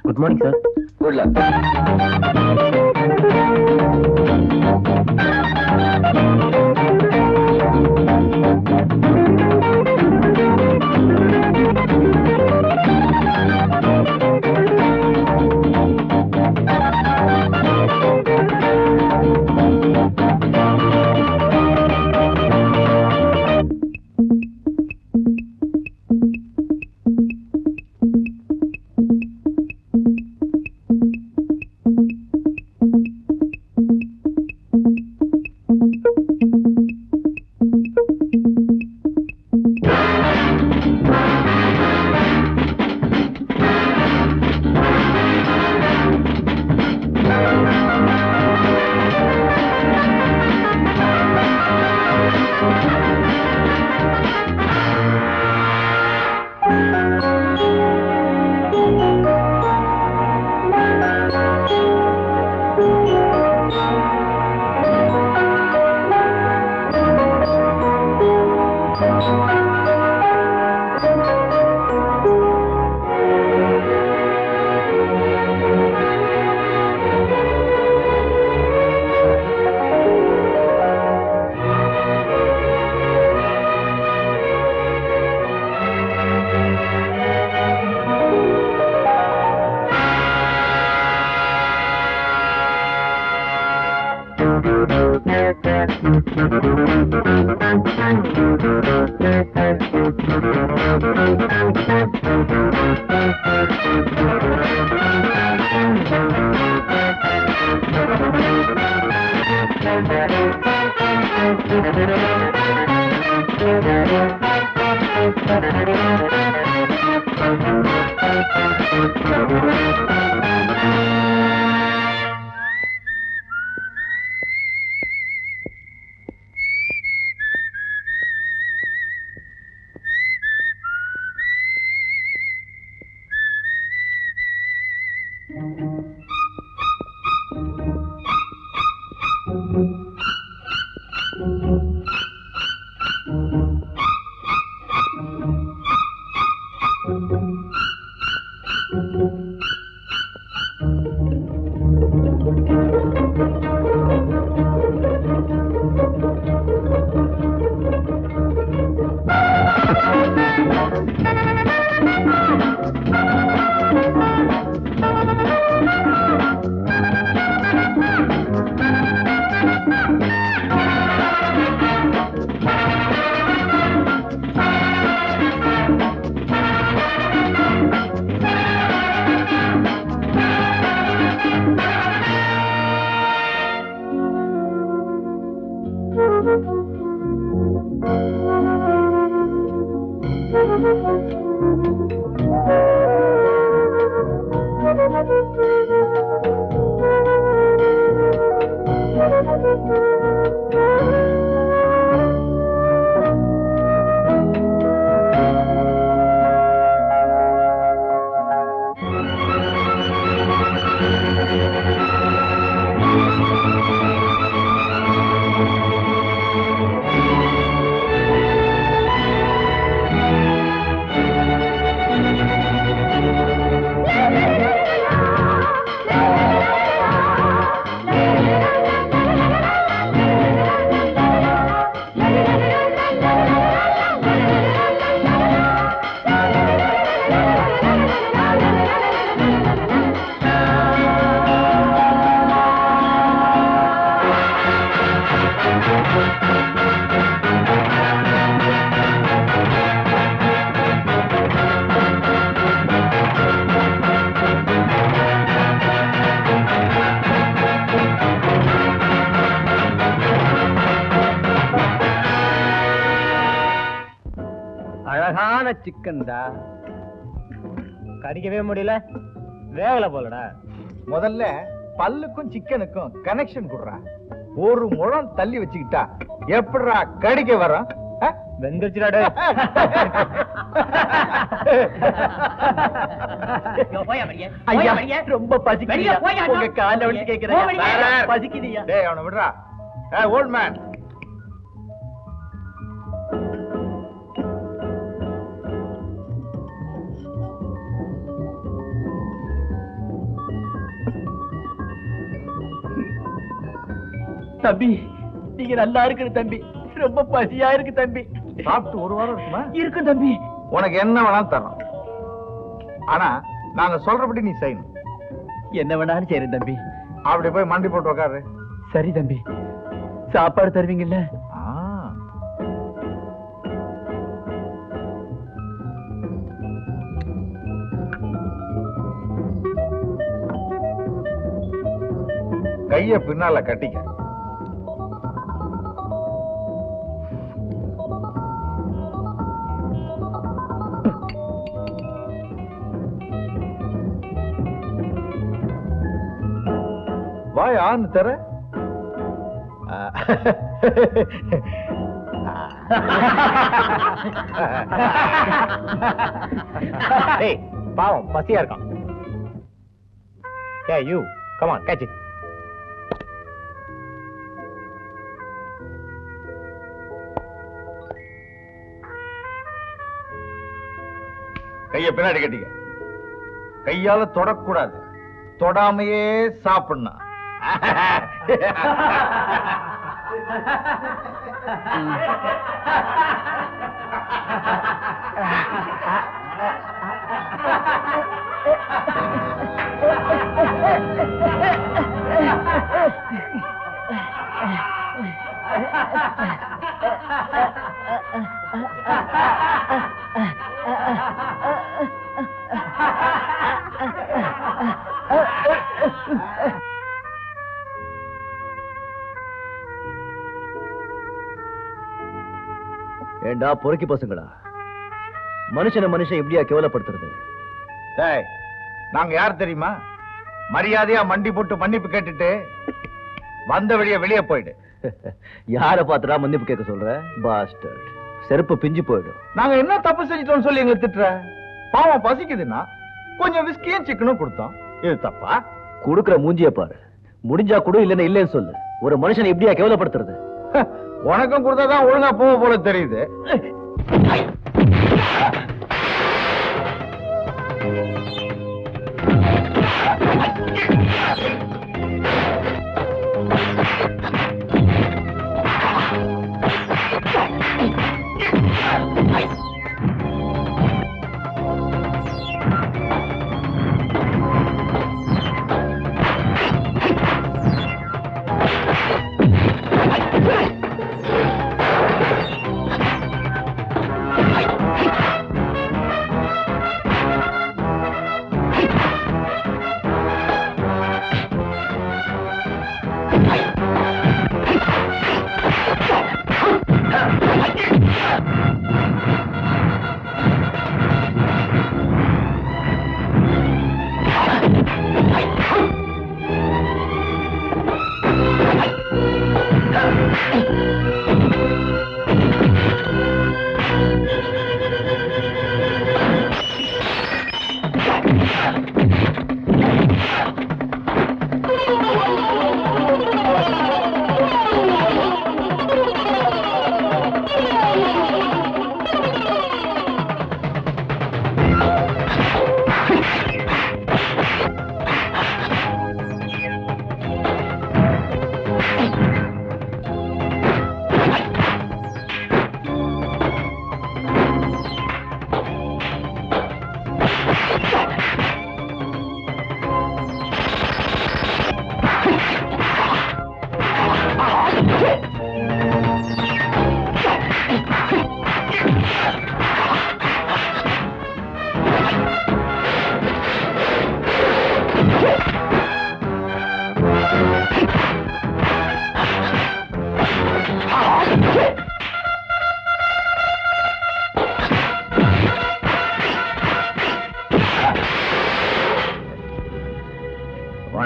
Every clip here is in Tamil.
Good morning sir. Good luck. சுத்தமான சிக்கன் தான். கடிக்கவே முடியல, வேகல போலடா. முதல்ல பல்லுக்கும் சிக்கனுக்கும் கனெக்ஷன் குடுறா. ஒரு முழம் தள்ளி வச்சுக்கிட்டா எப்படிடா கடிக்க வரும்? வெந்துருச்சுடா. ரொம்ப பசிக்குது, உங்க கால விட்டு கேக்குறேன். பசிக்குதியா? டேய் அவனை விடுறா. ஓல்ட் மேன், தம்பி நீங்க நல்லா இருக்கு தம்பி, ரொம்ப பசியா இருக்கு தம்பி. சாப்பிட்டு ஒரு வாரம் இருக்குமா? இருக்கு தம்பி. உனக்கு என்ன வேணாலும் தரோம், ஆனா நாங்க சொல்றபடி நீ செய்யணும். என்ன வேணாலும் சரி தம்பி. அப்படி போய் மண்டி போட்டு உக்காரு. சரி தம்பி. சாப்பாடு தருவீங்கல்ல? கைய பின்னால கட்டிக்க. வாய் ஆன்னு தர. பாவம் பசியா இருக்கான். Hey you, come on, catch it. கைய பின்னாடி கட்டிக்க. கையால தொடக்கூடாது, தொடாமையே சாப்பிடணும். ஏண்டா பொறுக்கி பசங்களா, மனுஷன் எப்படியா கேவலப்படுத்துறது? டேய், நாங்க யார் தெரியுமா? மரியாதையா மண்டி போட்டு மன்னிப்பு கேட்டுட்டு வந்த வழிய வெளியே போயிடு. யார பாத்துடா மன்னிப்பு கேட்க சொல்ற? பாஸ்டர்ட், செருப்பு பிஞ்சு போயிடும். நாங்க என்ன தப்பு செஞ்சிட்டோம்னு சொல்லி எங்களை திட்டுற? பாவம் பசிக்குதுன்னா கொஞ்சம் விஸ்கியும் சிக்கனும் கொடுத்தோம், இது தப்பா? குடுக்கிற மூஞ்சிய பாரு. முடிஞ்சா குடு, இல்லன்னா இல்லன்னு சொல்லு. ஒரு மனுஷனை எப்படியா கேவலப்படுத்துறது? உனக்கும் கொடுத்தாதான் ஒழுங்கா போக போல தெரியுது.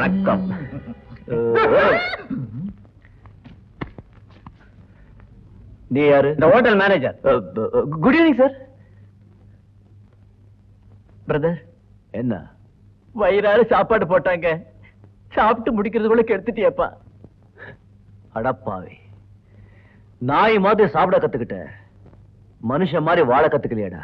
வணக்கம். நீ யாரு? இந்த hotel manager. Good evening sir. Brother, என்ன வயிறார சாப்பாடு போட்டாங்க, சாப்பிட்டு முடிக்கிறதுக்குள்ள கெடுத்துட்டியப்பா. அடப்பாவி, நாய் மாதிரி சாப்பிட கத்துக்கிட்ட, மனுஷன் மாதிரி வாழ கத்துக்கலையாடா?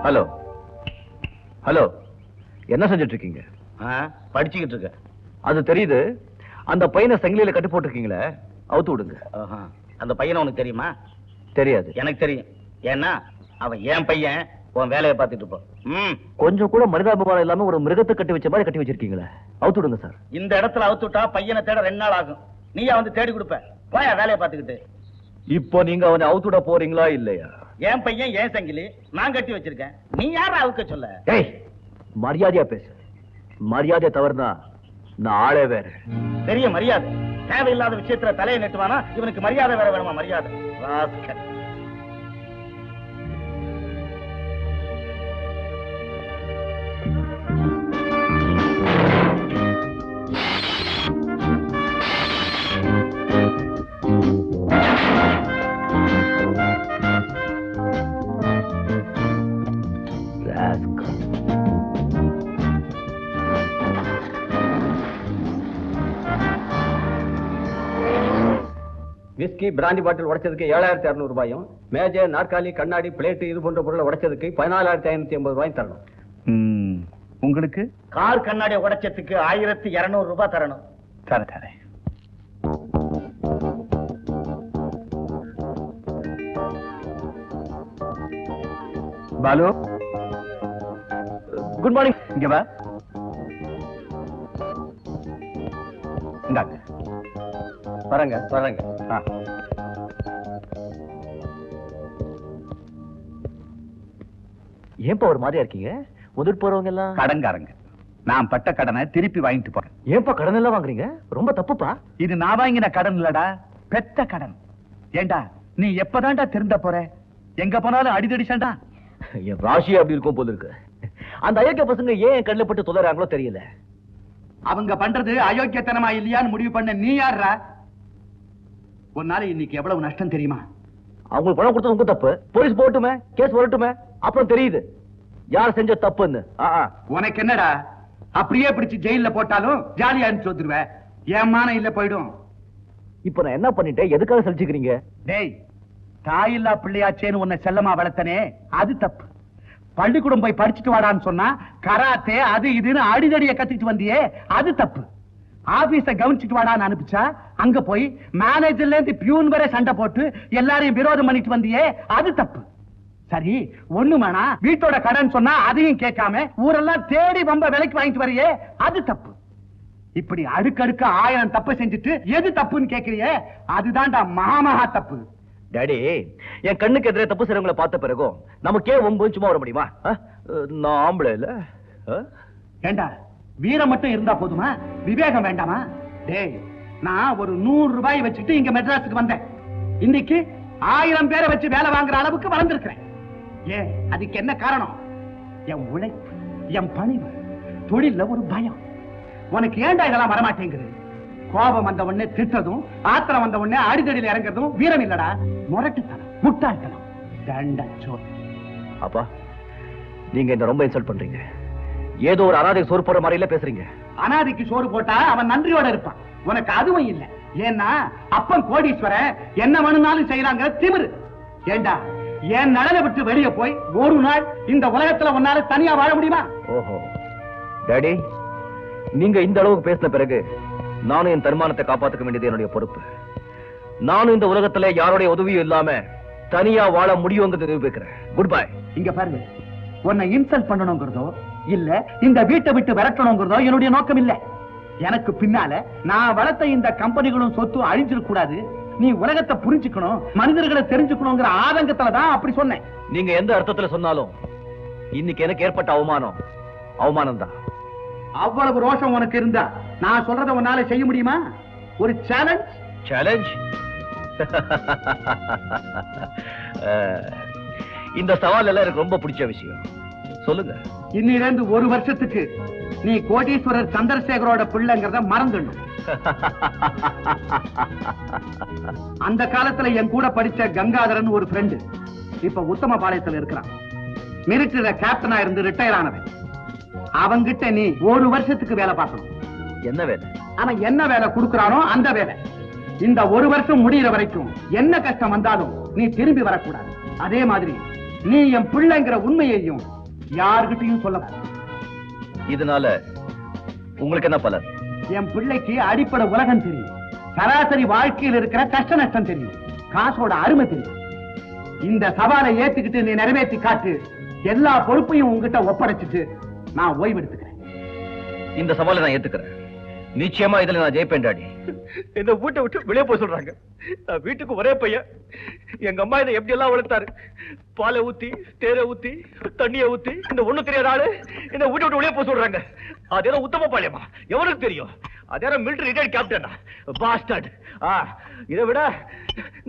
ஹலோ ஹலோ, என்ன செஞ்சிட்டு இருக்கீங்க? படிச்சுக்கிட்டு இருக்க. அது தெரியுது. அந்த பையனை சங்கிலியில கட்டி போட்டிருக்கீங்களே, அவுத்து விடுங்க. அந்த பையனை உனக்கு தெரியுமா? தெரியாது. எனக்கு தெரியும். ஏன்னா அவன் என் பையன். உன் வேலையை பார்த்துட்டு இருப்போம். கொஞ்சம் கூட மனிதாபிமானம் இல்லாம ஒரு மிருகத்தை கட்டி வச்ச மாதிரி கட்டி வச்சிருக்கீங்களே, அவுத்து விடுங்க சார். இந்த இடத்துல அவுத்துட்டா பையனை தேட 2 நாள் ஆகும். நீயா வந்து தேடி கொடுப்ப. போயா வேலையை பார்த்துக்கிட்டு. இப்போ நீங்க அவனை அவுத்து விட போறீங்களா இல்லையா? என் பையன் ஏன் சங்கிலி, நான் கட்டி வச்சிருக்கேன். நீ யார அவுக்க சொல்ல? ஏய், மரியாதையா பேசு. மரியாதை தவறுனா நான் ஆளே வேற. பெரிய மரியாதை. தேவையில்லாத விஷயத்துல தலையை நெட்டுவானா இவனுக்கு மரியாதை வேற வேணுமா? மரியாதை ராஸ்கல். விஸ்கி பிராண்டி பாட்டில் உடைச்சதுக்கு 7,200 ரூபாயும், மேஜை, நாற்காலி, கண்ணாடி, பிளேட் இது போன்ற பொருளை உடைச்சதுக்கு 14,550 ரூபாயும் தரணும். உங்களுக்கு கார் கண்ணாடியை உடைச்சதுக்கு 1,200 ரூபாய் தரணும். தரேன். Balu, good morning. இங்க வா. இந்தாங்க. வரங்க. ஏன்பா ஒரு மாதிரியா இருக்கீங்க? முதல் போறவங்க எல்லாம் கடன்காரங்க. நான் பட்ட கடனை திருப்பி வாங்கிட்டு போறேன். ஏன்பா கடன் எல்லாம் வாங்குறீங்க? ரொம்ப தப்புப்பா. இது நான் வாங்கின கடன் இல்லடா, பெத்த கடன். ஏண்டா நீ எப்பதான்டா திருந்த போற? எங்க போனாலும் அடிதடி சண்டா. என் ராசி அப்படி இருக்கும் போல இருக்கு. அந்த அயோக்கிய பசங்க ஏன் கண்ணில் பட்டு துதறாங்களோ தெரியல. அவங்க பண்றது அயோக்கியத்தனமா இல்லையான்னு முடிவு பண்ண நீ யாரா? உன்னால இன்னைக்கு எவ்வளவு நஷ்டம் தெரியுமா? அவங்களுக்கு பணம் கொடுத்தது உங்க தப்பு. போலீஸ் போட்டுமே, கேஸ் வரட்டுமே, அப்புறம் தெரியுது யார் செஞ்ச தப்புன்னு. உனக்கு என்னடா, அப்படியே பிடிச்சு ஜெயில போட்டாலும் ஜாலியா அனுப்பிச்சு வந்துருவேன். ஏமானம் இல்ல போயிடும். இப்ப நான் என்ன பண்ணிட்டேன்? எதுக்காக சலிச்சுக்கிறீங்க? டேய், தாயில்லா பிள்ளையாச்சேன்னு உன்னை செல்லமா வளர்த்தனே, அது தப்பு. பள்ளிக்கூடம் போய் படிச்சுட்டு வாடான்னு சொன்னா கராத்தே அது இதுன்னு அடிதடிய கத்துக்கிட்டு வந்தியே, அது தப்பு. ஆபீஸ கவனிச்சுட்டு வாடான்னு அனுப்பிச்சா அங்க போய் மேனேஜர்ல இருந்து பியூன் வரை சண்டை போட்டு எல்லாரையும் விரோதம் பண்ணிட்டு வந்தியே, அது தப்பு. சரி, ஒண்ணு வேணா வீட்டோட கடன் சொன்னா அதையும் கேட்காம ஊரெல்லாம் தேடி வம்ப விலைக்கு வாங்கிட்டு வரையே, அது தப்பு. இப்படி அடுக்கடுக்க 1000 தப்பு செஞ்சுட்டு எது தப்புன்னு கேக்குறியே, அதுதான்டா மகா தப்பு. டாடி, என் கண்ணுக்கு எதிரே தப்பு செய்றவங்களை பார்த்த பிறகும் நமக்கே ஒம்பு சும்மா வர முடியுமா? நான் ஆம்பளை இல்ல. ஏண்டா வீரம் மட்டும் இருந்தா போதுமா, விவேகம் வேண்டாமா? டேய், நான் ஒரு 100 ரூபாய் வச்சுட்டு இங்க மெட்ராஸுக்கு வந்தேன். இன்னைக்கு 1000 பேரை வச்சு வேலை வாங்குற அளவுக்கு வளர்ந்திருக்கிறேன். ஏன், அதுக்கு என்ன காரணம்? என் உழைப்பு, என் பணிவு, தொழில ஒரு பயம். உனக்கு ஏண்டா இதெல்லாம் வரமாட்டேங்குது? கோபம் வந்த உடனே திட்டதும், ஆத்திரம் வந்த உடனே அடிதடியில் இறங்குறதும் வீரம் இல்லடா, முரட்டுத்தனம், முட்டாள்தனம், தண்டச்சோ. அப்பா, நீங்க என்ன ரொம்ப இன்சல்ட் பண்றீங்க. ஏதோ ஒரு அனாதை சோறு போற மாதிரில பேசுறீங்க. அனாதைக்கு சோறு போட்டா அவன் நன்றியோட இருப்பான். உனக்கு அதுவும் இல்ல. ஏன்னா அப்பன் கோடீஸ்வரன் என்ன வேணும்னாலும் செய்யறாங்க திமிரு. ஏண்டா, என் நலனை விட்டு வெளியே போய் ஒரு நாள் இந்த உலகத்துல உன்னால தனியா வாழ முடியுமா? ஓஹோ டாடி, நீங்க இந்த அளவுக்கு பேசின பிறகு நானும் என் தன்மானத்தை காப்பாத்துக்க வேண்டியது என்னுடைய பொறுப்பு. நானும் இந்த உலகத்துல யாருடைய உதவியும் இல்லாம தனியா வாழ முடியுங்கிறத நிரூபிக்கிறேன். Good bye. இங்க பாருங்க, உன்னை இன்சல்ட் பண்ணணுங்கிறதோ இல்ல இந்த வீட்டை விட்டு விரட்டணுங்கிறதோ என்னுடைய நோக்கம் இல்ல. எனக்கு பின்னால நான் வளர்த்த இந்த கம்பெனிகளும் சொத்தும் அழிஞ்சிடக் கூடாது, நீ உலகத்தை புரிஞ்சுக்கணும், மனிதர்களை தெரிஞ்சுக்கணுங்கிற ஆதங்கத்துலதான் அப்படி சொன்னேன். நீங்க எந்த அர்த்தத்துல சொன்னாலும் இன்னைக்கு எனக்கு ஏற்பட்ட அவமானம் தான். அவ்வளவு ரோஷம் உனக்கு இருந்தா நான் சொல்றத உன்னால செய்ய முடியுமா? ஒரு சேலஞ்ச். இந்த சவால் எல்லாம் எனக்கு ரொம்ப பிடிச்ச விஷயம். சொல்லுங்க. இன்னிலிருந்து ஒரு வருஷத்துக்கு நீ கோடீஸ்வரர் சந்திரசேகரோட பிள்ளைங்கிறத மறந்துடணும். அந்த காலத்துல என் கூட படிச்ச கங்காதரன் ஒரு ஃப்ரெண்டு இப்ப உத்தமபாளையத்துல இருக்கிறான். மிலிட்டரியில கேப்டனா இருந்து ரிட்டையர் ஆனவன். அவங்கிட்ட நீ ஒரு வருஷத்துக்கு வேலை பார்க்கணும். என்ன வேலை? அவன் என்ன வேலை கொடுக்கறானோ அந்த வேலை. இந்த ஒரு வருஷம் முடிகிற வரைக்கும் என்ன கஷ்டம் வந்தாலும் நீ திரும்பி வரக்கூடாது. அதே மாதிரி நீ என் பிள்ளைங்கிற உண்மையையும் யார்கிட்டையும் சொல்லக்கூடாது. இதனால உங்களுக்கு என்ன பலன்? என் பிள்ளைக்கு அடிப்படை உலகம் தெரியும், சராசரி வாழ்க்கையில் இருக்கிற கஷ்ட நஷ்டம் தெரியும், காசோட அருமை தெரியும். இந்த சவாலை ஏத்துக்கிட்டு நீ நிறைவேற்றி காட்டு. எல்லா பொறுப்பையும் உங்ககிட்ட ஒப்படைச்சிட்டு நான் ஓய்வு எடுத்துக்கிறேன். இந்த சவாலை நான் ஏத்துக்கிறேன். நிச்சயமா இதுல நான் ஜெயிப்பேன் டாடி. இந்த வீட்டை விட்டு வெளியே போய் சொல்றாங்க. நான் வீட்டுக்கு ஒரே பையன். எங்க அம்மா இதை எப்படி எல்லாம் வளர்த்தாரு. பாலை ஊத்தி, தேரை ஊத்தி, தண்ணியை ஊத்தி, இந்த ஒண்ணு தெரியாத ஆளு இந்த வீட்டை விட்டு வெளியே போய் சொல்றாங்க. அதே உத்தம பாளையமா எவனுக்கு தெரியும்? அதே மிலிட்டரி ரிட்டையர்ட் கேப்டனா பாஸ்டர்ட். இதை விட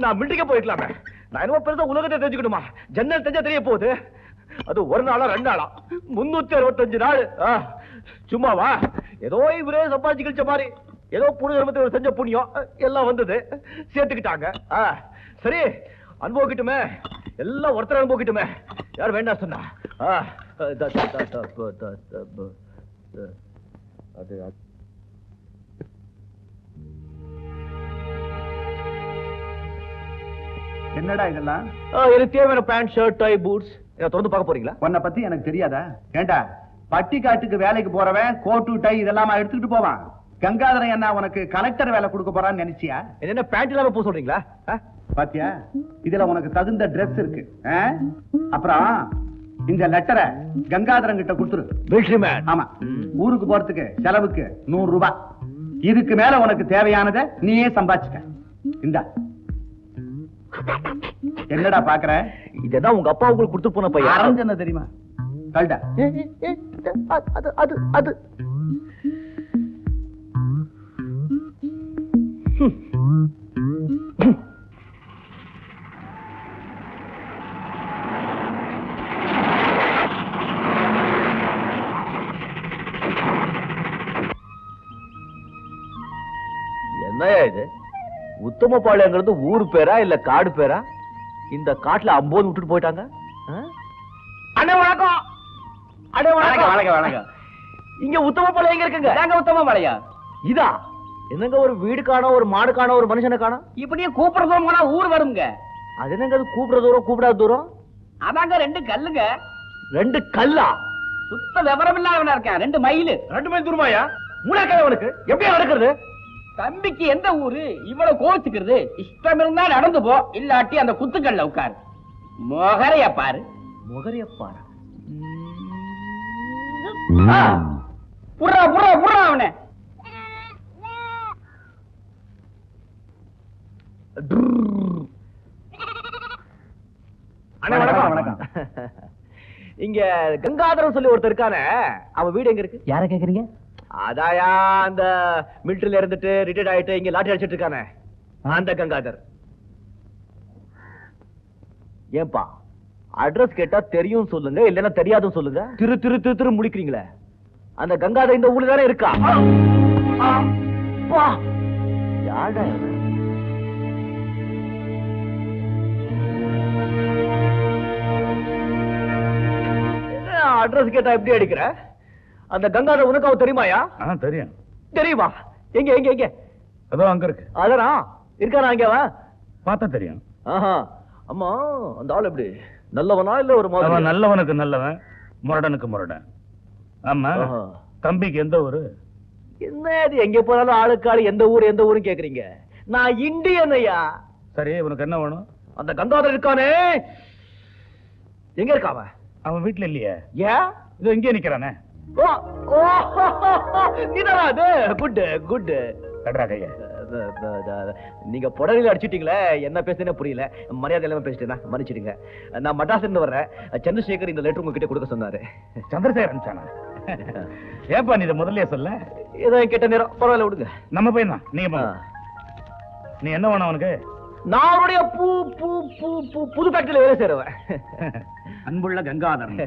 நான் மிலிட்டரிக்கே போயிருக்கலாமே. நான் என்ன பெருசா உலகத்தை தெரிஞ்சுக்கணுமா? ஜன்னல் தெரிஞ்சா தெரிய போகுது. அது ஒரு நாளா 2 நாளா 365 நாள். சும்மாவா? ஏதோ இவரே சம்பாதிச்சு கழிச்ச மாதிரி ஏதோ புனித செஞ்ச புண்ணியம் எல்லாம் வந்தது, சேர்த்துக்கிட்டாங்க. சரி, அனுபவிக்கட்டுமே, எல்லாம் ஒருத்தர் அனுபவிக்கட்டுமே. யார் வேண்டாம் சொன்னா? என்னடா இதெல்லாம்? எனக்கு தேவையான பேண்ட், ஷர்ட், டை, பூட்ஸ். தொடர்ந்து பார்க்க போறீங்களா? உன்னை பத்தி எனக்கு தெரியாதா? ஏண்டா, பட்டிக்காட்டுக்கு வேலைக்கு போறவன் கோட்டு டை இதெல்லாம் எடுத்துக்கிட்டு போவான். கங்காதரன் என்ன உனக்கு கலெக்டர் வேலை கொடுக்க போறான்னு நினைச்சியா? என்ன பேண்ட் இல்லாம போக சொல்றீங்களா? பாத்தியா, இதுல உனக்கு தகுந்த Dress இருக்கு. அப்புறம் இந்த லெட்டரை கங்காதரன் கிட்ட கொடுத்துரு. Military man. ஆமா, ஊருக்கு போறதுக்கு செலவுக்கு 100 ரூபாய். இதுக்கு மேல உனக்கு தேவையானதை நீயே சம்பாதிச்சுக்க. இந்தா. என்னடா பாக்குற? இதெல்லாம் உங்க அப்பா உங்களுக்கு கொடுத்து போன பையன். அரஞ்சன தெரியுமா? கல்டா. அது என்னையா இது? உத்தமபாளையங்கிறது ஊர் பேரா இல்ல காடு பேரா? இந்த காட்டுல 50 விட்டுட்டு போயிட்டாங்க. அண்ணே வணக்கம். அண்ணே வணக்கம். வணக்கம் வணக்கம். இங்க உத்தமபாளையம் எங்க இருக்குங்க? நாங்க உத்தமபாளையம். இதா என்னங்க, ஒரு வீடு காணோம், ஒரு மாடு காணோம், ஒரு மனுஷனை காணோம். இப்படியே கூப்பிடுறதும் போனா ஊர் வருங்க. அது என்னங்க, அது கூப்பிடுற தூரம் கூப்பிடாத தூரம்? அதாங்க 2 கல்லுங்க. 2 கல்லா? சுத்த விவரம் இல்லாதவனா இருக்கேன். 2 மைல். 2 மைல் தூரமாயா? மூணாக்கவனுக்கு எப்படியா நடக்கிறது? தம்பிக்கு எந்த ஊரு இவ்வளவு கோச்சுக்கிறது? இஷ்டம் இருந்தா நடந்து போ, இல்லாட்டி அந்த குத்துக்கல்ல உட்காரு. மொகரைய பாரு. முகரைய பாரு. புறா புறா புறா அவனை. அண்ணா வணக்கம். வணக்கம். இங்க கங்காதரன் சொல்லி ஒருத்தர் இருக்கானே, அவன் வீடு எங்க இருக்கு? யார கேக்குறீங்க? அதாயா அந்த மிலிட்டரியில இருந்துட்டு ரிட்டையர்ட் ஆயிட்டு இங்க லாட்டி அடிச்சிட்டு இருக்கானே, அந்த கங்காதர். ஏன்பா அட்ரஸ் கேட்டா தெரியும் சொல்லுங்க, இல்லன்னா தெரியாதும் சொல்லுங்க. திரு திரு திரு திரு முடிக்கிறீங்களே. அந்த கங்காதர் இந்த ஊர்ல தானே இருக்கா? யாரா அட்ரஸ் கேட்டா எப்படி அடிக்கிற? அந்த கங்காதர் உனக்கு அவ தெரியுமாயா? தெரியும். தெரியுமா? எங்க எங்க எங்க? அதோ அங்க இருக்கு. அதரா இருக்கானா? அங்க வா, பார்த்தா தெரியும். அம்மா, அந்த ஆள் எப்படி, நல்லவனா இல்ல ஒரு மாதிரி? நல்லவனுக்கு நல்லவன், முரடனுக்கு முரடன். ஆமா, தம்பிக்கு எந்த ஊரு? என்ன இது, எங்க போனாலும் ஆளுக்கு ஆளு எந்த ஊரு எந்த ஊரும் கேக்குறீங்க? நான் இந்தியன் ஐயா. சரி, உனக்கு என்ன வேணும்? அந்த கங்காதரன் இருக்கானே, எங்க இருக்காம? அவன் வீட்டுல இல்லையே. ஏன்? இதோ இங்கே நிக்கிறானே. நீதானா அது? Good good. கட்றா கைய. நீங்க புடவையில அடிச்சிட்டீங்களே, என்ன பேசுறேன்னு புரியல. மரியாதை இல்லாம பேசிட்டேன், மன்னிச்சிடுங்க. நான் மட்ராஸ்ல இருந்து வர்றேன். சந்திரசேகர் இந்த லெட்டர் உங்ககிட்ட கொடுக்க சொன்னாரு. சந்திரசேகர் அனுப்பிச்சானா? ஏப்பா நீ இதை முதல்லயே சொல்ல. ஏதோ கேட்ட நேரம், பரவாயில்ல விடுங்க. நம்ம பையன் தான், நீங்க போங்க. நீ என்ன வேணும் அவனுக்கு? நான் அவருடைய புது ஃபேக்டரியில வேலை செய்றவன். அன்புள்ள கங்காதரன்,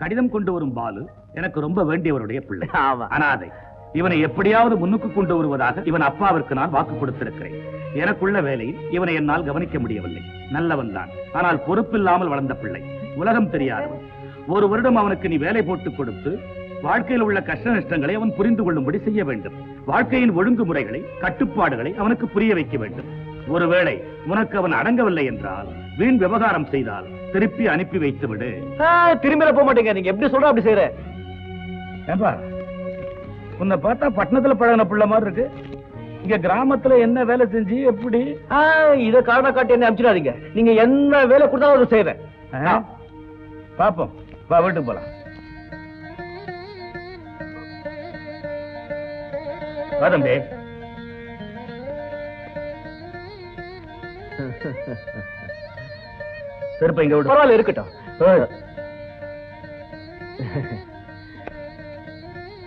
கடிதம் கொண்டு வரும் பாலு எனக்கு ரொம்ப வேண்டியவருடைய பிள்ளை. ஆமா. அனாதை. இவனை எப்படியாவது முன்னுக்கு கொண்டு வருவதாக இவன் அப்பாவிற்கு நான் வாக்கு கொடுத்திருக்கிறேன். எனக்குள்ள வேலையில் இவனை என்னால் கவனிக்க முடியவில்லை. நல்லவன் தான், ஆனால் பொறுப்பில்லாமல் வளர்ந்த பிள்ளை, உலகம் தெரியாதவன். ஒரு வருடம் அவனுக்கு நீ வேலை போட்டுக் கொடுத்து வாழ்க்கையில் உள்ள கஷ்ட நஷ்டங்களை அவன் புரிந்து கொள்ளும்படி செய்ய வேண்டும். வாழ்க்கையின் ஒழுங்குமுறைகளை, கட்டுப்பாடுகளை அவனுக்கு புரிய வைக்க வேண்டும். ஒருவேளை உனக்கு அவன் அடங்கவில்லை என்றால், வீண் விவகாரம் செய்தால் திருப்பி அனுப்பி வைத்து விடு. திரும்பிட போக மாட்டீங்க. நீங்க எப்படி சொல்ற அப்படி செய்யற. ஏப்பா உன்னை பார்த்தா பட்டணத்துல பழகின பிள்ளை மாதிரி இருக்கு. இங்க கிராமத்துல என்ன வேலை செஞ்சு எப்படி? இத காரணம் காட்டி என்ன அனுப்பிச்சிடாதீங்க. நீங்க என்ன வேலை கொடுத்தாலும் அதை செய்யறேன். பாப்போம், வா வீட்டுக்கு போலாம். வா தம்பி. செருப்ப இங்க விடு. பரவாயில்ல இருக்கட்டும்.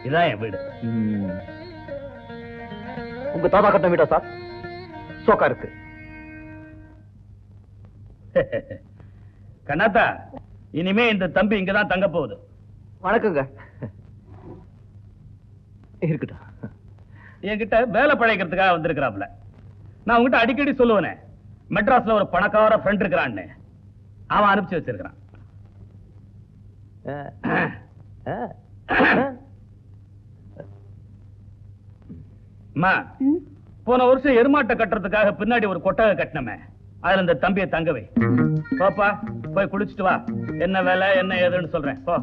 இதான் என் வீடு. உங்க தாத்தா கட்ட வீட்டா சார்? சோக்கா இருக்கு. கண்ணாத்தா, இனிமே இந்த தம்பி இங்கதான் தங்க போகுது. வணக்கங்க. இருக்கட்டும். என்கிட்ட வேலை பழைக்கிறதுக்காக வந்திருக்கிறாப்ல. நான் உங்ககிட்ட அடிக்கடி சொல்லுவேனே, மெட்ராஸ்ல ஒரு பணக்கார ஃப்ரெண்ட் இருக்கிறான்னு. அவன் அனுப்பிச்சு வச்சிருக்கான். அம்மா, போன வருஷம் எருமாட்டை கட்டுறதுக்காக பின்னாடி ஒரு கொட்டகை கட்டினமே, அதுல இந்த தம்பியை தங்கவை. பாப்பா போய் குளிச்சுட்டு வா. என்ன வேலை என்ன ஏதுன்னு சொல்றேன். போ.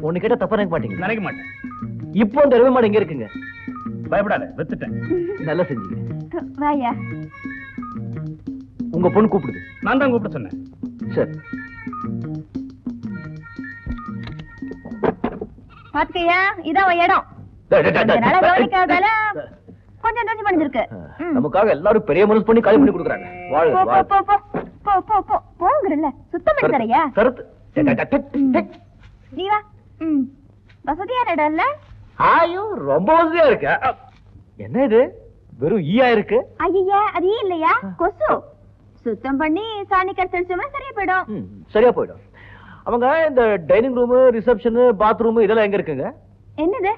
ஒண்ணு கேட்டா தப்பா நினைக்க மாட்டீங்க? நினைக்க மாட்டேன். இப்போ அந்த எருமை மாடு எங்க இருக்குங்க? பயப்படாத, வித்துட்டேன். நல்லா செஞ்சீங்க. வாயா. உங்க பொண்ணு கூப்பிடுது. நான் தான் கூப்பிட சொன்னேன். சரி. பாத்துக்கையா, இதான் உன் இடம். நல்லா கவனிக்காதால கொஞ்சம் டச் பண்ணிருக்கு. நமக்காக எல்லாரும் பெரிய மனசு பண்ணி காலி பண்ணி கொடுக்குறாங்க. வாழ் போ வாழ். போ போ போ போ போ போங்கறல. சுத்தம் பண்ணி தரையா? சரத்து. நீ வா. வசதியான இடம் இல்ல? ஆயோ ரொம்ப வசதியா இருக்கு. என்ன இது வெறும் ஈயா இருக்கு? ஐயா அது இல்லையா, கொசு. சுத்தம் பண்ணி சாணி கரைச்சோம்னா சரியா போயிடும். சரியா போயிடும். அவங்க இந்த டைனிங் ரூம், ரிசப்ஷன், பாத்ரூம் இதெல்லாம் எங்க இருக்குங்க? என்னது?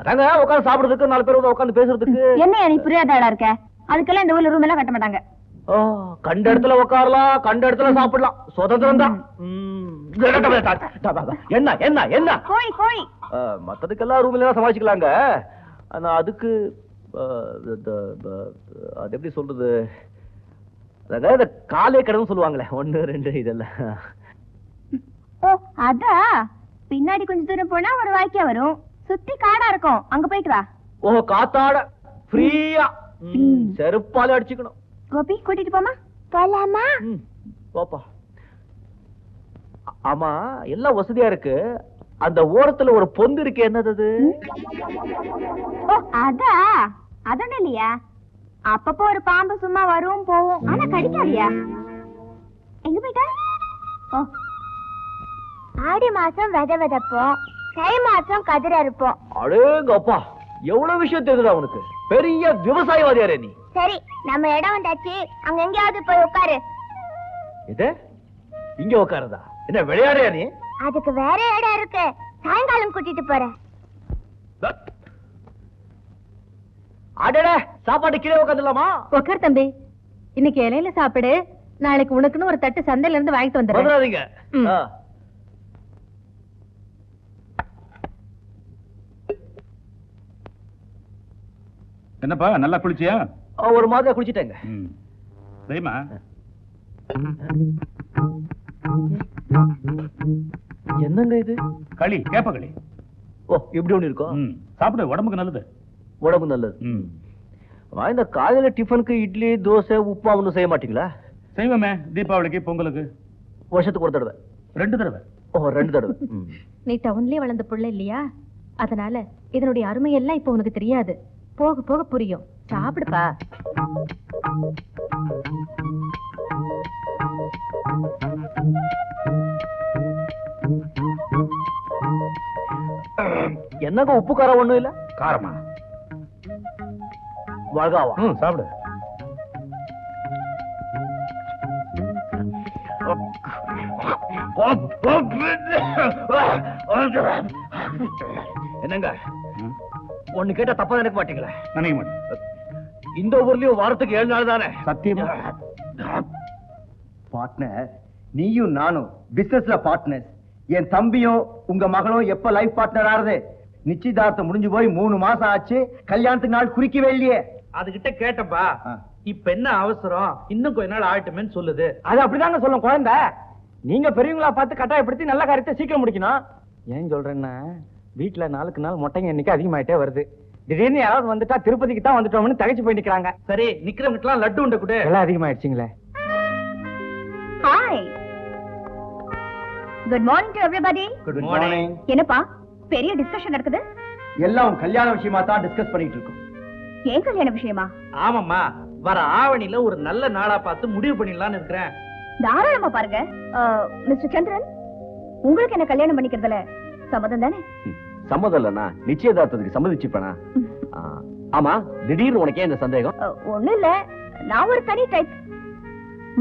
அதாங்க உட்கார்ந்து சாப்பிடுறதுக்கு, 4 பேர் உட்கார்ந்து பேசுறதுக்கு. என்ன நீ புரியாத ஆளா இருக்க? அதுக்கெல்லாம் இந்த ஊர்ல ரூம் எல்லாம் கட்ட மாட்டாங்க. கண்ட இடத்துல உட்காரலாம், கண்ட இடத்துல சாப்பிடலாம், சுதந்திரம் தான். என்ன என்ன என்ன? கோழி கோழி. மத்ததுக்கெல்லாம் ரூம்ல சமாளிச்சுக்கலாங்க. ஆனா அதுக்கு அது எப்படி சொல்றது, அதாவது இந்த காலே கடன்னு சொல்லுவாங்களே, 1 2 இதெல்லாம். ஓ அதா, பின்னாடி கொஞ்சம் தூரம் போனா ஒரு வாய்க்கா வரும், சுத்தி காடா இருக்கும், அங்க போயிட்டு வா. ஓ காத்தாட ஃப்ரீயா செருப்பால அடிச்சுக்கணும். கோபி கூட்டிட்டு போமா? போலாமா? போப்பா. ஆமா எல்லாம் வசதியா இருக்கு. அந்த ஓரத்துல ஒரு பொந்து இருக்கு, என்னது? ஓ அதா, அதொன்னு இல்லையா? அப்பப்போ ஒரு பாம்பு சும்மா வரும் போவும், ஆனா கடிக்காதியா. எங்க போயிட்டா? ஓ ஆடி மாசம் வித விதப்போம், தை மாசம் கதிர இருப்போம். அடேங்கப்பா, எவ்வளவு விஷயம் தெரியுதா உனக்கு? பெரிய விவசாயவாதியாரே நீ. சரி, நம்ம இடம் வந்தாச்சு, அங்க எங்கேயாவது போய் உட்காரு. இது இங்க உட்காருதா? என்ன விளையாடுறியா நீ? அதுக்கு வேற இடம் இருக்கு, சாயங்காலம் கூட்டிட்டு போறேன். அடடே, சாப்பாடு கீழே உட்காந்துலாமா? உட்கார் தம்பி, இன்னைக்கு இலையில சாப்பிடு, நாளைக்கு உனக்குன்னு ஒரு தட்டு சந்தையில இருந்து வாங்கிட்டு வந்துடுறேன். வந்துடாதீங்க. என்னப்பா நல்லா குளிச்சியா? ஒரு மாதிரி குளிச்சிட்டேங்க. சரிம்மா. என்னங்க இது? களி, கேப்ப களி. ஓ இப்படி ஒண்ணு இருக்கும். சாப்பிடு, உடம்புக்கு நல்லது. உடம்பு நல்லது. அம்மா, இந்த காலையில டிஃபனுக்கு இட்லி தோசை உப்புமா ஒன்றும் செய்ய மாட்டீங்களா? செய்வோமே, தீபாவளிக்கு பொங்கலுக்கு வருஷத்துக்கு ஒரு தடவை? 2 தடவை. ஓ, 2 தடவை. நீ டவுன்லயே வளர்ந்த புள்ள இல்லையா, அதனால இதனுடைய அருமையெல்லாம் இப்ப உனக்கு தெரியாது. போக போக புரியும். சாப்பிடுப்பா. என்னங்க உப்பு காரம் ஒண்ணும் இல்ல? காரமா? வாழ்காவா? சாப்பிடு. என்னங்க ஒண்ணு கேட்டா தப்பா நினைக்க மாட்டீங்களா? நினைக்க மாட்டேன். இந்த ஊர்லயும் வாரத்துக்கு 7 நாள் தானே? சத்தியமா? பார்ட்னர், நீயும் நானும் பிசினஸ்ல பார்ட்னர். என் தம்பியும் உங்க மகளும் எப்ப லைஃப் பார்ட்னர் ஆறுது? நிச்சயதார்த்தம் முடிஞ்சு போய் 3 மாசம் ஆச்சு, கல்யாணத்துக்கு நாள் குறிக்கவே இல்லையே. அதுகிட்ட கேட்டப்பா, இப்ப என்ன அவசரம், இன்னும் கொஞ்ச நாள் ஆகட்டுமேன்னு சொல்லுது. அது அப்படிதாங்க சொல்லும் குழந்தை. நீங்க பெரியவங்களா பார்த்து கட்டாயப்படுத்தி நல்ல காரியத்தை சீக்கிரம் முடிக்கணும். ஏன் சொல்றேன்னா, வீட்டுல நாளுக்கு நாள் மொட்டைங்க எண்ணிக்கை அதிகமாயிட்டே வருது. திடீர்னு யாராவது வந்துட்டா திருப்பதிக்கு தான் வந்துட்டோம்னு தகைச்சு போய் நிக்கிறாங்க. சரி, நிக்கிறவங்க எல்லாம் லட்டு உண்ட கூட எல்லாம் அதிகமாயிடுச்சுங்களே. Hi, good morning to everybody. Good morning. என்னப்பா பெரிய டிஸ்கஷன் நடக்குது? எல்லாம் கல்யாண விஷயமா தான் டிஸ்கஸ் பண்ணிட்டு இருக்கோம். ஏன் கல்யாண விஷயமா? ஆமாம்மா, வர ஆவணில ஒரு நல்ல நாளா பார்த்து முடிவு பண்ணிடலாம்னு இருக்கிறேன். தாராளமா பாருங்க. மிஸ்டர் சந்திரன், உங்களுக்கு என்ன கல்யாணம் பண்ணிக்கிறதுல சம்மதம் தானே? சம்மதம் இல்லைன்னா நிச்சயதார்த்தத்துக்கு சம்மதிச்சுப்பேனா? ஆமா, திடீர்னு உனக்கே இந்த சந்தேகம்? ஒண்ணும் இல்ல, நான் ஒரு தனி டைப்.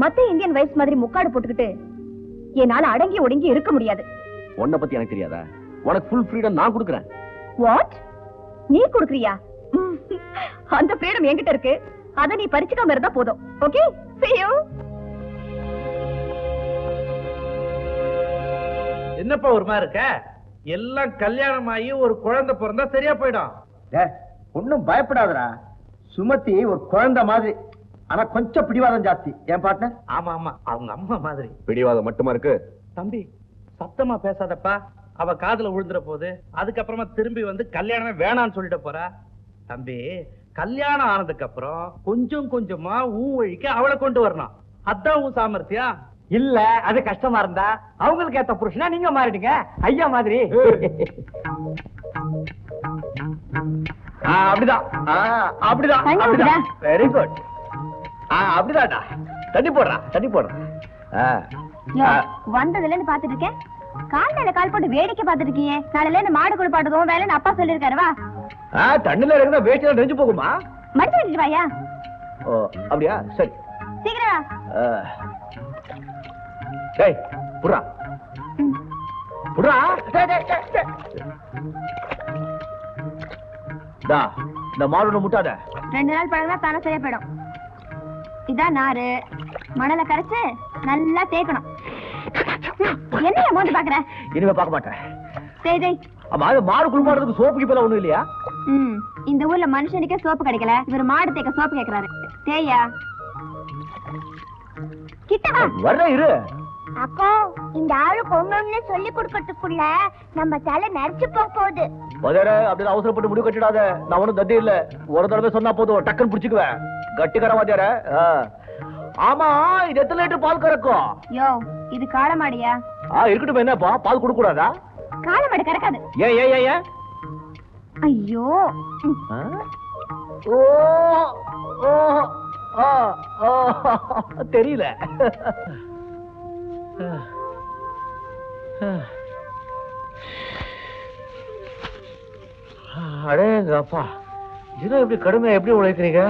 மத்த இந்தியன் வைஃப்ஸ் மாதிரி முக்காடு போட்டுக்கிட்டு என்னால அடங்கி ஒடுங்கி இருக்க முடியாது. உன்னை பத்தி எனக்கு தெரியாதா? உனக்கு ஃபுல் ஃப்ரீடம் நான் கொடுக்குறேன். வாட்? நீ கொடுக்கறியா? அந்த ஃப்ரீடம் என்கிட்ட இருக்கு, அத நீ பறிச்சுக்காம இருந்தா போதும். Okay, see you. என்னப்பா ஒரு மாதிரி இருக்க? எல்லாம் கல்யாணம் ஆகி ஒரு குழந்தை பிறந்தா சரியா போயிடும். ஒன்னும் பயப்படாதடா. சுமதி ஒரு குழந்தை மாதிரி, ஆனா கொஞ்சம் பிடிவாதம் ஜாஸ்தி. என் பார்ட்னர்? ஆமா ஆமா, அவங்க அம்மா மாதிரி. பிடிவாதம் மட்டுமா இருக்கு? தம்பி, சத்தமா பேசாதப்பா, அவ காதுல விழுந்துற போது. அதுக்கப்புறமா திரும்பி வந்து கல்யாணமே வேணான்னு சொல்லிட்டு போறா. தம்பி, கல்யாணம் ஆனதுக்கு அப்புறம் கொஞ்சம் கொஞ்சமா ஊன் வழிக்கு அவளை கொண்டு வரணும். அதான் உன் சாமர்த்தியம். இல்ல, அது கஷ்டமா இருந்தா அவங்களுக்கு ஏத்த புருஷனா நீங்க மாறிடுங்க, ஐயா மாதிரி. அப்படிதான் அப்படிதான் தண்ணி அப்படிதான். ஊத்துடா. Very good. அப்படிதான்டா. தண்ணி போடுறா, தண்ணி போடுறா. யோ, வந்ததுல இருந்து பாத்துட்டு இருக்கேன். கால் மேல கால் போட்டு வேடிக்கை பாத்துட்டு இருக்கீங்க. காலையில இந்த மாடு குளிப்பாட்டுறதும் வேலைன்னு அப்பா சொல்லிருக்காரு. வா, தண்ணில இறங்கினா வேஸ்ட் நெஞ்சு போகுமா? மடிச்சு வச்சுட்டு வாயா. ஓ, அப்படியா? சரி, சீக்கிரம் வா. டேய் புறா ம். புறா. டா, இந்த மாடு முட்டாத. 2 நாள் பழகுனா தானே சரியா போயிடும். இதான் நாரு, மணலை கரைச்சு நல்லா தேய்க்கணும். என்ன மோந்து பாக்குற? இனிமே பார்க்க மாட்டேன். டேய் டேய். ஆமா, அது மாடு குளிப்பாடுறதுக்கு சோப்பு கிப்பெல்லாம் ஒண்ணும் இல்லையா? இந்த ஊர்ல மனுஷனுக்கே சோப்பு கிடைக்கல, இவர் மாடு தேய்க்க சோப்பு கேக்குறாரு. தேயா கிட்ட வா. வர்ற இரு. அக்கா, இந்த ஆளுக்கு ஒண்ணு சொல்லி கொடுக்கறதுக்குள்ள நம்ம தலை நரைச்சு போகுது. பதற அப்படி அவசரப்பட்டு முடிவு கட்டிடாத. நான் ஒண்ணும் தத்தி இல்ல. ஒரு தடவை சொன்னா போதும், டக்குன்னு புடிச்சுக்குவேன். கட்டிக்கர வாத்தியார. ஆமா, இது எத்தனை லிட்டர் பால் கறக்கும்? யோ, இது காளமாடியா? இருக்கட்டும், என்னப்பா பால் கொடுக்க கூடாதா? காளமாடு கறக்காது. ஏன் ஏன் ஏன் ஏன்? ஐயோ. ஓ ஓ ஓ தெரியல. அடேங்கப்பா, தினம் எப்படி கடுமையா எப்படி உழைக்கிறீங்க?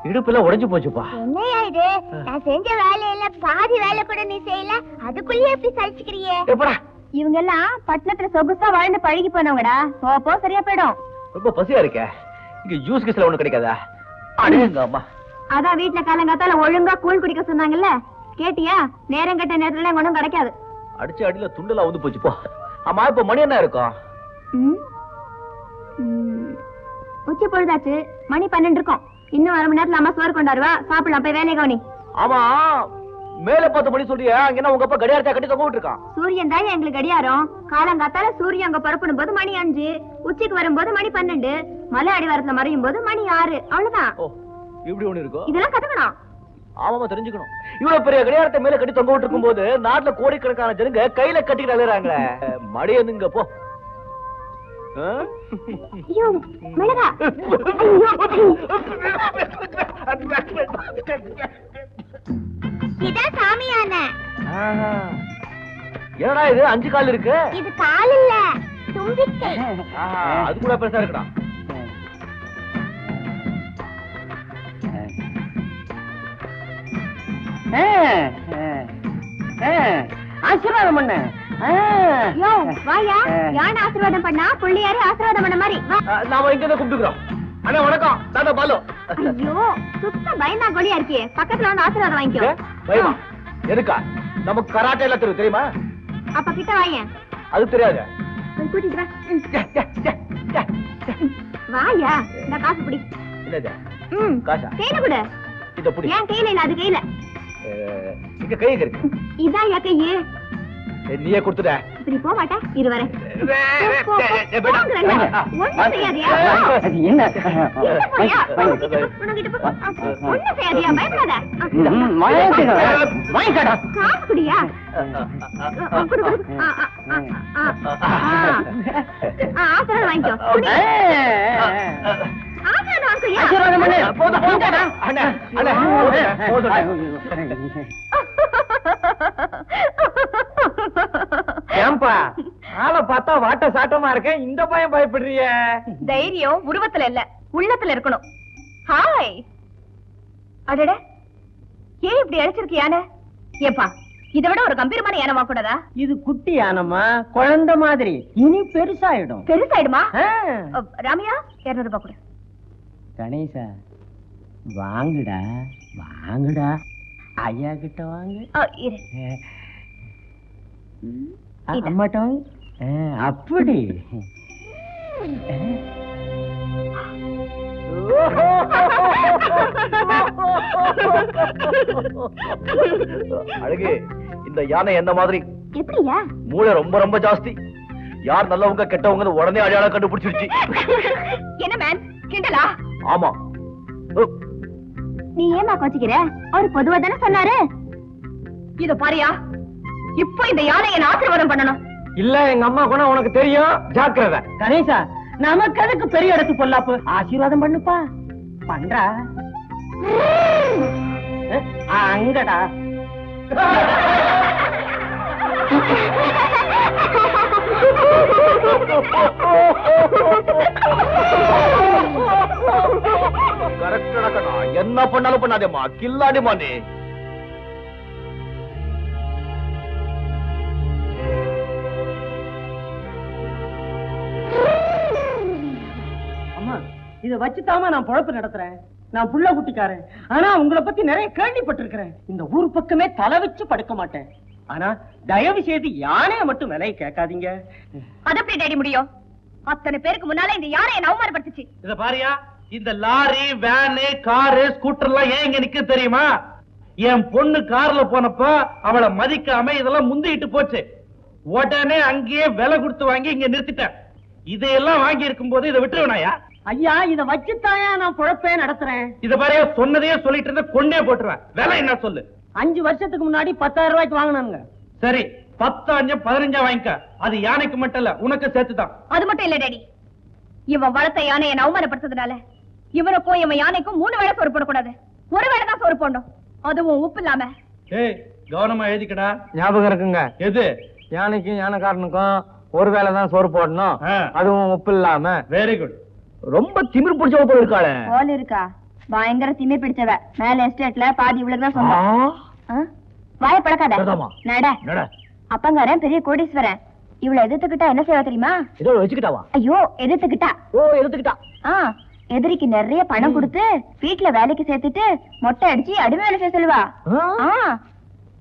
இடுப்புல உடைஞ்சு போச்சுப்பா. என்னையா இது? நான் செஞ்ச வேலையில பாதி வேலை கூட நீ செய்யல, அதுக்குள்ளே எப்படி சலிச்சுக்கிறியே? எப்படா? இவங்க எல்லாம் பட்டணத்துல சொகுசா வாழ்ந்து பழகி போனவங்கடா. போ சரியா போயிடும். ரொம்ப பசியா இருக்க. இங்க ஜூஸ் கிஸ்ல ஒண்ணு கிடைக்காதா? அடேங்கப்பா. அதான் வீட்டுல காலங்காத்தால ஒழுங்கா கூழ் குடிக்க சொன்னாங்கல்ல, கேட்டியா? நேரம் கட்ட நேரத்துல ஒண்ணும் கிடைக்காது. அடிச்ச அடியில துண்டெல்லாம் வந்து போச்சு போ. ஆமா, இப்ப மணி என்ன இருக்கும்? உச்சி பொழுதாச்சு, மணி 12 இருக்கும். இன்னும் 1/2 மணி நேரத்துல அம்மா சோறு கொண்டாருவா, சாப்பிடலாம். போய் வேலையை கவனி. ஆமா, மேல 10 மணி சொல்றியா? அங்க என்ன உங்க அப்பா கடியாரத்தை கட்டி தொங்க விட்டுருக்கான்? சூரியன் தான் எங்களுக்கு கடியாரம். காலங்காத்தால சூரியன் அங்க பரப்படும் போது மணி 5, உச்சிக்கு வரும்போது மணி 12, மலை அடிவாரத்துல மறையும் போது மணி 6. அவ்வளவுதான். ஓ, இப்படி ஒண்ணு இருக்கும். இதெல்லாம் கத்துக்கணும். ஆமாமா, தெரிஞ்சுக்கணும். இவ்வளவு பெரிய கடியாரத்தை மேல கட்டி தொங்க விட்டு இருக்கும் போது நாட்டுல கோடிக்கணக்கான ஜனங்க கையில கட்டிட்டு அலையறாங்களே. மடியனுங்க போ. ஐயோ மிளகா. இதான் சாமியான. என்னடா இது 5 கால் இருக்கு? இது கால் இல்ல, தும்பிக்கை. அது கூட பெருசா இருக்குடா. ஆசீர்வாதம் பண்ண. யோ வாயா, யானை ஆசீர்வாதம் பண்ணா புள்ளியாரே ஆசீர்வாதம் பண்ண மாதிரி. நாம இங்க தான் கூப்பிட்டுக்கிறோம். அண்ணா வணக்கம். தாத்தா பாலு. ஐயோ சுத்த பயந்தா கொலியா இருக்கியே, பக்கத்துல வந்து ஆசீர்வாதம் வாங்கிக்கோ. பயமா? எதுக்கா? நமக்கு கராட்டே எல்லாம் தெரியும், தெரியுமா? அப்ப கிட்ட வாயேன். அது தெரியாது. கூட்டிட்டு வா. வாயா, இந்த காசு பிடி. என்னது? ம், காசா? கையில கொடு. இத புடி. ஏன் கையில இல்ல, அது கையில. இங்க கை இருக்கு. இதான் என் கையே. நீயே கொடுத்துட. இப்படி போக மாட்டா, இரு வரேன். ஒண்ணும் செய்யாதியா? என்ன போயா? உனக்கிட்ட போ. ஒண்ணும் செய்யாதியா, பயப்படாத. காசு குடியா? குடு, குடு. ஆசீர்வாதம் வாங்கிக்கோ. குடி. ஆசீர்வாதம் வாங்கிக்கோயா? போதும் போதும். அண்ணா அண்ணா போதும். ஏம்பா ஆளை பார்த்தா வாட்ட சாட்டமா இருக்க, இந்த பயம் பயப்படுறிய? தைரியம் உருவத்துல இல்ல, உள்ளத்துல இருக்கணும். ஹாய். அடட, ஏன் இப்படி அழைச்சிருக்கு யானை? ஏப்பா, இதை விட ஒரு கம்பீரமான யானை வாக்கூடாதா? இது குட்டி யானம்மா, குழந்தை மாதிரி. இனி பெருசாயிடும். பெருசாயிடுமா? ராமியா 200 ரூபாய் கொடு. கணேசா வாங்குடா வாங்குடா, ஐயா கிட்ட வாங்கு. இரு. அம்மாட்ட வாங்கு. அப்படி அழகு, இந்த யானை என்ன மாதிரி எப்படியா? மூளை ரொம்ப ரொம்ப ஜாஸ்தி. யார் நல்லவங்க கெட்டவங்க உடனே அடையாளம் கண்டுபிடிச்சிருச்சு. என்ன மேன், கிண்டலா? ஆமா. நீ ஏமா கோச்சிக்கிற? அவரு பொதுவா தானே சொன்னாரு. இத பாரியா, இப்போ இந்த யானை என்ன ஆசீர்வாதம் பண்ணணும். இல்ல, எங்க அம்மா குணம் உனக்கு தெரியும், ஜாக்கிரதை. கணேசா, நமக்கு அதுக்கு பெரிய இடத்து பொல்லாப்பு. ஆசீர்வாதம் பண்ணுப்பா. பண்றா அங்கடா. கரெக்ட் நடக்கணும். என்ன பண்ணாலும் பண்ணாதேம்மா, கில்லாடிமா நீ. அம்மா, இத வச்சுதாமா நான் பொழப்பு நடத்துறேன். நான் புள்ள குட்டிக்காரன். ஆனா உங்களை பத்தி நிறைய கேள்விப்பட்டிருக்கிறேன். இந்த ஊர் பக்கமே தலை வச்சு படுக்க மாட்டேன். ஆனா தயவு செய்து யானைய மட்டும் விலை கேட்காதீங்க. அது எப்படி டேடி முடியும்? அத்தனை பேருக்கு முன்னால இந்த யானை என்ன அவமானப்படுத்துச்சு. இத பாரியா, இந்த லாரி, வேனு, காரு, ஸ்கூட்டர் எல்லாம் ஏன் இங்க நிக்க தெரியுமா? என் பொண்ணு கார்ல போனப்ப அவளை மதிக்காம இதெல்லாம் முந்திட்டு போச்சு. உடனே அங்கேயே விலை கொடுத்து வாங்கி இங்க நிறுத்திட்டேன். இதையெல்லாம் வாங்கி இருக்கும் போது இதை விட்டுருவனாயா? ஐயா, இத வச்சுத்தாயா நான் பொழப்பே நடத்துறேன். இத பாரியா, சொன்னதையே சொல்லிட்டு இருந்த கொண்டே போட்டுருவேன். விலை என்ன சொல்லு? 5 வருஷத்துக்கு முன்னாடி 10,000 ரூபாய்க்கு வாங்கினாங்க. சரி, 10 5 15 வாங்கிக்க. அது யானைக்கு மட்டும் இல்ல, உனக்கு சேர்த்துதான். அது மட்டும் இல்ல டேடி, இவன் வளர்த்த யானை என்ன அவமானப்படுத்ததுனால இவனுக்கும் இவன் யானைக்கும் 3 வேளை சோறு போடக்கூடாது, 1 வேளை தான் சோறு போடணும். அதுவும் உப்பு இல்லாம. ஏய், கவனமா எழுதிக்கடா. ஞாபகம் இருக்குங்க. எது? யானைக்கும் யானைக்காரனுக்கும் 1 வேளை தான் சோறு போடணும், அதுவும் உப்பு இல்லாம. Very good. ரொம்ப திமிர் பிடிச்சவ போல இருக்காளே. போல இருக்கா? பயங்கர திமிர் பிடிச்சவ. மேல எஸ்டேட்ல பாதி இவளுக்கு தான் சொந்தம். வாய பழக்காத. நட. அப்பங்காரன் பெரிய கோடீஸ்வரன். இவளை எதிர்த்துக்கிட்டா என்ன செய்வா தெரியுமா? ஏதோ வச்சுக்கிட்டாவா? ஐயோ, எதிர்த்துக்கிட்டா. ஓ, எடுத்துக்கிட்டா. எதிரிக்கு நிறைய பணம் கொடுத்து வீட்டுல வேலைக்கு சேர்த்துட்டு மொட்டை அடிச்சு அடிமை வேலை செய்ய சொல்லுவா.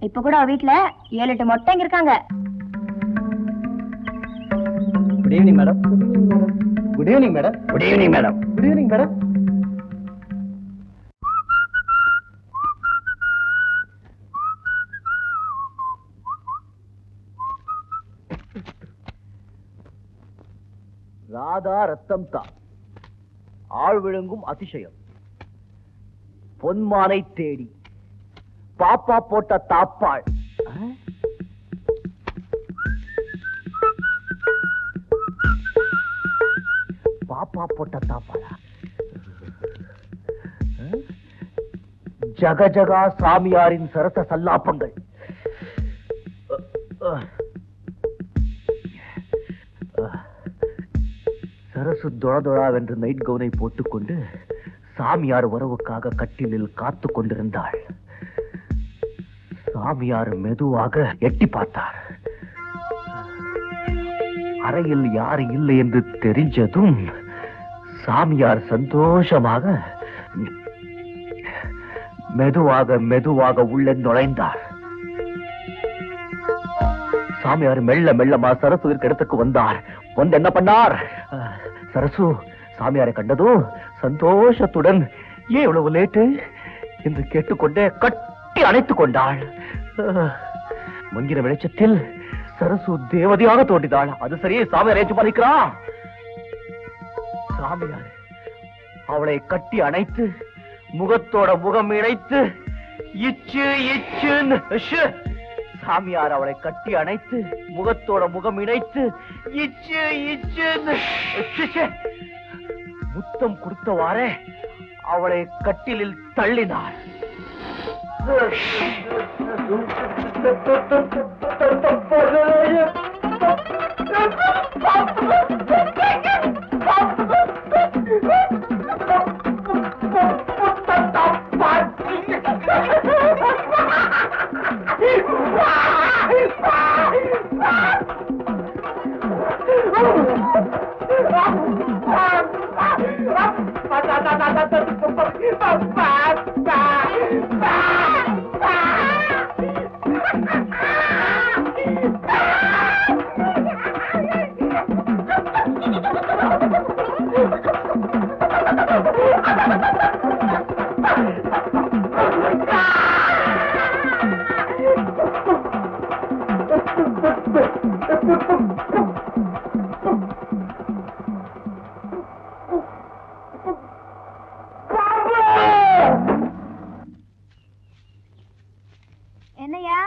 இப்ப கூட அவ வீட்டுல 7-8 மொட்டைங்க இருக்காங்க. Good evening madam. Good evening madam. Good evening madam. Good evening madam. சாதா ரத்தம் தான், ஆள் விழுங்கும் அதிசயம். பொன்மானை தேடி பாப்பா போட்ட தாப்பாள். பாப்பா போட்ட தாப்பாளா? ஜகஜகா சாமியாரின் சரச சல்லாப்பங்கள். சரசு தொழதொழாவென்று நைட் கவுனை போட்டுக்கொண்டு சாமியார் உறவுக்காக கட்டிலில் காத்து கொண்டிருந்தாள். சாமியார் மெதுவாக எட்டி பார்த்தார். அறையில் யாரு இல்லை என்று தெரிஞ்சதும் சாமியார் சந்தோஷமாக மெதுவாக மெதுவாக உள்ளே நுழைந்தார். சாமியார் மெல்ல மெல்லமா சரசு இருக்க இடத்துக்கு வந்தார். வந்து என்ன பண்ணார்? சரசு சாமியாரை கண்டதும் சந்தோஷத்துடன் ஏன் இவ்வளவு லேட்டு என்று கேட்டுக்கொண்டே கட்டி அணைத்துக் கொண்டாள். மங்கிற வெளிச்சத்தில் சரசு தேவதையாக தோன்றினாள். அது சரியே சாமியார் ஏற்று பண்ணிக்கிறான். சாமியார் அவளை கட்டி அணைத்து முகத்தோட முகம் இணைத்து இச்சு இச்சுன்னு சாமியார் அவளை கட்டி அணைத்து முகத்தோட முகம் இணைத்து இச்சு இச்சுன்னு முத்தம் கொடுத்தவாறே அவளை கட்டிலில் தள்ளினார். என்னையா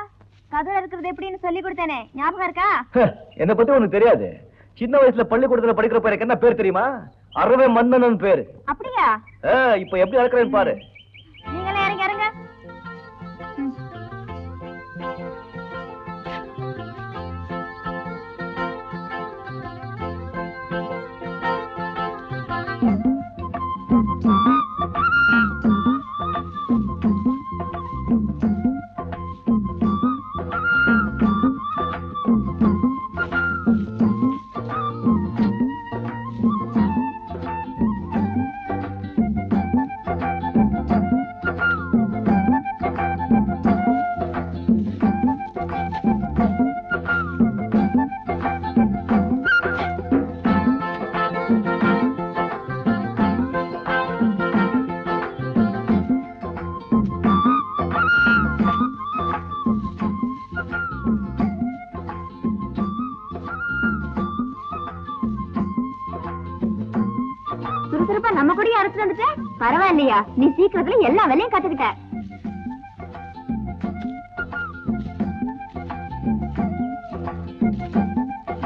கதவுல இருக்கிறது எப்படின்னு சொல்லி கொடுத்தேனே ஞாபகம் இருக்கா? என்ன பத்தி உனக்கு தெரியாது. சின்ன வயசுல பள்ளிக்கூடத்துல படிக்கிற பேருக்கு என்ன பேர் தெரியுமா? அறவே மன்னன் பேரு. அப்படியா? இப்ப எப்படி இருக்கிறேன்னு பாரு. நீங்களே இறங்க இறங்க. சுறுசுறுப்பா நம்ம கூட அரைச்சு வந்துட்ட. பரவாயில்லையா, நீ சீக்கிரத்துல எல்லா வேலையும் கத்துக்கிட்ட.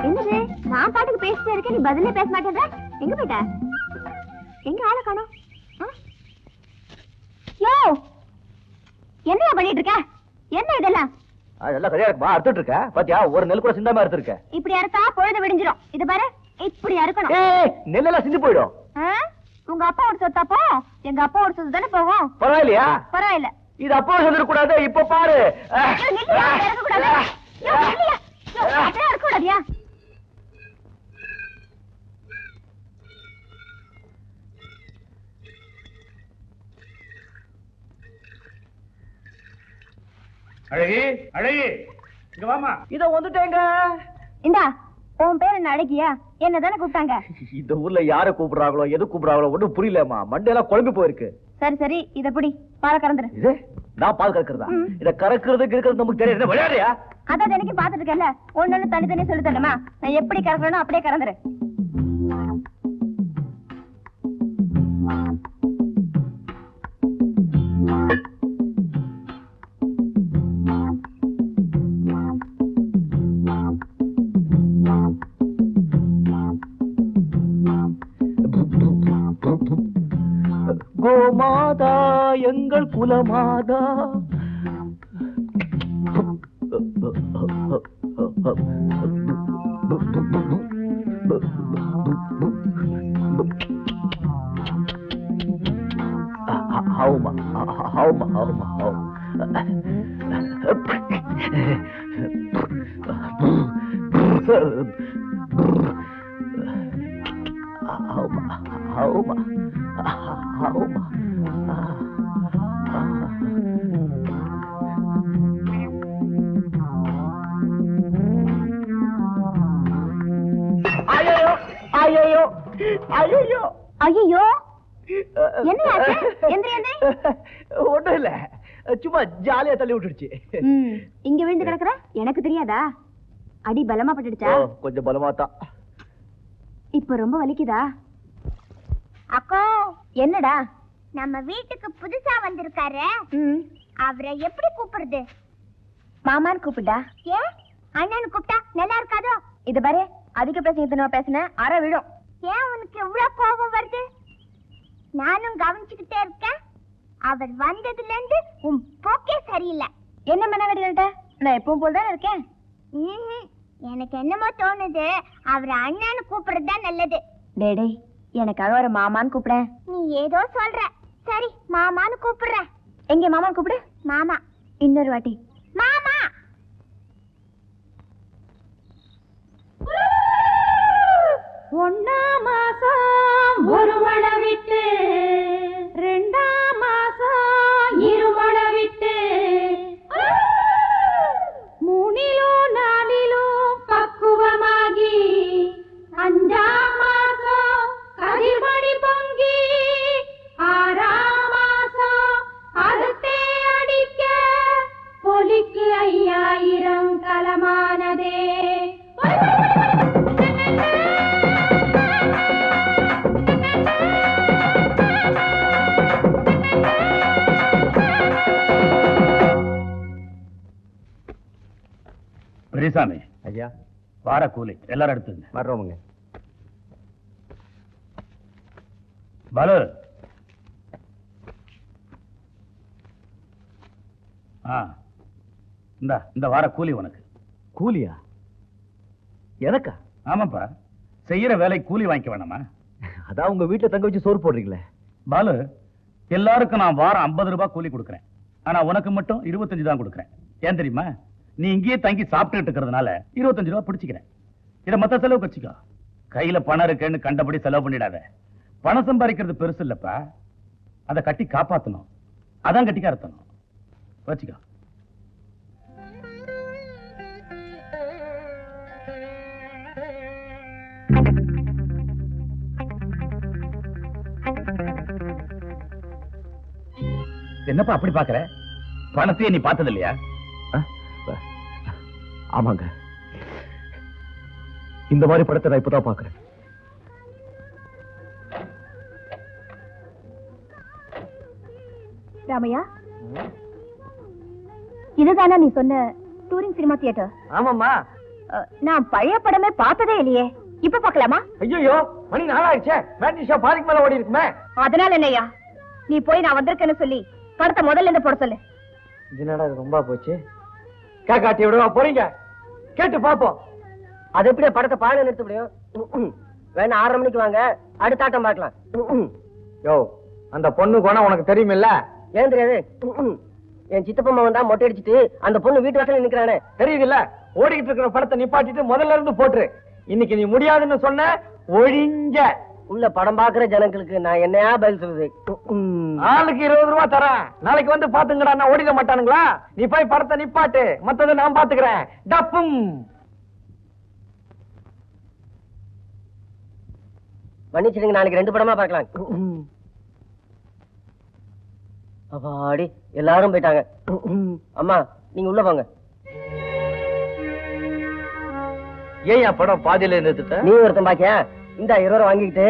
என்னது நான் பாட்டுக்கு பேசிட்டே இருக்கேன், நீ பதிலே பேச மாட்டேங்க. எங்க போயிட்ட? எங்க ஆளை காணோம்? யோ என்னையா பண்ணிட்டு இருக்க? என்ன இதெல்லாம்? அதெல்லாம் சரியா இருக்குமா? அறுத்துட்டு இருக்க பாத்தியா? ஒரு நெல் கூட சிந்தாம அறுத்துருக்க. இப்படி அறுத்தா பொழுது விடிஞ்சிரும். இது பாரு, இப்படி அறுக்கணும். நெல்லெல்லாம் சிந்து போயிடும். உங்க அப்பா ஒரு சொத்தப்போ எங்க அப்பா ஒரு சொத்து தானே போகும். பரவாயில்லையா? பரவாயில்ல. இது அப்போ சொல்லிட கூடாது. இப்ப பாரு. கூடாதியா? அழகி அழகி இங்க வாமா. இத வந்துட்டேங்க. இந்தா உன் பேர் என்ன? அழகியா? என்னதானே கூப்பிட்டாங்க. இந்த ஊர்ல யார கூப்பிடுறாங்களோ எது கூப்பிடுறாங்களோ ஒண்ணும் புரியலமா. மண்டையெல்லாம் குழம்பி போயிருக்கு. சரி சரி, இத புடி, பால கறந்துரு. இது நான் பால் கறக்குறதா? இத கறக்குறதுக்கு இருக்கிறது நமக்கு தெரியாது. விளையாடுறியா? அதான் எனக்கு பாத்துட்டு இருக்கேன்ல, ஒண்ணு தனித்தனி சொல்லி தரணுமா? நான் எப்படி கறக்கணும் அப்படியே கறந்துரு. கோமாதா எங்கள் குலமாதா ஐயோ என்ன ஆச்சு? எந்திரி, எந்திரி. ஒண்ணும் இல்ல, சும்மா ஜாலியா தள்ளி விட்டுடுச்சு. இங்க விழுந்து கிடக்குற எனக்கு தெரியாதா? அடி பலமா பட்டுடுச்சா? கொஞ்சம் பலமா தான். இப்ப ரொம்ப வலிக்குதா? அக்கா என்னடா? நம்ம வீட்டுக்கு புதுசா வந்திருக்காரு, அவரை எப்படி கூப்பிடுறது? மாமான்னு கூப்பிட்டா? ஏன் அண்ணன் கூப்பிட்டா நல்லா இருக்காதோ? இது பாரு, அதிக பிரச்சனை பேசின அரை விழும். ஏன் உனக்கு எவ்வளவு கோபம் வருது? நானும் கவனிச்சுக்கிட்டே இருக்கேன். அவர் வந்ததுல இருந்து உன் போக்கே சரியில்லை. என்ன மனவடிகள்ட்ட? நான் எப்பவும் போல் தான் இருக்கேன். எனக்கு என்னமோ தோணுது, அவரை அண்ணான்னு கூப்பிடுறது தான் நல்லது. டேடே, எனக்காக ஒரு மாமான்னு கூப்பிட. நீ ஏதோ சொல்ற. சரி, மாமான்னு கூப்பிடுற. எங்க மாமான்னு கூப்பிடு. மாமா. இன்னொரு வாட்டி மாமா. ஒண்ணாம் மாசம் ஒரு மழை விட்டு, ரெண்டாம் மாசம் இருமழை விட்டு, மூணிலும் நாலிலும் பக்குவமாகி, அஞ்சாம் மாசம் கதிர்மணி பொங்கி, ஆறாம் மாசம் அறுத்தே அடிக்க, பொலிக்கு 5000 கலமானதே. பெரியசாமி, ஐயா, வார கூலி எல்லாரும் எடுத்துங்க. வர்றோமுங்க. பாலு, இந்த வார கூலி உனக்கு. கூலியா? எனக்கா? ஆமாப்பா, செய்யற வேலை கூலி வாங்கிக்க வேணாமா? அதான் உங்க வீட்டுல தங்க வச்சு சோறு போடுறீங்களே. பாலு, எல்லாருக்கும் நான் வாரம் 50 ரூபாய் கூலி கொடுக்கறேன். ஆனா உனக்கு மட்டும் 25 தான் கொடுக்கறேன். ஏன் தெரியுமா? நீ இங்கேயே தங்கி சாப்பிட்டுட்டு இருக்கிறதுனால 25 ரூபாய் பிடிச்சிக்கிறேன். இதை மத்த செலவு வச்சுக்கோ. கையில பணம் இருக்குன்னு கண்டபடி செலவு பண்ணிடாத. பணம் சம்பாதிக்கிறது பெருசு இல்லப்பா, அதை கட்டி காப்பாத்தணும். அதான் கட்டிக்காரத்தணும். வச்சுக்கோ. என்னப்பா அப்படி பாக்குற? பணத்தையே நீ பார்த்தது இல்லையா? ஆமாங்க, இந்த மாதிரி படத்தை நான் இப்பதான் பாக்குறேன். ராமையா, இதுதானா நீ சொன்ன டூரிங் சினிமா தியேட்டர்? ஆமாம்மா. நான் பழைய படமே பார்த்ததே இல்லையே, இப்ப பார்க்கலாமா? ஐயோ, மணி 4 ஆயிடுச்சே. மேட்னி ஷோ பாதிக்கு மேல ஓடி இருக்குமே. அதனால என்னையா, நீ போய் நான் வந்திருக்கேன்னு சொல்லி படத்தை முதல்ல இருந்து போட சொல்லு. என்னடா இது ரொம்ப போச்சு. காக்காட்டி விடுவா போறீங்க, கேட்டு பாப்போம். அது எப்படியே படத்தை பாட நிறுத்த முடியும்? வேணா 6:30 மணிக்கு வாங்க, அடுத்த ஆட்டம் பார்க்கலாம். யோ, அந்த பொண்ணு குணம் உனக்கு தெரியுமில்ல? ஏன் தெரியாது? என் சித்தப்பம்மா வந்தா மொட்டை அடிச்சிட்டு அந்த பொண்ணு வீட்டு வாசல்ல நிக்கிறானே, தெரியுது இல்ல? ஓடிக்கிட்டு இருக்கிற படத்தை நிப்பாட்டிட்டு முதல்ல இருந்து போட்டுரு. இன்னைக்கு நீ முடியாதுன்னு சொன்ன, ஒழிஞ்ச உள்ள படம் பாக்குற ஜனங்களுக்கு நான் என்னையா பதில் சொல்லுது? ஆளுக்கு 20 ரூபாய் தரேன், நாளைக்கு வந்து பாத்துங்கடா. நான் ஓடிட மாட்டானுங்களா? நீ போய் படத்தை நிப்பாட்டு, மத்ததை நான் பாத்துக்கிறேன். டப்பும். மன்னிச்சிடுங்க, நாளைக்கு 2 படமா பார்க்கலாம். அப்பாடி, எல்லாரும் போயிட்டாங்க. அம்மா, நீங்க உள்ள போங்க. ஏன் படம் பாதியில நிறுத்த? நீ ஒருத்தன் பாக்கியா? இந்த 20 ரூபா வாங்கிக்கிட்டு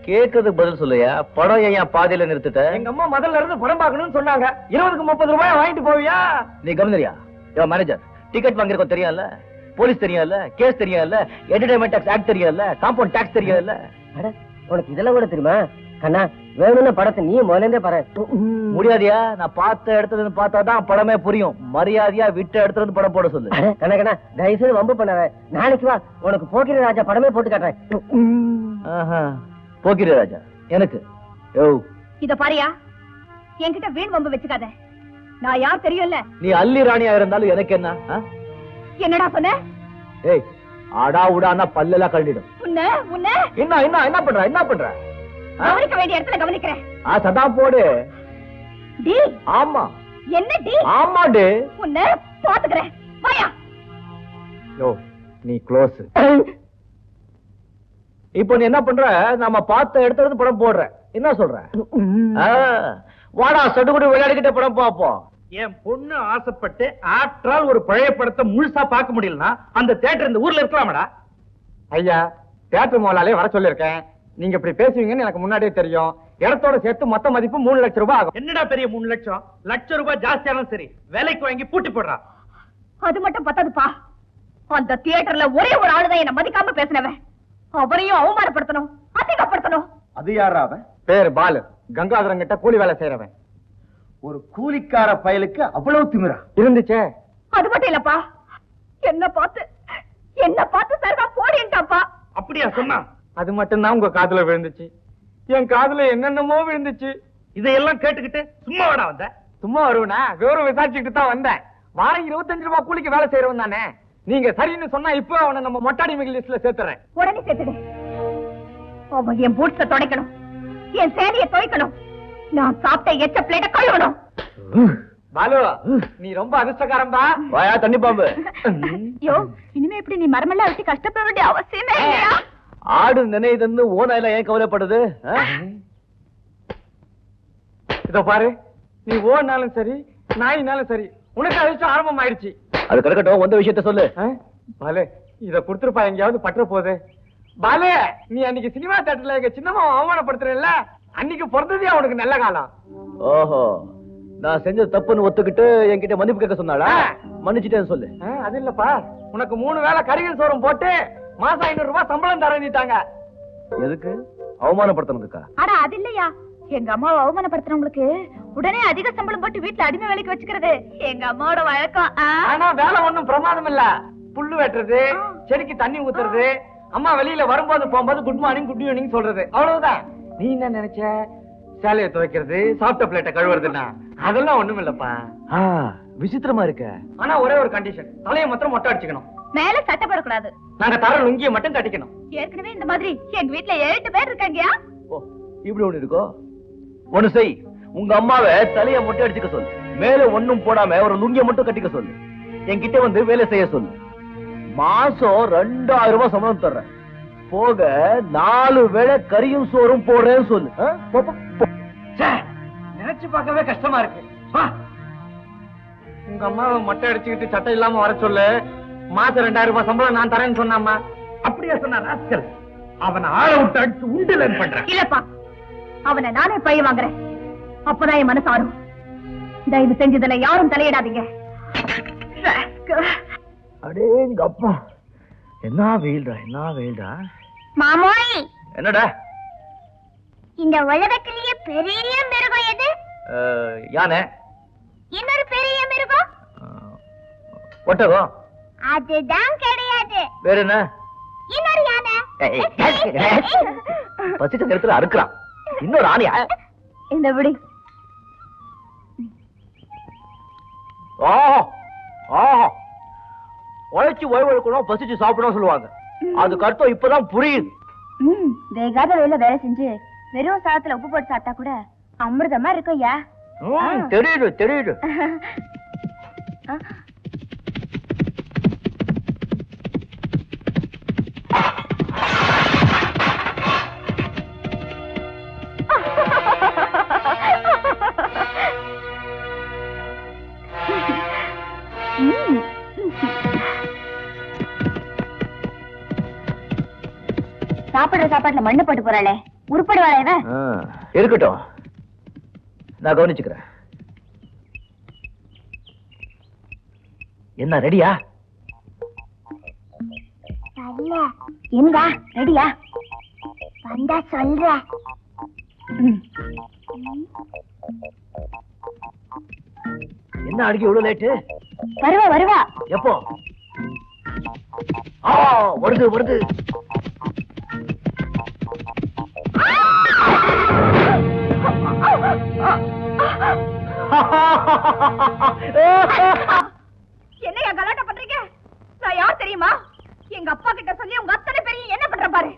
கேக்குறதுக்கு பதில் சொல்லுயா. படம் ஏன் பாதியில நிறுத்திட்ட? எங்க அம்மா முதல்ல இருந்து படம் பார்க்கணும்னு சொன்னாங்க. 20க்கு 30 ரூபாய் வாங்கிட்டு போவியா? நீ கவனியா மேனேஜர், டிக்கெட் வாங்கிருக்கோம் தெரியும்ல, போலீஸ் தெரியும்ல, கேஸ் தெரியும்ல, என்டர்டைன்மெண்ட் டாக்ஸ் ஆக்ட் தெரியும்ல, காம்பவுண்ட் டாக்ஸ் தெரியும்ல. உனக்கு இதெல்லாம் கூட தெரியுமா? கண்ணா வேணும்னு படத்தை நீ முதல்ல பாரு. முடியாதியா? நான் பார்த்த இடத்துல இருந்து பார்த்தாதான் படமே புரியும். மரியாதையா விட்ட இடத்துல இருந்து படம் போட சொல்லு. கண்ணா கண்ணா தயவுசெய்து வம்பு பண்ணாத. நாளைக்கு வா, உனக்கு போக்கிரி ராஜா படமே போட்டு காட்டுறேன். போக்கிரி ராஜா எனக்கு யோ இத பாரியா, என்கிட்ட வீண் வம்பு வச்சுக்காத. நான் யார் தெரியும்ல? நீ அல்லி ராணியா இருந்தாலும் எனக்கு என்ன? என்னடா சொன்ன? ஏய் ஆடா உடானா பல்லெல்லாம் கழண்டிடும். உன்ன உன்ன என்ன என்ன என்ன பண்ற என்ன பண்ற? கவனிக்க வேண்டிய இடத்துல கவனிக்கிறேன். சதா போடு. டி ஆமா. என்ன டி? ஆமா டி. உன்ன பாத்துக்கறேன். வாயா. யோ நீ க்ளோஸ். இப்போ நீ என்ன பண்ற? நாம பார்த்த இடத்துல இருந்து படம் போடுற. என்ன சொல்ற? வாடா சடுகுடு விளையாடிக்கிட்ட படம் பாப்போம். என் பொண்ணு ஆசைப்பட்டு ஆற்றால் ஒரு பழைய படத்தை முழுசா பார்க்க முடியலனா அந்த தியேட்டர் இந்த ஊர்ல இருக்கலாமடா? ஐயா, தியேட்டர் முதலாளே வர சொல்லிருக்கேன். நீங்க இப்படி பேசுவீங்கன்னு எனக்கு முன்னாடியே தெரியும். இடத்தோட சேர்த்து மொத்த மதிப்பு 3 லட்சம் ரூபாய் ஆகும். என்னடா பெரிய 3 லட்சம்? லட்சம் ரூபாய் ஜாஸ்தியானாலும் சரி, விலைக்கு வாங்கி பூட்டி போடுறா. அது மட்டும் பத்தாதுப்பா. அந்த தியேட்டர்ல ஒரே ஒரு ஆளுதான் என்ன மதிக்காம பேசினவன். அவரையும் அவமானப்படுத்தணும், அதிகப்படுத்தணும். அது யாரா அவன்? பேர் பாலு, கங்காதரன் கிட்ட கூலி வேலை செய்யறவன். ஒரு கூலிக்கார பயலுக்கு அவ்வளவு திமிரா இருந்துச்சே. அது மட்டும் இல்லப்பா, என்ன பார்த்து சரிதா போடின்ட்டாப்பா. அப்படியா சொன்னா? அது மட்டும் தான் உங்க காதுல விழுந்துச்சு. என் காதுல என்னென்னமோ விழுந்துச்சு. இதையெல்லாம் கேட்டுக்கிட்டு சும்மா வாடா வந்த? சும்மா வருவனா? விவரம் விசாரிச்சுக்கிட்டு தான் வந்தேன். வாரம் 25 ரூபாய் கூலிக்கு வேலை செய்யறவன் தானே. நீங்க சரின்னு சொன்னா இப்ப அவனை நம்ம மொட்டாடி மிகில் லிஸ்ட்ல சேர்த்துறேன். உடனே சேர்த்துடு. அவன் என் பூட்ஸ துடைக்கணும், என் சேலையை துவைக்கணும், நான் சாப்பிட்ட எச்ச பிளேட்ட கழுவணும். பாலு, நீ ரொம்ப அதிர்ஷ்டக்காரன் தான். வாயா தண்ணி பாம்பு. யோ, இனிமே இப்படி நீ மரமெல்லாம் வச்சு கஷ்டப்பட வேண்டிய அவசியமே இல்லையா? ஆடு நினைதன்னு ஓனாயில ஏன் கவலைப்படுது? இதோ பாரு, நீ ஓடினாலும் சரி நாயினாலும் சரி, உனக்கு அதிர்ஷ்டம் ஆரம்பம் ஆயிடுச்சு. அது கிடக்கட்டும், வந்த விஷயத்த சொல்லு. பாலு, இத கொடுத்துருப்பா, எங்கேயாவது பற்ற போகுது. பாலு, நீ அன்னைக்கு சினிமா தியேட்டர்ல எங்க சின்னம்மா அவமானப்படுத்துறல, அன்னைக்கு பிறந்ததே அவனுக்கு நல்ல காலம். ஓஹோ, நான் செஞ்சது தப்புன்னு ஒத்துக்கிட்டு என்கிட்ட மன்னிப்பு கேட்க சொன்னாளா? மன்னிச்சுட்டேன்னு சொல்லு. அது இல்லப்பா, உனக்கு 3 வேளை கறிகள் சோறும் போட்டு மாசம் 500 ரூபாய் சம்பளம் தரணிட்டாங்க. எதுக்கு? அவமானப்படுத்தினதுக்கா? அட அது இல்லையா, எங்க அம்மாவை அவமானப்படுத்துறவங்களுக்கு உடனே அதிக சம்பளம் போட்டு வீட்டுல அடிமை வேலைக்கு வச்சுக்கிறது எங்க அம்மாவோட வழக்கம். ஆனா வேலை ஒண்ணும் பிரமாதம் இல்ல. புல்லு வெட்டுறது, செடிக்கு தண்ணி ஊத்துறது, அம்மா வெளியில வரும்போது போகும்போது குட் மார்னிங் குட் ஈவினிங் சொல்றது, அவ்வளவுதான். நீ என்ன நினைச்ச? சேலையை துவைக்கிறது, சாப்பிட்ட பிளேட்டை கழுவுறதுன்னா அதெல்லாம் ஒண்ணும் இல்லப்பா. விசித்திரமா இருக்க. ஆனா ஒரே ஒரு கண்டிஷன், தலையை மாத்திரம் மொட்டை அடிச்சுக்கணும். மேல சட்டை போடக்கூடாது. நாங்க தர லுங்கிய மட்டும் கட்டிக்கணும். ஏற்கனவே இந்த மாதிரி எங்க வீட்டுல 7 பேர் இருக்காங்க. ஓ, இப்படி ஒண்ணு இருக்கோ? ஒண்ணு செய், உங்க அம்மாவை தலைய மொட்டை அடிச்சுக்க சொல்லு. மேல ஒண்ணும் போடாம ஒரு லுங்கிய மட்டும் கட்டிக்க சொல்லு. என்கிட்ட வந்து வேலை செய்ய சொல்லு. மாசம் 2000 ரூபாய் சம்பளம் தர்றேன். போக 4 வேளை கறியும் சோறும் போடுறேன்னு சொல்லு. நினைச்சு பார்க்கவே கஷ்டமா இருக்கு. உங்க அம்மாவை மொட்டை அடிச்சுக்கிட்டு சட்டை இல்லாம வர சொல்லு. மாசம் 2000 ரூபாய் சம்பளம் நான் தரேன்னு சொன்னாமா? அப்படியா சொன்னா ராஸ்கல்? அவனை ஆள விட்டு அடிச்சு உண்டுலன்னு பண்றேன். இல்லப்பா, அவனை நானே பழி வாங்குறேன். அப்பதான் என் மனசு ஆறும். தயவு செஞ்சதுல யாரும் தலையிடாதீங்க. அடே எங்க அப்பா, என்ன வெயில்டா, என்ன வெயில்டா. மாமோய், என்னடா? இந்த உலகத்திலேயே பெரிய மிருகம் எது? யானை. இன்னொரு பெரிய மிருகம்? ஒட்டகம். அதுதான் கிடையாது. வேற என்ன? இன்னொரு யானை. பசிச்ச நேரத்துல அறுக்கிறான். இன்னொரு ஆணையா? இந்த விடி. உழைச்சு ஓய்வெடுக்கணும், பசிச்சு சாப்பிடணும் சொல்லுவாங்க. அதுக்கு அர்த்தம் இப்பதான் புரியுது. வேகாத வேலை வேலை செஞ்சு வெறும் சாதத்துல உப்பு போட்டு சாப்பிட்டா கூட அமிர்தமா இருக்கும் ஐயா. தெரியுது தெரியுது. சாப்பிடுற சாப்பாட்டுல மண்ணு போட்டு போறாளே உருப்படுவாளே இவ? இருக்கட்டும், நான் கவனிச்சுக்கிறேன். என்ன ரெடியா? என்னடா ரெடியா? வந்தா சொல்ற. என்ன அடிக்க இவ்வளவு லேட்டு? வருவா வருவா. எப்போ? வருது வருது. என்னையா கலாட்டா பண்றீங்க? நான் யார் தெரியுமா? எங்க அப்பா கிட்ட சொல்லி உங்க அத்தனை பேரையும் என்ன பண்ற பாரு.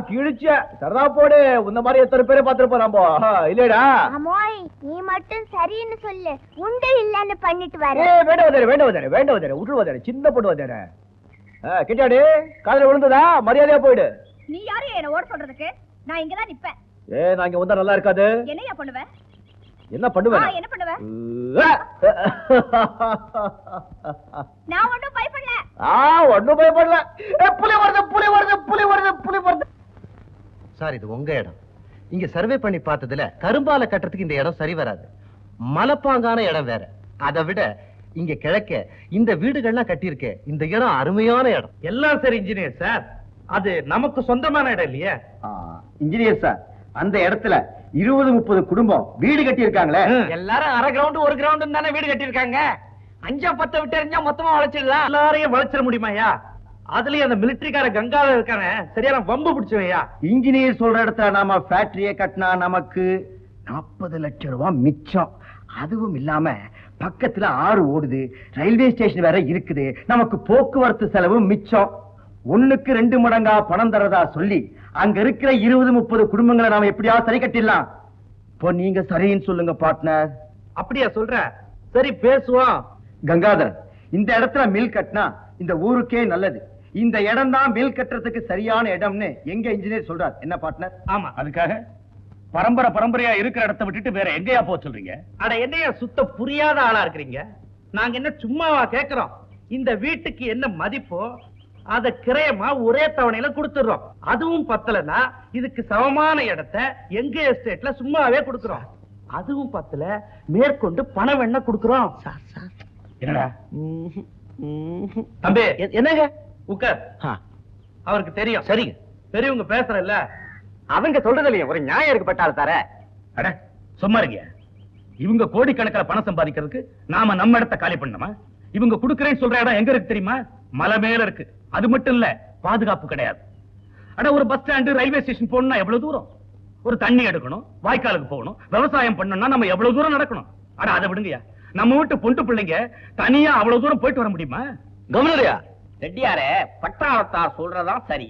கிழிச்ச சரதா போடு. உன்ன மாதிரி எத்தனை பேரை பாத்துருப்போம் நம்ம, இல்லடா? அம்மாய் நீ மட்டும் சரின்னு சொல்லு, உண்டு இல்லன்னு பண்ணிட்டு வர. வேண்டவதே உருவதே சின்ன பொண்ணு கிட்டாடி காதல விழுந்ததா? மரியாதையா போயிடு. நீ யாரு என்ன ஓட சொல்றதுக்கு? நான் இங்கதான் நிப்பேன். நான் இங்க வந்தா நல்லா இருக்காது. என்னையா பண்ணுவ? என்ன பண்ணுவேன்? என்ன பண்ணுவ? நான் ஒண்ணும் பயப்படல. ஒண்ணும் பயப்படல. புலி வருது புலி வருது புலி வருது புலி வருது. சார், இது உங்க இடம். இங்க சர்வே பண்ணி பார்த்ததுல கரும்பால கட்டுறதுக்கு இந்த இடம் சரி வராது. மலைப்பாங்கான இடம் வேற. அதை விட இங்க கிழக்க இந்த வீடுகள்லாம் கட்டியிருக்கே, இந்த இடம் அருமையான இடம். எல்லாம் சரி இன்ஜினியர் சார், அது நமக்கு சொந்தமான இடம் இல்லையா? இன்ஜினியர் சார், அந்த இடத்துல 20-30 குடும்பம் வீடு கட்டி இருக்காங்களே. எல்லாரும் அரை கிரவுண்ட் ஒரு கிரவுண்ட் தானே வீடு கட்டியிருக்காங்க. 5-10 விட்டு எறிஞ்சா மொத்தமா வளைச்சிடலாம். எல்லாரையும் வளைச்சிட முடியுமாயா? அதுலயும் அந்த மிலிட்டரிக்கார கங்கால இருக்கானே, சரியான வம்பு பிடிச்சவையா. இன்ஜினியர் சொல்ற இடத்துல நாம ஃபேக்டரியை கட்டினா நமக்கு 40 லட்சம் ரூபாய் மிச்சம். அதுவும் இல்லாம பக்கத்துல ஆறு ஓடுது, ரயில்வே ஸ்டேஷன் வேற இருக்குது. நமக்கு போக்குவரத்து செலவு மிச்சம். 1க்கு 2 மடங்கா பணம் தரதா சொல்லி அங்க இருக்கிற 20-30 குடும்பங்களை நாம எப்படியா சரி கட்டிடலாம். இப்போ நீங்க சரின்னு சொல்லுங்க பார்ட்னர். அப்படியா சொல்ற? சரி பேசுவோம். கங்காதரன், இந்த இடத்துல மில் கட்டினா இந்த ஊருக்கே நல்லது. இந்த இடம் தான் மில் கட்டுறதுக்கு சரியான இடம்னு எங்க இன்ஜினியர் சொல்றார். என்ன பார்ட்னர்? ஆமா, அதுக்காக பரம்பரையா இருக்கிற இடத்தை விட்டுட்டு வேற எங்கேயா போக சொல்றீங்க? அட என்னையா சுத்த புரியாத ஆளா இருக்கிறீங்க? நாங்க என்ன சும்மாவா கேக்குறோம்? இந்த வீட்டுக்கு என்ன மதிப்போ அத கிரயமா ஒரே தவணையில கொடுத்துறோம். அதுவும் பத்தலனா இதுக்கு சமமான இடத்தை எங்க எஸ்டேட்ல சும்மாவே கொடுக்கிறோம். அதுவும் பத்தல, மேற்கொண்டு பணம் வேணா கொடுக்கிறோம். என்னடா தம்பி? என்னங்க? உட்கார். அவருக்கு தெரியும். சரிங்க, பெரியவங்க பேசுறல்ல, அவங்க சொல்றதுலயே ஒரு நியாயம் இருக்கு. பட்டால் தர அட சும்மா இருங்க. இவங்க கோடிக்கணக்கில் பணம் சம்பாதிக்கிறதுக்கு நாம நம்ம இடத்தை காலி பண்ணணுமா? இவங்க குடுக்கறேன்னு சொல்ற இடம் எங்க இருக்கு தெரியுமா? மலை மேல இருக்கு. அது மட்டும் இல்ல, பாதுகாப்பு கிடையாது. அட ஒரு பஸ் ஸ்டாண்டு, ரயில்வே ஸ்டேஷன் போகணும்னா எவ்வளவு தூரம்? ஒரு தண்ணி எடுக்கணும், வாய்க்காலுக்கு போகணும், விவசாயம் பண்ணணும்னா நம்ம எவ்வளவு தூரம் நடக்கணும்? அட அதை விடுங்கயா. நம்ம வீட்டு பொண்டு பிள்ளைங்க தனியா அவ்வளவு தூரம் போயிட்டு வர முடியுமா? கவனியா ரெட்டியாரே, பட்டாளத்தார் சொல்றதான் சரி.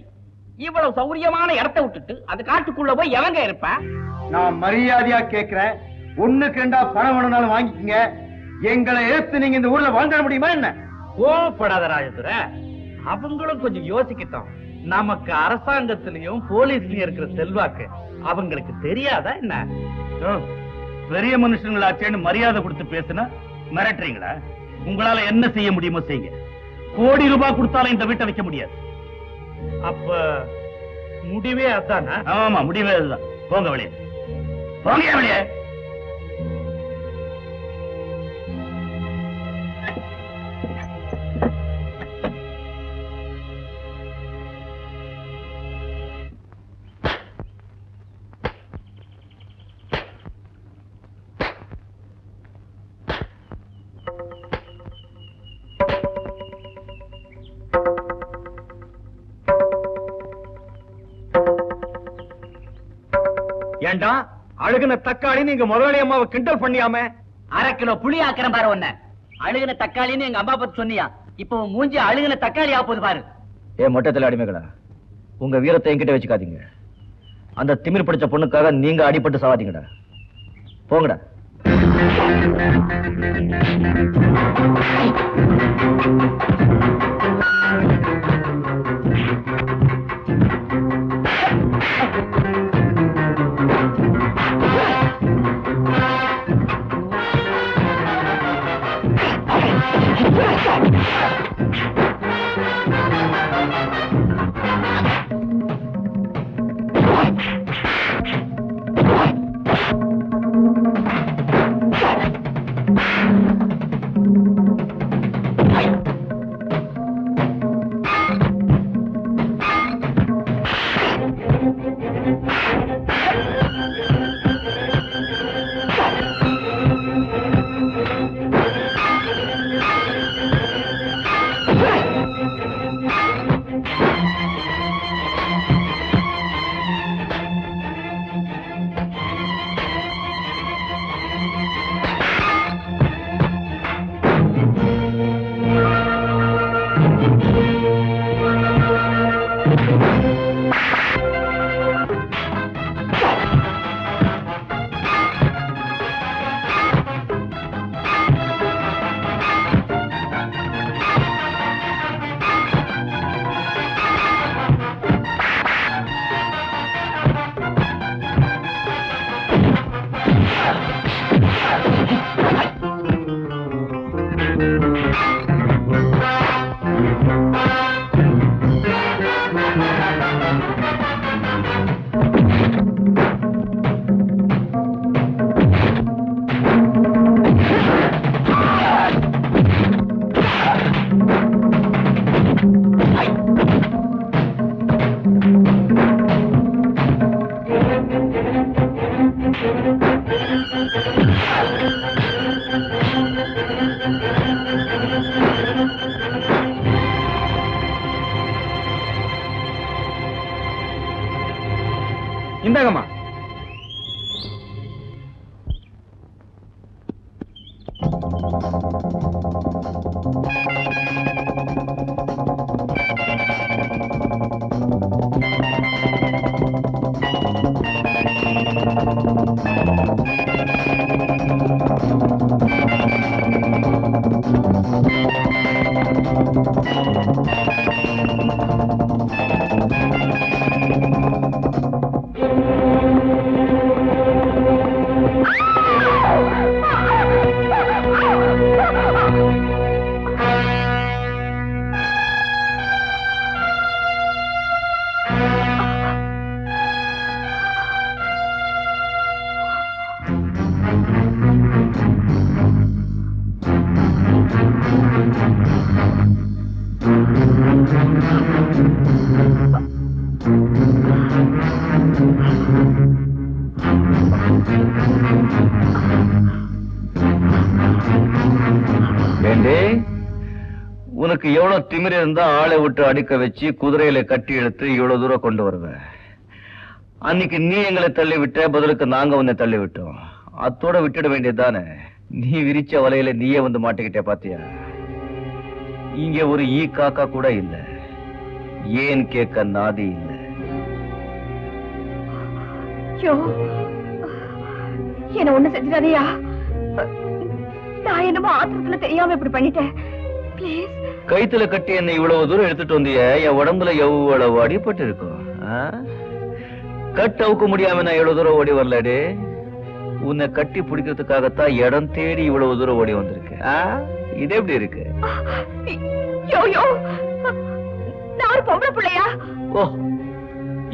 இவ்வளவு சௌரியமான இடத்தை விட்டுட்டு அது காட்டுக்குள்ள போய் எவங்க இருப்ப? நான் மரியாதையா கேட்கிறேன். 1க்கு 2 பணம் வேணும்னாலும் வாங்கிக்கங்க. எங்களை எடுத்து நீங்க இந்த ஊர்ல வாழ்ந்துட முடியுமா என்ன? கோவப்படாத ராஜதுரை. அவங்களும் கொஞ்சம் யோசிக்கட்டும். நமக்கு அரசாங்கத்திலையும் போலீஸ்லயும் இருக்கிற செல்வாக்கு அவங்களுக்கு தெரியாதா என்ன? பெரிய மனுஷங்களாச்சேன்னு மரியாதை கொடுத்து பேசுனா மிரட்டுறீங்களா? உங்களால என்ன செய்ய முடியுமோ செய்யுங்க. கோடி ரூபாய் கொடுத்தாலும் இந்த வீட்டை வைக்க முடியாது. அப்ப முடிவே அதானா? ஆமா, முடிவே அதுதான். போங்க வெளியே, போங்க வெளியே. ஏண்டா அழுகுன தக்காளி நீங்க முதலாளி அம்மாவை கிண்டல் பண்ணியாம? 1/2 கிலோ புளி ஆக்கிரம் பாரு. ஒன்ன அழுகுன தக்காளின்னு எங்க அம்மா பத்தி சொன்னியா? இப்போ மூஞ்சி அழுகுன தக்காளி ஆப்போது பாரு. மொட்டத்தில் அடிமைகளா, உங்க வீரத்தை என்கிட்ட வச்சுக்காதீங்க. அந்த திமிர் பிடிச்ச பொண்ணுக்காக நீங்க அடிபட்டு சாவாதீங்கடா. போங்கடா. இந்தாங்கம்மா. உனக்கு எவ்வளவு திமிர இருந்தா ஆளை விட்டு அடிக்க வச்சு குதிரையில கட்டி எடுத்து இவ்வளவு தூரம் கொண்டு வருவேன். அன்னைக்கு நீ எங்களை தள்ளி விட்ட, பதிலுக்கு நாங்க உன்னை தள்ளி விட்டோம். அத்தோட விட்டுட வேண்டியதுதானே. நீ விரிச்ச வலையில நீயே வந்து மாட்டிக்கிட்டே பாத்தியா? இங்க ஒரு ஈ காக்கா கூட இல்ல, ஏன் கேட்க நாதி இல்ல. என்ன ஒண்ணு செஞ்சிடாதயா. நான் என்னமோ ஆத்திரத்துல தெரியாம இப்படி பண்ணிட்டேன். கைத்துல கட்டி என்ன இவ்வளவு தூரம் எடுத்துட்டு வந்திய, என் உடம்புல எவ்வளவு அடிபட்டு இருக்கும். கட்டு அவுக்க முடியாம நான் எவ்வளவு தூரம் ஓடி வரலடே. உன்னை கட்டி பிடிக்கிறதுக்காகத்தான் இடம் தேடி இவ்வளவு தூரம் ஓடி வந்திருக்கு. இது எப்படி இருக்கு? நான் ஒரு பொம்பளை பிள்ளையா? ஓ,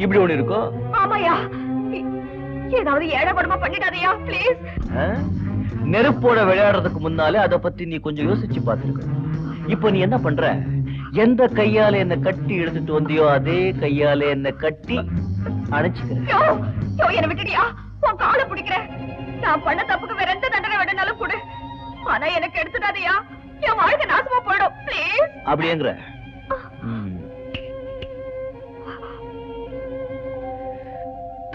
இப்படி ஒண்ணு இருக்கோ? ஆமாயா. ஏதாவது ஏழபடமா பண்ணிடாதயா ப்ளீஸ். நெருப்போட விளையாடுறதுக்கு முன்னாலே அத பத்தி நீ கொஞ்சம் யோசிச்சு பாத்துருக்க. இப்ப நீ என்ன பண்ற? எந்த கையால என்ன கட்டி எடுத்துட்டு வந்தியோ அதே கையால என்ன கட்டி அணைச்சுக்கிறேன். என்ன விட்டுடியா? உன் காலை பிடிக்கிறேன். நான் பண்ண தப்புக்கு வேற எந்த தண்டனை வேணும்னாலும் கொடு. ஆனா எனக்கு எடுத்துடாதயா. என் வாழ்க்கை நாசமா போயிடும் ப்ளீஸ். அப்படியேங்கிற?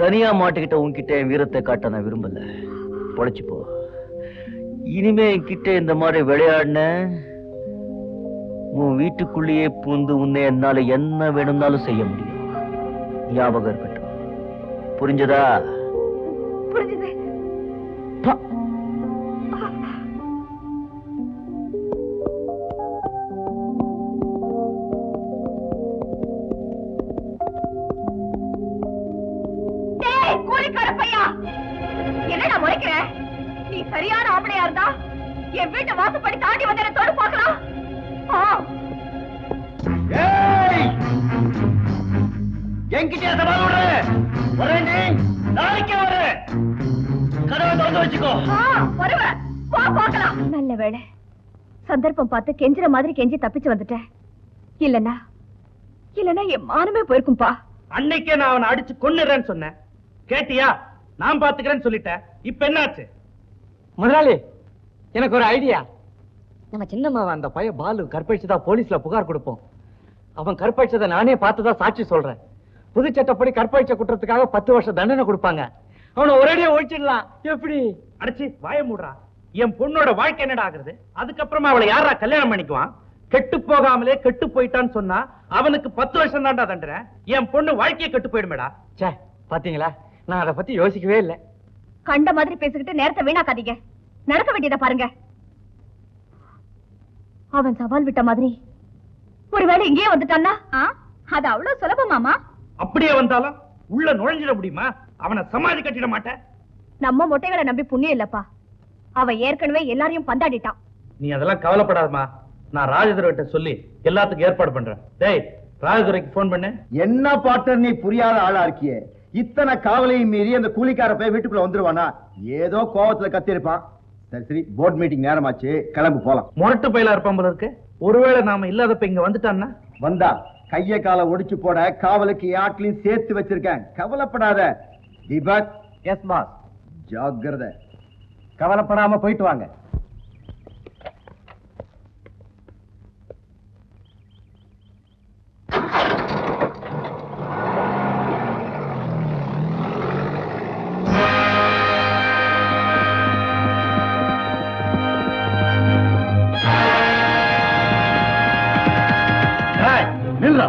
தனியா மாட்டிக்கிட்ட உன்கிட்ட என் வீரத்தை காட்ட நான் விரும்பல. பொழைச்சு போ. இனிமே என்கிட்ட இந்த மாதிரி விளையாடின உன் வீட்டுக்குள்ளேயே பூந்து உன்னை என்னால என்ன வேணும்னாலும் செய்ய முடியும். ஞாபகம் இருக்கட்டும். புரிஞ்சதா? புரிஞ்சது. என்னடா முறைக்கிற? நீ சரியான ஆம்பளையா இருந்தா என் வீட்டு வாசப்படி தாண்டி வந்து என்ன தொடு பார்க்கலாம். என்கிட்ட சவால் விடுற? வரேன் நீ. நாளைக்கே வரேன். கதவை திறந்து வச்சுக்கோ. வருவேன். வா பார்க்கலாம். நல்ல வேளை. சந்தர்ப்பம் பார்த்து கெஞ்சுற மாதிரி கெஞ்சி தப்பிச்சு வந்துட்டேன். இல்லன்னா என் மானமே போயிருக்கும்பா. அன்னைக்கே நான் அவனை அடிச்சு கொன்னுறேன்னு சொன்னேன். கேட்டியா? நான் பாத்துக்கிறேன்னு சொல்லிட்டேன். இப்ப என்னாச்சு? முதலாளி, எனக்கு ஒரு ஐடியா. நம்ம சின்னம்மாவை அந்த பையன் பாலு கற்பழிச்சதா போலீஸ்ல புகார் கொடுப்போம். அவன் கற்பழிச்சதை நானே பார்த்ததா சாட்சி சொல்றேன். புது சட்டப்படி கற்பழிச்ச குற்றத்துக்காக 10 வருஷம் தண்டனை கொடுப்பாங்க. அவனை ஒரேடியா ஒழிச்சிடலாம். எப்படி? அடிச்சு வாய மூடுறா. என் பொண்ணோட வாழ்க்கை என்னடா ஆகுறது? அதுக்கப்புறமா அவளை யாரா கல்யாணம் பண்ணிக்குவான்? கெட்டு போகாமலே கெட்டு போயிட்டான்னு சொன்னா அவனுக்கு 10 வருஷம் தான்டா தண்டனை. என் பொண்ணு வாழ்க்கையை கெட்டு போயிடுமேடா. சே, பாத்தீங்களா? நான் அதை பத்தி யோசிக்கவே இல்லை. கண்ட மாதிரி பேசிக்கிட்டு நேரத்தை வீணாக்காதீங்க. நடக்க வேண்டியதை பாருங்க. அவன் சவால் விட்ட மாதிரி ஒருவேளை இங்கேயே வந்துட்டான்னா அது அவ்வளவு சுலபமாமா? அப்படியே வந்தாலும் உள்ள நுழைஞ்சிட முடியுமா? அவனை சமாதி கட்டிட மாட்டேன். நம்ம மொட்டைகளை நம்பி புண்ணியம் இல்லப்பா. அவன் ஏற்கனவே எல்லாரையும் பந்தாடிட்டான். நீ அதெல்லாம் கவலைப்படாதமா. நான் ராஜதுரைகிட்ட சொல்லி எல்லாத்துக்கும் ஏற்பாடு பண்றேன். டேய், ராஜதுரைக்கு போன் பண்ணு. என்ன பாட்டர் நீ புரியாத ஆளா இருக்கியே? இத்தனை காவலையும் மீறி அந்த கூலிக்கார போய் வீட்டுக்குள்ள வந்துருவானா? ஏதோ கோவத்துல கத்திருப்பான். சரி சரி, போர்ட் மீட்டிங் நேரமாச்சு, கிளம்பு போலாம். முரட்டு பயிலா இருப்பான் போல இருக்கு. ஒருவேளை நாம இல்லாதப்ப இங்க வந்துட்டான்னா? வந்தா கைய கால ஒடிச்சு போட காவலுக்கு யாட்லையும் சேர்த்து வச்சிருக்கேன். கவலைப்படாத தீபக். S pass. ஜாக்கிரதை. கவலைப்படாம போயிட்டு வாங்க. நில்றா.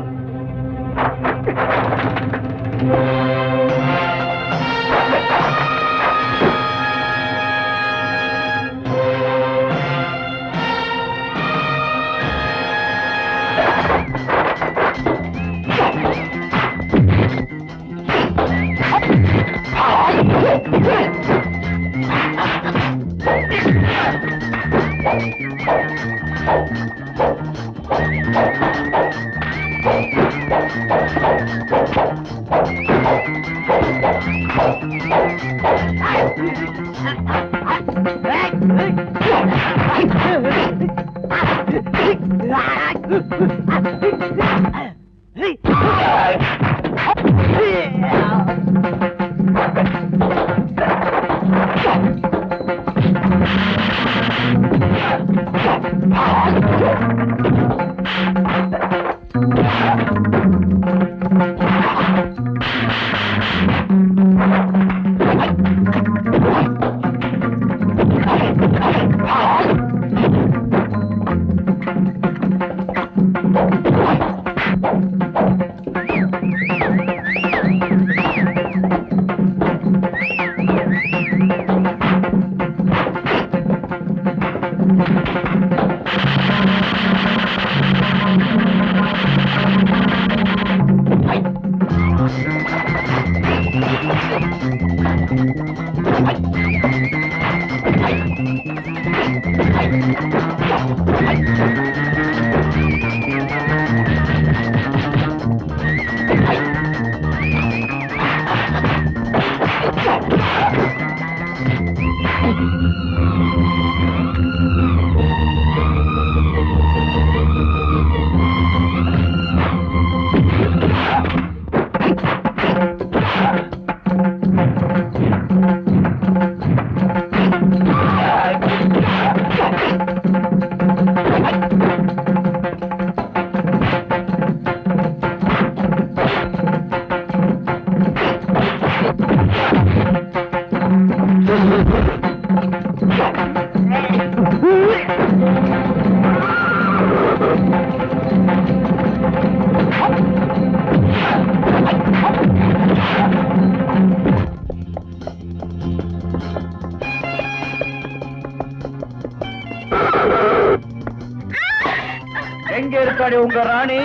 எங்க இருக்காடி உங்க ராணி?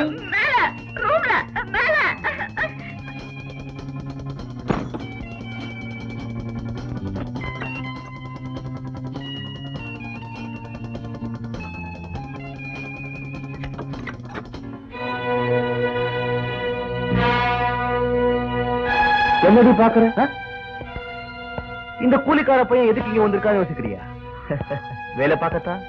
என்னடி பாக்குற? இந்த கூலிக்கார பையன் எதுக்கு இங்க வந்திருக்கான்னு யோசிக்கிறியா? வேலை பார்க்கத்தான்.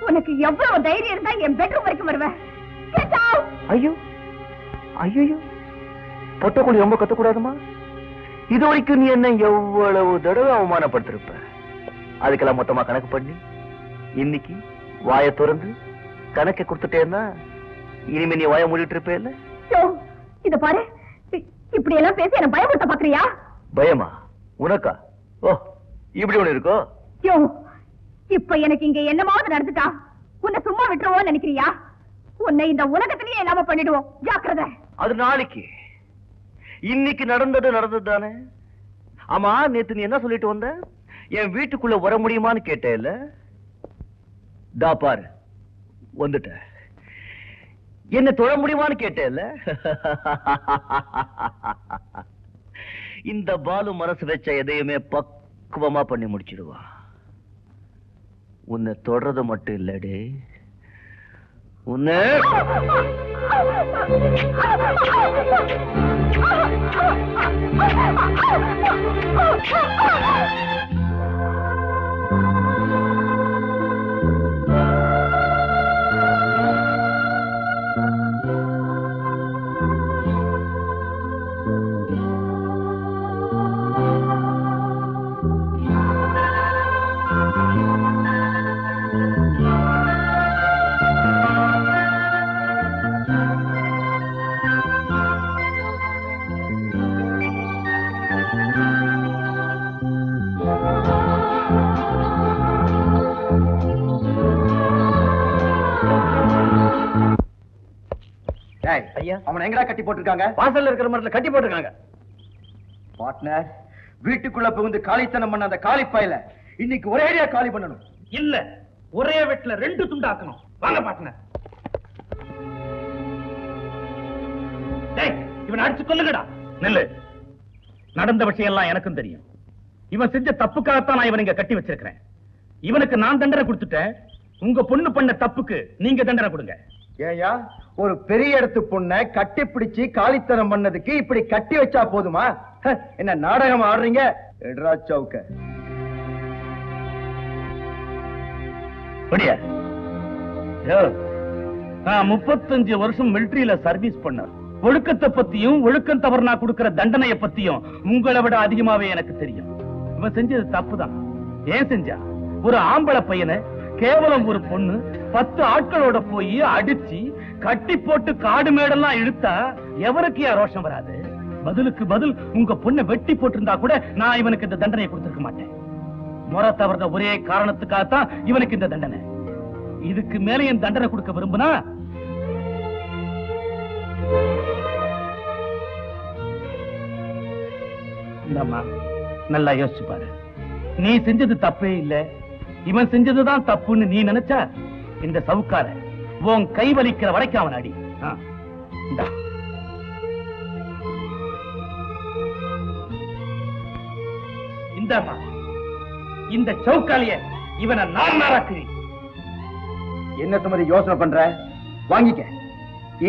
உனக்கு எவ்வளவு தைரியம் இருந்தா என் பெட்ரூம் வரைக்கும் வருவேன்? ஐயோ ஐயோ, பொட்டக்குழி ரொம்ப கத்தக்கூடாதுமா. இது வரைக்கும் நீ என்ன எவ்வளவு தடவை அவமானப்படுத்திருப்ப. அதுக்கெல்லாம் மொத்தமா கணக்கு பண்ணி இன்னைக்கு வாயை திறந்து கணக்கை கொடுத்துட்டேன்னா இனிமே நீ வாயை மூடிட்டு இருப்பே இல்ல? இத பாரு, இப்படி எல்லாம் பேசி என்ன பயமுறுத்த பாக்குறியா? பயமா உனக்கா? ஓ, இப்படி ஒண்ணு இருக்கோ? இப்ப எனக்கு இங்க என்னமாவது நடந்துட்டா உன்னை சும்மா விட்டுருவோம் நினைக்கிறியா? உன்னை இந்த உலகத்திலேயே இல்லாம பண்ணிடுவோம், ஜாக்கிரதை. அது நாளைக்கு. இன்னைக்கு நடந்தது தானே. ஆமா, நேத்து நீ என்ன சொல்லிட்டு வந்த? என் வீட்டுக்குள்ள வர முடியுமான்னு கேட்டே இல்ல? தா பாரு, வந்துட்ட. என்ன தொழ முடியுமான்னு கேட்டே இல்ல? இந்த பாலு மனசு வச்ச எதையுமே பக்குவமா பண்ணி முடிச்சிடுவா. உன்னை தொடறது மட்டும் இல்லடி, உன்னை ஐயா, அவனை எங்கடா கட்டி போட்டிருக்காங்க? வாசல்ல இருக்கிற மரத்துல கட்டி போட்டிருக்காங்க. பார்ட்னர், வீட்டுக்குள்ள புகுந்து காலித்தனம் பண்ண அந்த காலிப்பாயில இன்னைக்கு ஒரேடியா காலி பண்ணணும். இல்ல, ஒரே வெட்டுல 2 துண்டாக்கணும். வாங்க பாட்னர். டேய், இவனை அடிச்சு கொல்லுங்கடா. நில்லு. நடந்த விஷயம் எல்லாம் எனக்கும் தெரியும். இவன் செஞ்ச தப்புக்காகத்தான் நான் இவனை இங்க கட்டி வச்சிருக்கிறேன். இவனுக்கு நான் தண்டனை கொடுத்துட்டேன். உங்க பொண்ணு பண்ண தப்புக்கு நீங்க தண்டனை கொடுங்க. ஏயா, ஒரு பெரிய இடத்து பொண்ணை கட்டி பிடிச்சு காலித்தனம் பண்ணதுக்கு இப்படி கட்டி வச்சா போதுமா? என்ன நாடகம் ஆடுறீங்க? எட்ரா சவுக்க. நான் 35 வருஷம் மிலிட்டரியில சர்வீஸ் பண்ண ஒழுக்கத்தை பத்தியும் ஒழுக்கம் தவறுனா கொடுக்கிற தண்டனையை பத்தியும் உங்களை விட அதிகமாவே எனக்கு தெரியும். இவன் செஞ்சது தப்புதான். ஏன் செஞ்சா? ஒரு ஆம்பளை பையனை கேவலம் ஒரு பொண்ணு 10 ஆட்களோட போய் அடிச்சு கட்டி போட்டு காடு மேடெல்லாம் இழுத்தா எவருக்கு ரோஷம் வராது? பதிலுக்கு பதில் உங்க பொண்ணை வெட்டி போட்டிருந்தா கூட நான் இவனுக்கு இந்த தண்டனையை கொடுத்திருக்க மாட்டேன். முறை தவறுத ஒரே காரணத்துக்காகத்தான் இவனுக்கு இந்த தண்டனை. இதுக்கு மேல என் தண்டனை கொடுக்க விரும்புனா இந்தம்மா, நல்லா யோசிச்சு பாரு. நீ செஞ்சது தப்பே இல்ல, இவன் செஞ்சதுதான் தப்புன்னு நீ நினைச்சா இந்த சவுக்கார உன் கை வலிக்கிற வரைக்கும் அவன் அடி. இந்தா. இந்தம்மா, இந்த சவுக்காலிய இவனை நான் நாராக்குறி. என்ன சுமதி யோசனை பண்ற? வாங்கிக்க.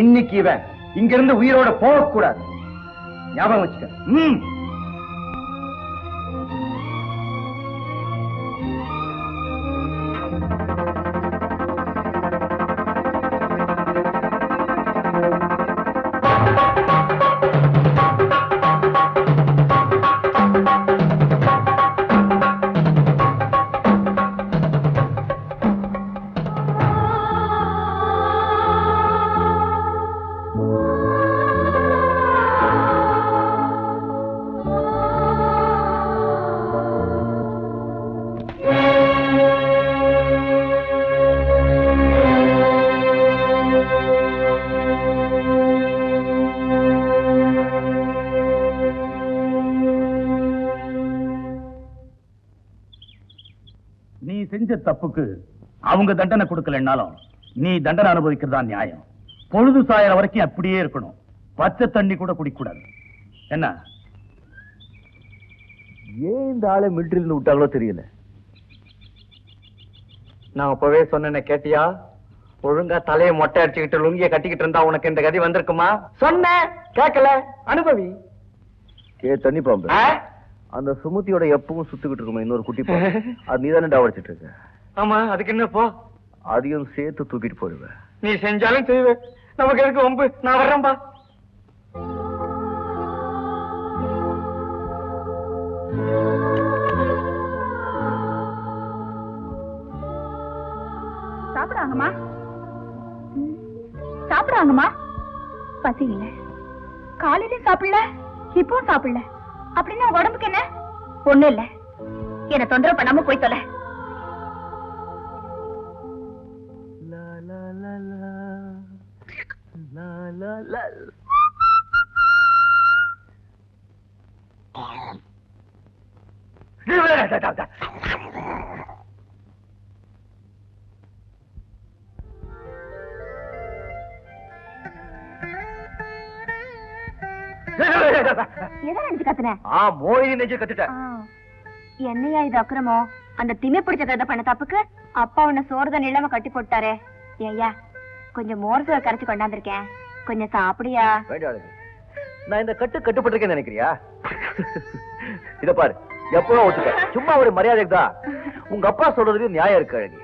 இன்னைக்கு இவன் இங்க இருந்து உயிரோட போக கூடாது. ஞாபகம் வச்சுக்க. நீ செஞ்ச தப்புக்கு அவங்க தண்டனை கொடுக்கலன்னாலும் நீ தண்டனை அனுபவிக்கிறதா நியாயம். பொழுது சாயற வரைக்கும் அப்படியே இருக்கணும். பச்சை தண்ணி கூட குடிக்கூடாது. என்ன? ஏன் இந்த ஆளை மிலிட்டரியில விட்டாங்களோ தெரியல. நான் அப்பவே சொன்னேன்னு கேட்டியா? ஒழுங்கா தலையை மொட்டை அடிச்சுக்கிட்டு லுங்கிய கட்டிக்கிட்டு இருந்தா உனக்கு இந்த கதி வந்திருக்குமா? சொன்னேன், கேட்கல. அனுபவி. தண்ணி பாம்பு அந்த சுமுத்தியோட எப்பவும் சுத்துக்கிட்டு இருக்குமா இன்னொரு குட்டி பாம்பு. அது நீதானே டாவடிச்சிட்டு இருக்க. ஆமா, அதுக்கு என்ன போ? அதையும் சேர்த்து தூக்கிட்டு போடுவேன். நீ செஞ்சாலும் செய்வே. நமக்கு இருக்கு வம்பு. நான் வர்றேன்பா. சாப்பிடுவாங்கம்மா, சாப்பிடுவாங்கம்மா. பசி இல்ல, காலையிலும் சாப்பிடல, இப்பவும் சாப்பிடல. அப்படின்னா உடம்புக்கு என்ன? ஒண்ணு இல்ல. என்ன தொந்தரவு பண்ணாம போய் தொலை. எதை நினைச்சு கத்துன? மோகினி நெஞ்சு கத்துட்டேன். என்னையா இது அக்கிரமம்? அந்த திமி பிடிச்ச கதை பண்ண தப்புக்கு அப்பா உன்னை சோறுதான் இல்லாம கட்டி போட்டாரே. ஏய்யா, கொஞ்சம் மோர் சோறு கரைச்சு கொண்டாந்துருக்கேன், கொஞ்சம் சாப்பிடியா? நான் இந்த கட்டுப்பட்டிருக்கேன்னு நினைக்கிறியா? இத பாரு, எப்பவும் ஒத்துக்க, சும்மா ஒரு மரியாதைக்கு தான். உங்க அப்பா சொல்றதுக்கு நியாயம் இருக்கு அழகி.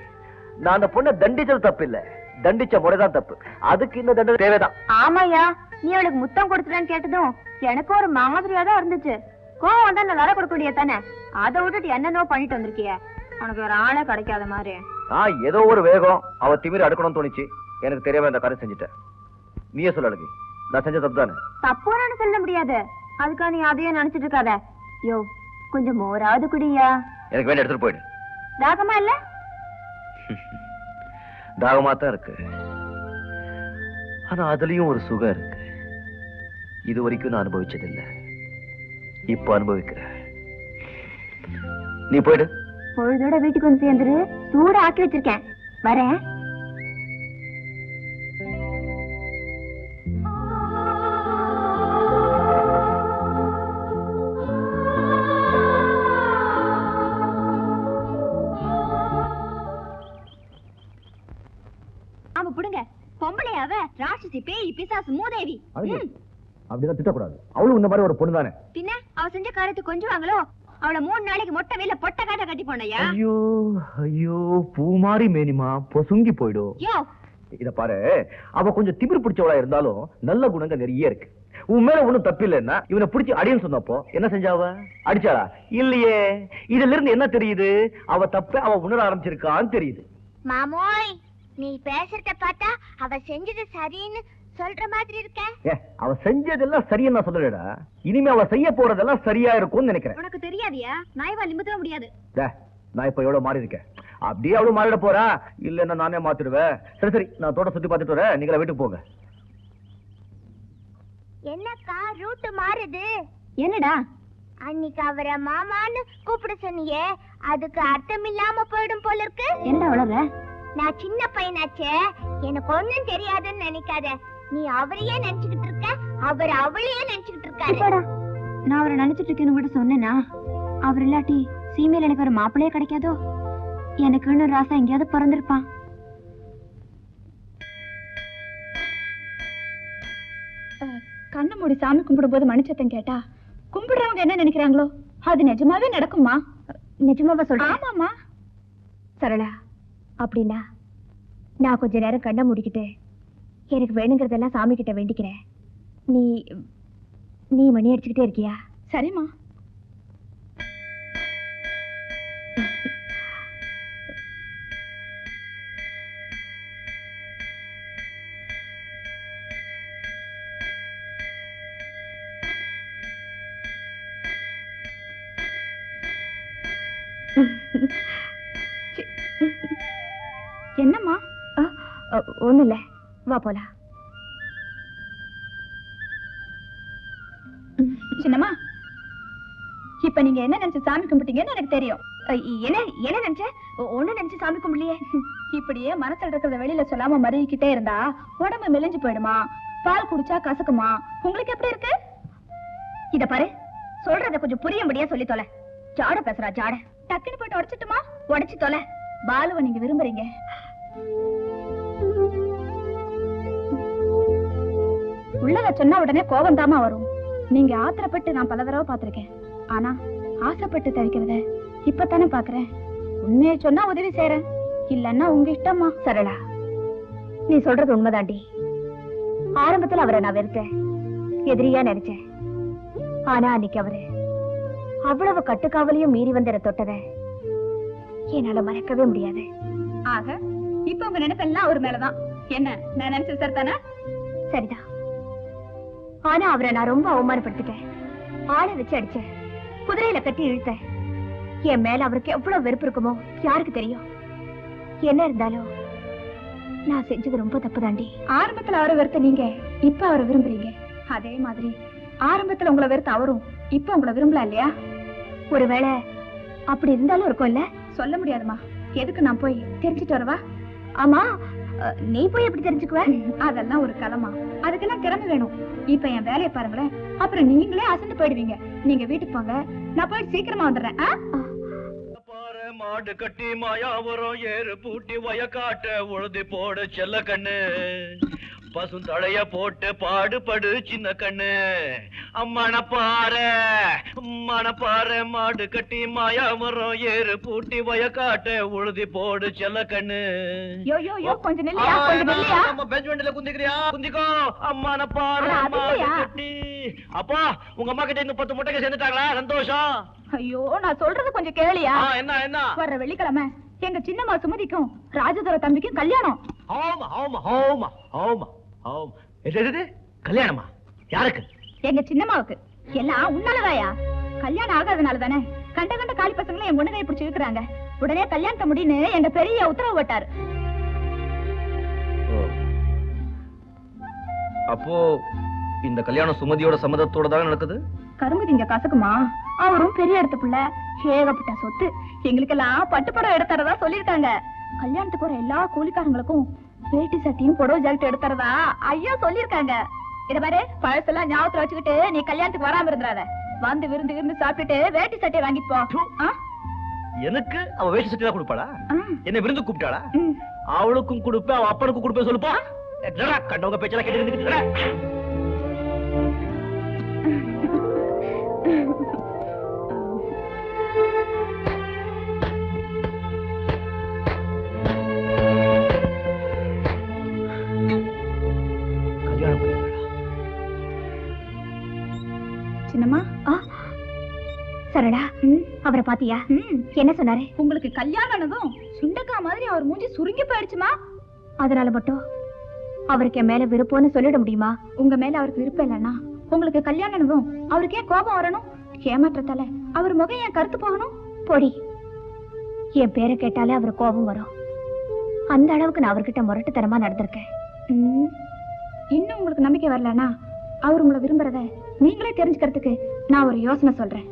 நான் அந்த பொண்ணை தண்டிச்சது தப்பு இல்ல, தண்டிச்ச முறைதான் தப்பு. அதுக்கு இந்த தண்டனை தேவைதான். ஆமாயா, நீ அவளுக்கு முத்தம் கொடுத்துட்டான்னு கேட்டதும் எனக்கு ஒரு மாதிரியா தான் இருந்துச்சு. கோவம் வந்தா நான் வர கொடுக்கக்கூடிய தானே, அதை விட்டுட்டு என்னென்னோ பண்ணிட்டு வந்திருக்கிய. உனக்கு ஒரு ஆளே கிடைக்காத மாதிரி. ஏதோ ஒரு வேகம், அவ திமிர அடுக்கணும்னு தோணிச்சு. எனக்கு தெரியாம இந்த காரியம் செஞ்சுட்டேன். நீயே சொல்ல அழகி, நான் செஞ்ச தப்பு தானே? தப்புன்னு சொல்ல முடியாது, அதுக்காக நீ அதையே நினைச்சிட்டு இருக்காத. யோ, கொஞ்சம் மோராவது குடியா. எனக்கு வேண்டிய எடுத்துட்டு போயிடு. தாகமா இல்ல? தாகமா தான் இருக்கு, ஆனா அதுலயும் ஒரு சுகம் இருக்கு. இது வரைக்கும் நான் அனுபவிச்சதில்லை, இப்ப அனுபவிக்கிறேன். நீ போயிடு. பொழுதோட வீட்டுக்கு வந்து சேர்ந்துரு, சூட ஆக்கி வச்சிருக்கேன், வரேன். ஆமா புடுங்க. பொம்பளையாவ ராட்சசி, பேய், பிசாசு, மூதேவி. அப்படிதான் திட்டக்கூடாது. அவளும் இந்த மாதிரி ஒரு பொண்ணு தானே. பின்ன அவ செஞ்ச காரியத்துக்கு கொஞ்சம் வாங்களோ. அவளை 3 நாளைக்கு மொட்டை வெயில பொட்ட காட்ட கட்டி போனையா? ஐயோ ஐயோ, பூ மாறி மேனிமா பொசுங்கி போயிடும். இத பாரு, அவ கொஞ்சம் திமிர் பிடிச்சவளா இருந்தாலும் நல்ல குணங்க நிறைய இருக்கு. உன் மேல ஒண்ணும் தப்பு இல்லைன்னா இவனை பிடிச்சி அடின்னு சொன்னப்போ என்ன செஞ்சாவ? அடிச்சாளா? இல்லையே. இதுல இருந்து என்ன தெரியுது? அவ தப்ப அவ உணர ஆரம்பிச்சிருக்கான்னு தெரியுது. மாமோய், நீ பேசுறத பார்த்தா அவ செஞ்சது சரின்னு சொல்ற மாதிரி இருக்க. அவ செஞ்சதெல்லாம் சரியா நான் சொல்லலடா. இனிமே அவ செய்ய போறதெல்லாம் சரியா இருக்கும்னு நினைக்கிறேன். உனக்கு தெரியாதியா? நாய்வா லிம்புற முடியாது. நான் இப்ப எவ்வளவு மாறி இருக்கேன், அப்படியே அவளும் மாறிட போறா. இல்லன்னா நானே மாத்திடுவேன். சரி சரி, நான் தோட்ட சுத்தி பார்த்துட்டு வரேன், நீங்களா வீட்டுக்கு போங்க. என்னக்கா ரூட் மாறுது? என்னடா? அன்னைக்கு அவரை மாமான்னு கூப்பிட சொன்னியே, அதுக்கு அர்த்தம் இல்லாம போயிடும் போல இருக்கு. என்ன வளர? நான் சின்ன பையனாச்சே, எனக்கு ஒண்ணும் தெரியாதுன்னு நினைக்காத. நீ அவரையே நினைச்சுக்கிட்டு இருக்க, அவர் அவளையே நினைச்சுக்கிட்டு இருக்காரு. நான் அவரை நினைச்சிட்டு இருக்கேன்னு கூட சொன்னேனா? அவர் இல்லாட்டி சீமையில எனக்கு ஒரு மாப்பிள்ளையே கிடைக்காதோ? எனக்குன்னு ராசா எங்கேயாவது பிறந்திருப்பான். கண்ண மூடி சாமி கும்பிடும் போது மணிச்சத்தம் கேட்டா கும்பிடுறவங்க என்ன நினைக்கிறாங்களோ அது நிஜமாவே நடக்குமா? நிஜமாவா சொல்றேன்? ஆமாமா. சரளா, அப்படின்னா நான் கொஞ்ச நேரம் கண்ணை மூடிக்கிட்டு எனக்கு வேணுங்கிறதெல்லாம் சாமி கிட்ட வேண்டிக்கிறேன். நீ நீ மணி அடிச்சுக்கிட்டே இருக்கியா? சரிம்மா. என்னம்மா? ஒண்ணு இல்ல, வா போலாம். சின்னம்மா, இப்ப நீங்க என்ன நினைச்சு சாமி கும்பிட்டீங்கன்னு எனக்கு தெரியும். என்ன என்ன நினைச்ச? ஒண்ணு நினைச்சு சாமி கும்பிடலையே. இப்படியே மனசுல இருக்கிறத வெளியில சொல்லாம மறிக்கிட்டே இருந்தா உடம்பு மெலிஞ்சு போயிடுமா, பால் குடிச்சா கசக்குமா? உங்களுக்கு எப்படி இருக்கு? இத பாரு, சொல்றத கொஞ்சம் புரியும்படியா சொல்லி தொலை. ஜாட பேசுறா ஜாட. டக்குன்னு போயிட்டு உடைச்சிட்டுமா? உடைச்சு தொலை. பாலுவை நீங்க விரும்புறீங்க. உள்ளத சொன்னா உடனே கோபம் தாமா வரும். நீங்க ஆத்திரப்பட்டு நான் பல தடவை பாத்திருக்கேன், ஆனா ஆசைப்பட்டு தவிக்கிறத இப்பதானே பாக்குறேன். உண்மையை சொன்னா உதவி செய்யறேன், இல்லன்னா உங்க இஷ்டமா. சரளா, நீ சொல்றது உண்மைதாண்டி. ஆரம்பத்துல அவரை நான் வெறுத்தேன், எதிரியா நினைச்சேன். ஆனா அன்னைக்கு அவரு அவ்வளவு கட்டுக்காவலையும் மீறி வந்த தொட்டத என்னால மறக்கவே முடியாது. ஆக இப்ப உங்க நினைப்பெல்லாம் அவர் மேலதான். என்ன நான் நினைச்சது சரிதானே? சரிதான். ஆனா அவரை நான் ரொம்ப அவமானப்படுத்திட்டேன். ஆளை வச்சு அடிச்சேன், குதிரையில கட்டி இழுத்தேன். என் மேல அவருக்கு எவ்வளவு வெறுப்பு இருக்குமோ யாருக்கு தெரியும். என்ன இருந்தாலும் நான் செஞ்சது ரொம்ப தப்பு தாண்டி. ஆரம்பத்துல அவரை வெறுத்த நீங்க இப்ப அவரை விரும்புறீங்க. அதே மாதிரி ஆரம்பத்துல உங்களை வெறுத்த அவரும் இப்ப உங்களை விரும்பலாம் இல்லையா? ஒருவேளை அப்படி இருந்தாலும் இருக்கும் இல்ல? சொல்ல முடியாதுமா. எதுக்கு நான் போய் தெரிஞ்சுட்டு வரவா? ஆமா, நீ போய் எப்படி தெரிஞ்சுக்குவ? அதெல்லாம் ஒரு கலமா, அதுக்கெல்லாம் திறமை வேணும். இப்ப என் வேலையை பாருங்களேன், அப்புறம் நீங்களே அசந்து போயிடுவீங்க. நீங்க வீட்டுக்கு போங்க, நான் போய் சீக்கிரமா வந்துடுறேன். மாடு கட்டி மாயாவரம் ஏறு பூட்டி வயக்காட்ட உழுதி போடு செல்ல கண்ணு பசு தழைய போட்டு பாடுபடு சின்ன கண்ணு மணப்பாறை மாடு கட்டி மாயாவரம் ஏறு பூட்டி வயக்காட்ட உழுதி போடு செல்ல கண்ணு. யோ யோ யோ கொஞ்சம் நில்லையா, கொஞ்சம் நில்லையா. பெஞ்ச் வண்டியில குந்திக்கிறியா? குந்திக்கோ. மணப்பாறை மாடு கட்டி. அப்பா உங்க அம்மா கிட்ட இன்னும் 10 முட்டைக்கு சேர்ந்துட்டாங்களா? சந்தோஷம். ஐயோ நான் சொல்றது கொஞ்சம் கேளியா. என்ன என்ன? வர்ற வெள்ளிக்கிழமை எங்க சின்னம்மா சுமதிக்கும் ராஜதுரை தம்பிக்கும் கல்யாணம். ஆமா ஆமா ஆமா ஆமா ஆமா. எது கல்யாணமா? யாருக்கு? எங்க சின்னம்மாவுக்கு. எல்லாம் உன்னாலதாயா. கல்யாணம் ஆகாதனால தானே கண்ட கண்ட காலி பசங்களை என் முன்னகை பிடிச்சி இருக்கிறாங்க. உடனே கல்யாணத்தை முடின்னு எங்க பெரிய உத்தரவு போட்டாரு. அப்போ இந்த கல்யாணம் சுமதியோட சம்மதத்தோட தான் நடக்குது? கரும்பு திங்க கசக்குமா? அவரும் பெரிய இடத்து புள்ள, ஏகப்பட்ட சொத்து, எங்களுக்கெல்லாம் பட்டுப்படம் எடுத்துறதா சொல்லிருக்காங்க. கல்யாணத்துக்கு போற எல்லா கூலிக்காரங்களுக்கும் வேட்டி சட்டியும் புடவை ஜாக்கெட் எடுத்துறதா ஐயா சொல்லிருக்காங்க. இத பாரு, பழசெல்லாம் ஞாபகத்துல வச்சுக்கிட்டு நீ கல்யாணத்துக்கு வராம இருந்துறாத. வந்து விருந்து சாப்பிட்டுட்டு வேட்டி சட்டையை வாங்கிட்டு போ. எனக்கு அவ வேட்டி சட்டை தான் கொடுப்பாளா? என்ன விருந்து கூப்பிட்டாளா? அவளுக்கும் கொடுப்பேன், அவ அப்பனுக்கும் கொடுப்பேன் சொல்லுப்பா. கண்டவங்க பேச்செல்லாம் கேட்டு இருந்துட்டு சின்னம்மா. சரடா, அவரை பாத்தியா? என்ன சொன்னாரு? உங்களுக்கு கல்யாணம் ஆனதும் சுண்டக்கா மாதிரி அவர் மூஞ்சி சுருங்கி போயிடுச்சுமா. அதனால மட்டும் அவருக்கு என் மேல விருப்பம்னு சொல்லிட முடியுமா? உங்க மேல அவருக்கு விருப்பம் இல்லைன்னா உங்களுக்கு கல்யாணம் ஆனதும் அவருக்கு ஏன் கோபம் வரணும்? ஏமாற்றத்தால அவர் முகம் ஏன் கருத்து போகணும்? பொடி, என் பேரை கேட்டாலே அவர் கோபம் வரும். அந்த அளவுக்கு நான் அவர்கிட்ட முரட்டுத்தனமா நடந்திருக்கேன். இன்னும் உங்களுக்கு நம்பிக்கை வரலன்னா அவர் உங்களை விரும்புறத நீங்களே தெரிஞ்சுக்கிறதுக்கு நான் ஒரு யோசனை சொல்றேன்.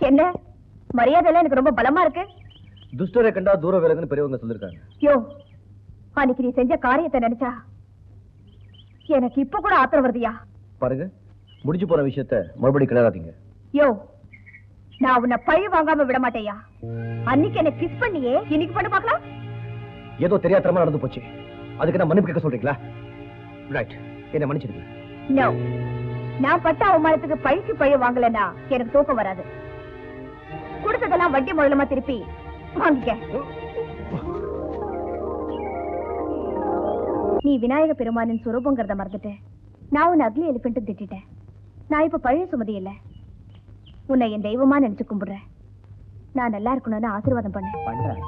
என்ன மரியாதை எனக்கு ரொம்ப பலமா இருக்கு. துஷ்டரை கண்டா தூர விலகுன்னு பெரியவங்க சொல்லிருக்காங்க. யோ, அன்னைக்கு நீ செஞ்ச காரியத்தை நினைச்சா எனக்கு இப்ப கூட ஆத்திரம் வருதியா? பாருங்க, முடிஞ்சு போன விஷயத்த மறுபடியும் கிளறாதீங்க. யோ, நான் உன்னை பழி வாங்காம விட மாட்டேயா. அன்னைக்கு என்ன கிஸ் பண்ணியே, இன்னைக்கு பண்ண பார்க்கலாம். ஏதோ தெரியாதமா நடந்து போச்சு, அதுக்கு நான் மன்னிப்பு கேட்க சொல்றீங்களா? ரைட், என்ன மன்னிச்சிடுங்க. நோ, நான் பட்ட அவமானத்துக்கு பழிக்கு பழி வாங்கலன்னா எனக்கு தூக்கம் வராது. கொடுத்ததெல்லாம் வட்டி முதலமா திருப்பி வாங்கிக்க. நீ விநாயக பெருமானின் சுரூபங்கிறத மறந்துட்டு நான் உன்னை அக்லி எலிபென்ட் திட்டேன். நான் இப்ப பழைய சுமதி இல்ல, உன்னை என் தெய்வமா நினைச்சு கும்பிடுறேன். நான் நல்லா இருக்கணும்னு ஆசீர்வாதம் பண்ணேன்.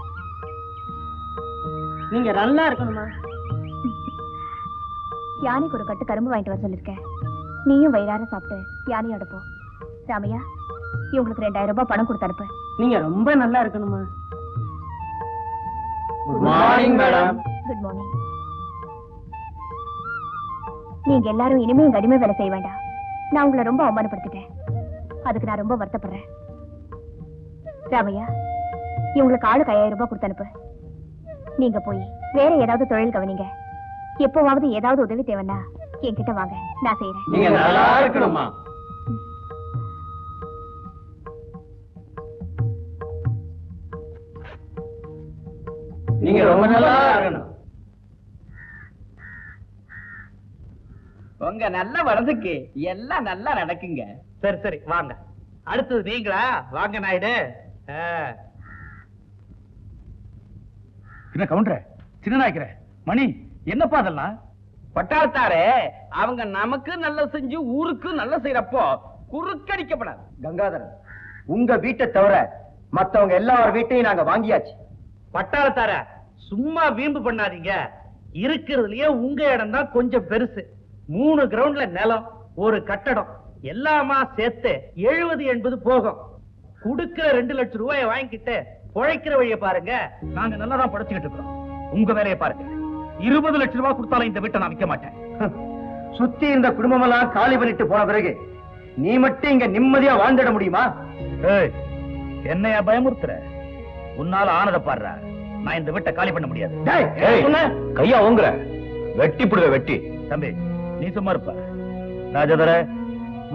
நீங்க நல்லா இருக்கணுமா? யானைக்கு ஒரு கட்டு கரும்பு வாங்கிட்டு வர சொல்லிருக்கேன். நீயும் வயிறார சாப்பிட்டு யானையோட போ. ராமையா, இவங்களுக்கு 2000 ரூபாய் பணம் கொடுத்து அனுப்பு. நீங்க ரொம்ப நல்லா இருக்கணுமா? Good morning madam. Good morning. நீங்க எல்லாரும் இனிமே எங்க அடிமை வேலை செய்ய வேண்டாம். நான் உங்களை ரொம்ப அவமானப்படுத்திட்டேன், அதுக்கு நான் ரொம்ப வருத்தப்படுறேன். ராமையா, இவங்களுக்கு ஆளுக்கு 5000 ரூபாய் கொடுத்து அனுப்பு. நீங்க போய் வேற ஏதாவது தொழில் கவனிங்க. எப்போவாவது ஏதாவது உதவி தேவைன்னா என்கிட்ட வாங்க, நான் செய்யறேன். நீங்க நல்லா இருக்கணுமா? நீங்க ரொம்ப நல்லா இருக்கணும். உங்க நல்ல வரதுக்கு எல்லாம் நல்லா நடக்குங்க. சரி சரி வாங்க. அடுத்தது நீங்களா? வாங்க நாயுடு. என்ன கவுண்டர, சின்ன நாய்க்கிற மணி, என்னப்பா அதெல்லாம்? பட்டாளத்தாரே, அவங்க நமக்கு நல்ல செஞ்சு ஊருக்கு நல்ல செய்யறப்போ குறுக்கடிக்கப்படாது. கங்காதரன், உங்க வீட்டை தவிர மத்தவங்க எல்லார் வீட்டையும் நாங்க வாங்கியாச்சு. பட்டாளத்தார சும்மா வீம்பு பண்ணாதீங்க. இருக்கிறதுலயே உங்க இடம் தான் கொஞ்சம் பெருசு. 3 கிரவுண்ட்ல நிலம், ஒரு கட்டடம், எல்லாமா சேர்த்து 70-80 போகும். குடுக்கிற 2 லட்சம் ரூபாயை வாங்கிக்கிட்டு உழைக்கிற வழியை பாருங்க. நாங்க நல்லா தான் படைச்சுக்கிட்டு இருக்கிறோம். உங்க வேலையை பாருங்க. 20 லட்சம் ரூபாய் கொடுத்தாலும் இந்த வீட்டை நான் விற்க மாட்டேன். சுத்தி இருந்த குடும்பம் எல்லாம் காலி பண்ணிட்டு போன பிறகு நீ மட்டும் இங்க நிம்மதியா வாழ்ந்துட முடியுமா? என்னையா பயமுறுத்துற? உன்னால ஆனத பாடுற. நான் இந்த வீட்டை காலி பண்ண முடியாது. கையா ஓங்குற வெட்டி புடுவ வெட்டி. தம்பி நீ சும்மா இருப்ப. ராஜதர,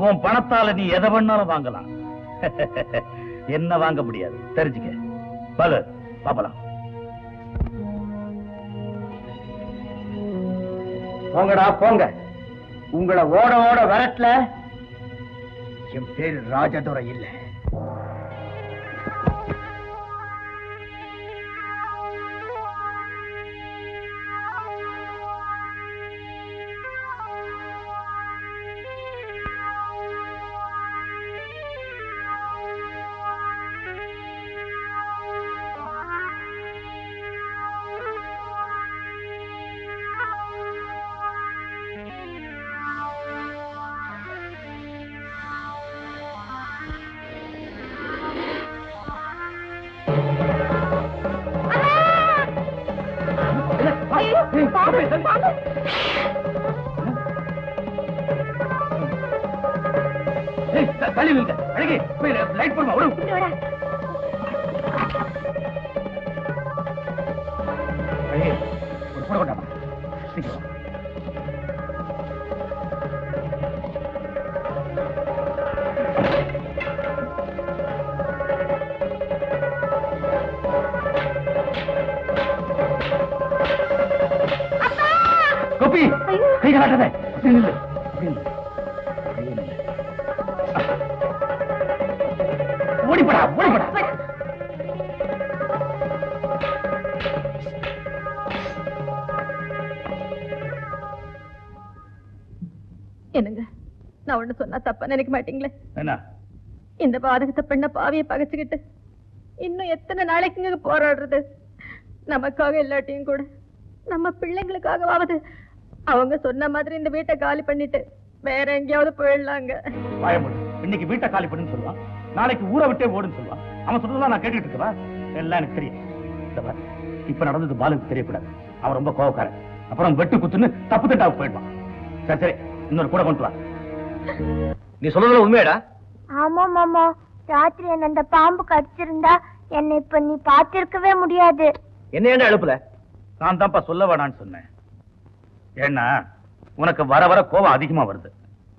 உன் பணத்தால நீ எதை வேணாலும் வாங்கலாம், என்ன வாங்க முடியாது, தெரிஞ்சுக்க. பாலு பாப்பலாம். போங்கடா போங்க. உங்களை ஓட ஓட வரட்ல. என் பேரு ராஜதுரை இல்ல. தள்ளி நில்லுங்க. அழகி போய் லைட் போடுமா. விடு. அழகி ஒரு போட கொண்டாமா. சீக்கிரம். கோபி கை காட்டாத. நில்லு. ஓடிப்படா ஓடிப்படா. என்னங்க, நான் ஒண்ணு சொன்னா தப்பா நினைக்க மாட்டீங்களே? என்ன இந்த பாதகத்தை பெண்ண பாவிய பகைச்சுக்கிட்டு இன்னும் எத்தனை நாளைக்குங்க போராடுறது? நமக்காக இல்லாட்டியும் கூட நம்ம பிள்ளைங்களுக்காகவாவது அவங்க சொன்ன மாதிரி இந்த வீட்டை காலி பண்ணிட்டு வேற எங்கேயாவது போயிடலாங்க. பயமுடு. இன்னைக்கு வீட்டை காலி பண்ணுன்னு சொல்லுவான், நாளைக்கு ஊரை விட்டே ஓடுன்னு சொல்லுவான். அவன் சொல்றதெல்லாம் நான் கேட்டுட்டு இருக்கவா? எல்லாம் எனக்கு தெரியும். இப்ப நடந்தது பாலுக்கு தெரியக்கூடாது. அவன் ரொம்ப கோவக்காரன். அப்புறம் வெட்டு குத்துன்னு தப்பு தட்டாவுக்கு போயிடுவான். சரி சரி, இன்னொரு கூட கொண்டு வா. நீ சொல்றதுல உண்மையாடா? ஆமா மாமா, ராத்திரி என்ன அந்த பாம்பு கடிச்சிருந்தா என்னை இப்ப நீ பாத்திருக்கவே முடியாது. என்ன ஏன்டா எழுப்புல? நான் தான்ப்பா சொல்ல வேணான்னு சொன்னேன். ஏன்னா உனக்கு வர வர கோபம் அதிகமா வருது.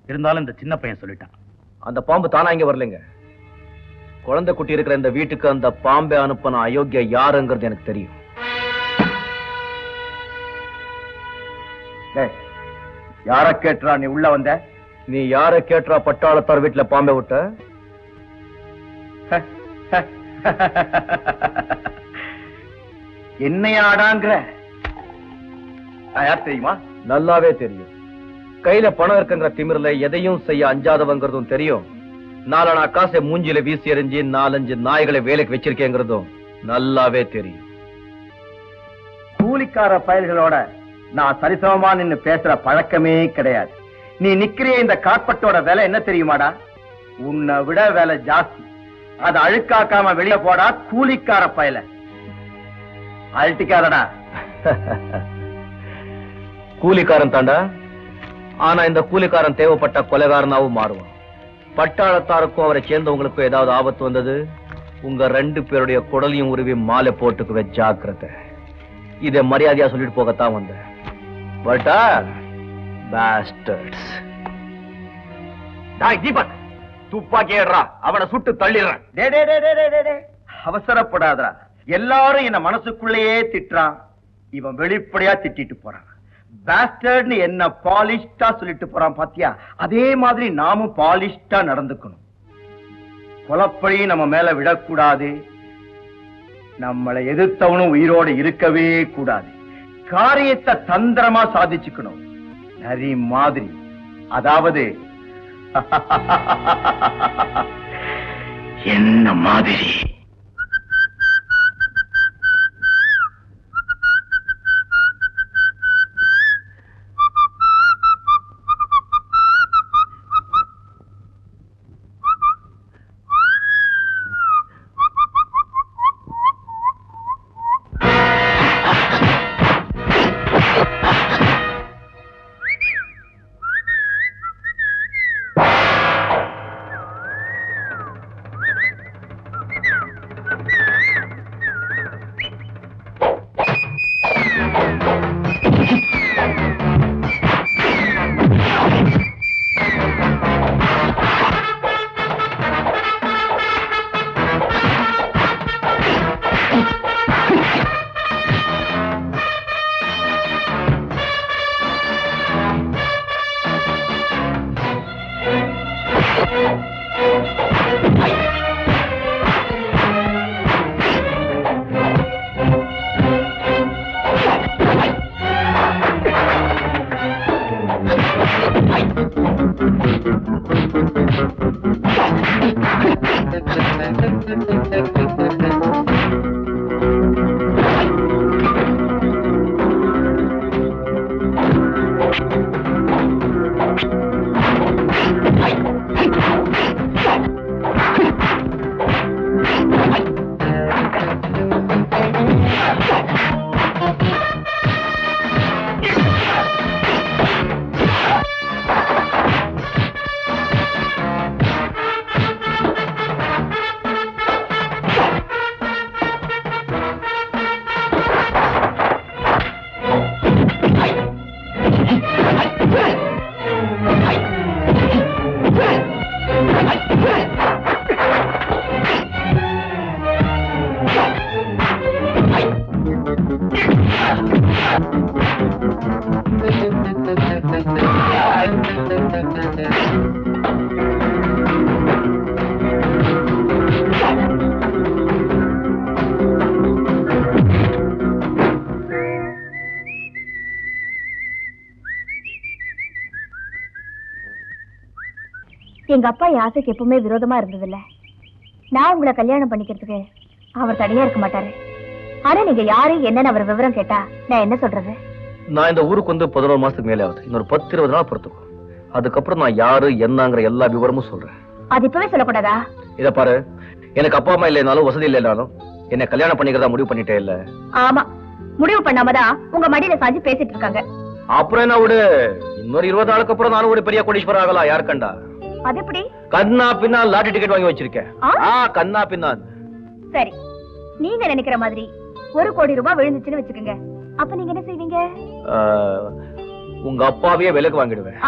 இருந்தாலும் இந்த சின்ன பையன் சொல்லிட்டான். அந்த பாம்பு தானா இங்க வரலைங்க. குழந்தை குட்டி இருக்கிற இந்த வீட்டுக்கு அந்த பாம்பை அனுப்பின அயோக்கிய யாருங்கிறது எனக்கு தெரியும். யார கேட்டுறா நீ உள்ள வந்த? நீ யார கேட்டா பட்டாளத்தார் வீட்டுல பாம்பை விட்ட? என்னையாடாங்கிற யார் தெரியுமா? நல்லாவே தெரியும். கையில பணம் இருக்குங்கிற திமிரில எதையும் செய்ய அஞ்சாதவங்கிறதும் தெரியும். 4 காசை மூஞ்சில வீசி எறிஞ்சு 4-5 நாய்களை வேலைக்கு வச்சிருக்கேங்கிறதும் நல்லாவே தெரியும். கூலிக்கார பயல்களோட நான் சரிசமமா நின்னு பேசுற பழக்கமே கிடையாது. நீ நிக்கிறிய இந்த கார்பட்டோட விலை என்ன தெரியுமாடா? உன்னை விட விலை ஜாஸ்தி. அதை அழுக்காக்காம வெளியே போடா கூலிக்கார பயல. அழட்டிக்காதடா. கூலிக்காரன் தாண்டா. ஆனா இந்த கூலிக்காரன் தேவைப்பட்ட கொலைகாரனாவும் மாறுவான். பட்டாளத்தாருக்கும் அவரை சேர்ந்தவங்களுக்கும் ஏதாவது ஆபத்து வந்தது, உங்க 2 பேருடைய குடலையும் உருவி மாலை போட்டுக்குவே ஜாக்கிரதை. இதை மரியாதையா சொல்லிட்டு போகத்தான் வந்தேன். பட்டா பாஸ்டர்ட்ஸ். தீபக் துப்பாக்கி ஏடுறா, அவனை சுட்டு தள்ளிடுறான். அவசரப்படாதடா. எல்லாரும் என்ன மனசுக்குள்ளேயே திட்டுறான். இவன் வெளிப்படையா திட்டிட்டு போறான். பாஸ்டர்ட்னு என்ன பாலிஷ்டா சொல்லிட்டு போறான் பாத்தியா? அதே மாதிரி நாமும் பாலிஷ்டா நடந்துக்கணும். கொலப்பழி நம்ம மேல விடக்கூடாது. நம்மளை எதிர்த்தவனும் உயிரோடு இருக்கவே கூடாது. காரியத்தை தந்திரமா சாதிச்சுக்கணும். நரி மாதிரி. அதாவது என்ன மாதிரி. எங்க அப்பா என் ஆசைக்கு எப்பவுமே விரோதமா இருந்ததில்ல. நான் உங்களை கல்யாணம் பண்ணிக்கிறதுக்கு அவர் தனியா இருக்க மாட்டாரு. ஆனா நீங்க யாரு என்னன்னு அவர் விவரம் கேட்டா நான் என்ன சொல்றது? நான் இந்த ஊருக்கு வந்து 11 மாசத்துக்கு மேலே ஆகுது. இன்னொரு 10-20 நாள் பொறுத்துக்கும். அதுக்கப்புறம் நான் யாரு என்னங்கிற எல்லா விவரமும் சொல்றேன். அது இப்பவே சொல்லக்கூடாதா? இத பாரு, எனக்கு அப்பா அம்மா இல்லைனாலும் வசதி இல்லைனாலும் என்ன கல்யாணம் பண்ணிக்கிறதா முடிவு பண்ணிட்டே இல்ல. ஆமா, முடிவு பண்ணாமதான் உங்க மடியில சாஞ்சி பேசிட்டு இருக்காங்க. அப்புறம் என்ன விடு, இன்னொரு 20 நாளுக்கு அப்புறம் நானும் ஒரு பெரிய கோடீஸ்வரர் ஆகலாம். யார் கண்டா? அது எப்படி? கண்ணா பின்னா லாட்டரி டிக்கெட் வாங்கி வச்சிருக்கேன். கண்ணா பின்னா. சரி, நீங்க நினைக்கிற மாதிரி 1 கோடி ரூபாய் விழுந்துச்சுன்னு வச்சுக்கோங்க. அப்ப நீங்க என்ன செய்வீங்க? உங்க அப்பாவையே விலைக்கு வாங்கிடுவேன்.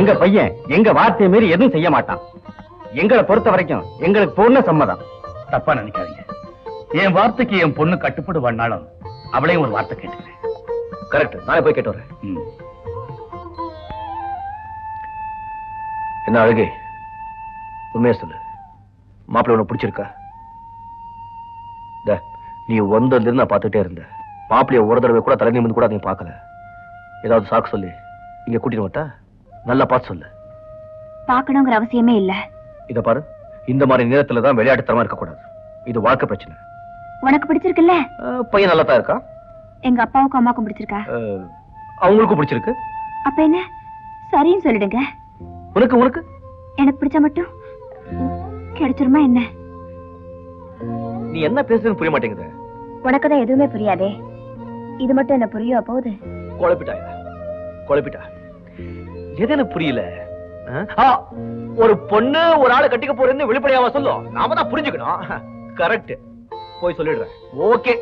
எங்க பையன் எங்க வார்த்தையை மீறி எதுவும் செய்ய மாட்டான். எங்களை பொறுத்த வரைக்கும் எங்களுக்கு பூர்ண சம்மதம். தப்பா நினைக்காதீங்க. என் வார்த்தைக்கு என் பொண்ணு கட்டுப்படுவானாலும் அவளையும் ஒரு வார்த்தை கேட்டுக்கிறேன். கரெக்ட், நானே போய் கேட்டு வரேன். என்ன அழகே, உண்மையா சொல்லு, மாப்பிள்ளை உனக்கு பிடிச்சிருக்கா? நீ வந்ததுல இருந்து நான் பார்த்துட்டே இருந்த மாப்பிள்ளைய ஒரு தடவை கூட தலை நிமிர்ந்து கூட நீ பார்க்கல. ஏதாவது சாக்கு சொல்லி இங்க கூட்டிட்டு வட்டா? நல்லா பார்த்து சொல்லு. பார்க்கணுங்கிற அவசியமே இல்ல. இத பாரு, இந்த மாதிரி நேரத்துலதான் விளையாட்டுத்தனமா இருக்கக்கூடாது. இது வாழ்க்கை பிரச்சனை. உனக்கு பிடிச்சிருக்குல்ல? பையன் நல்லா தான் இருக்கா. எங்க அப்பாவுக்கும் அம்மாக்கும் பிடிச்சிருக்கா? அவங்களுக்கும் பிடிச்சிருக்கு. அப்ப என்ன, சரின்னு சொல்லிடுங்க. உனக்கு உனக்கு எனக்கு பிடிச்ச மட்டும் கிடைச்சிருமா என்ன? நீ என்ன பேசுறதுன்னு புரிய மாட்டேங்குது. உனக்குதான் எதுவுமே புரியாதே. இது மட்டும் என்ன புரியும் போகுது? குழப்பிட்டா. எது எனக்கு புரியல. ஒரு பொண்ணு ஒரு ஆளை கட்டிக்க போறேன்னு வெளிப்படையாவா சொல்லும்? நாம தான் புரிஞ்சுக்கணும். கரெக்ட், போய் சொல்லிடுறேன். ஓகே.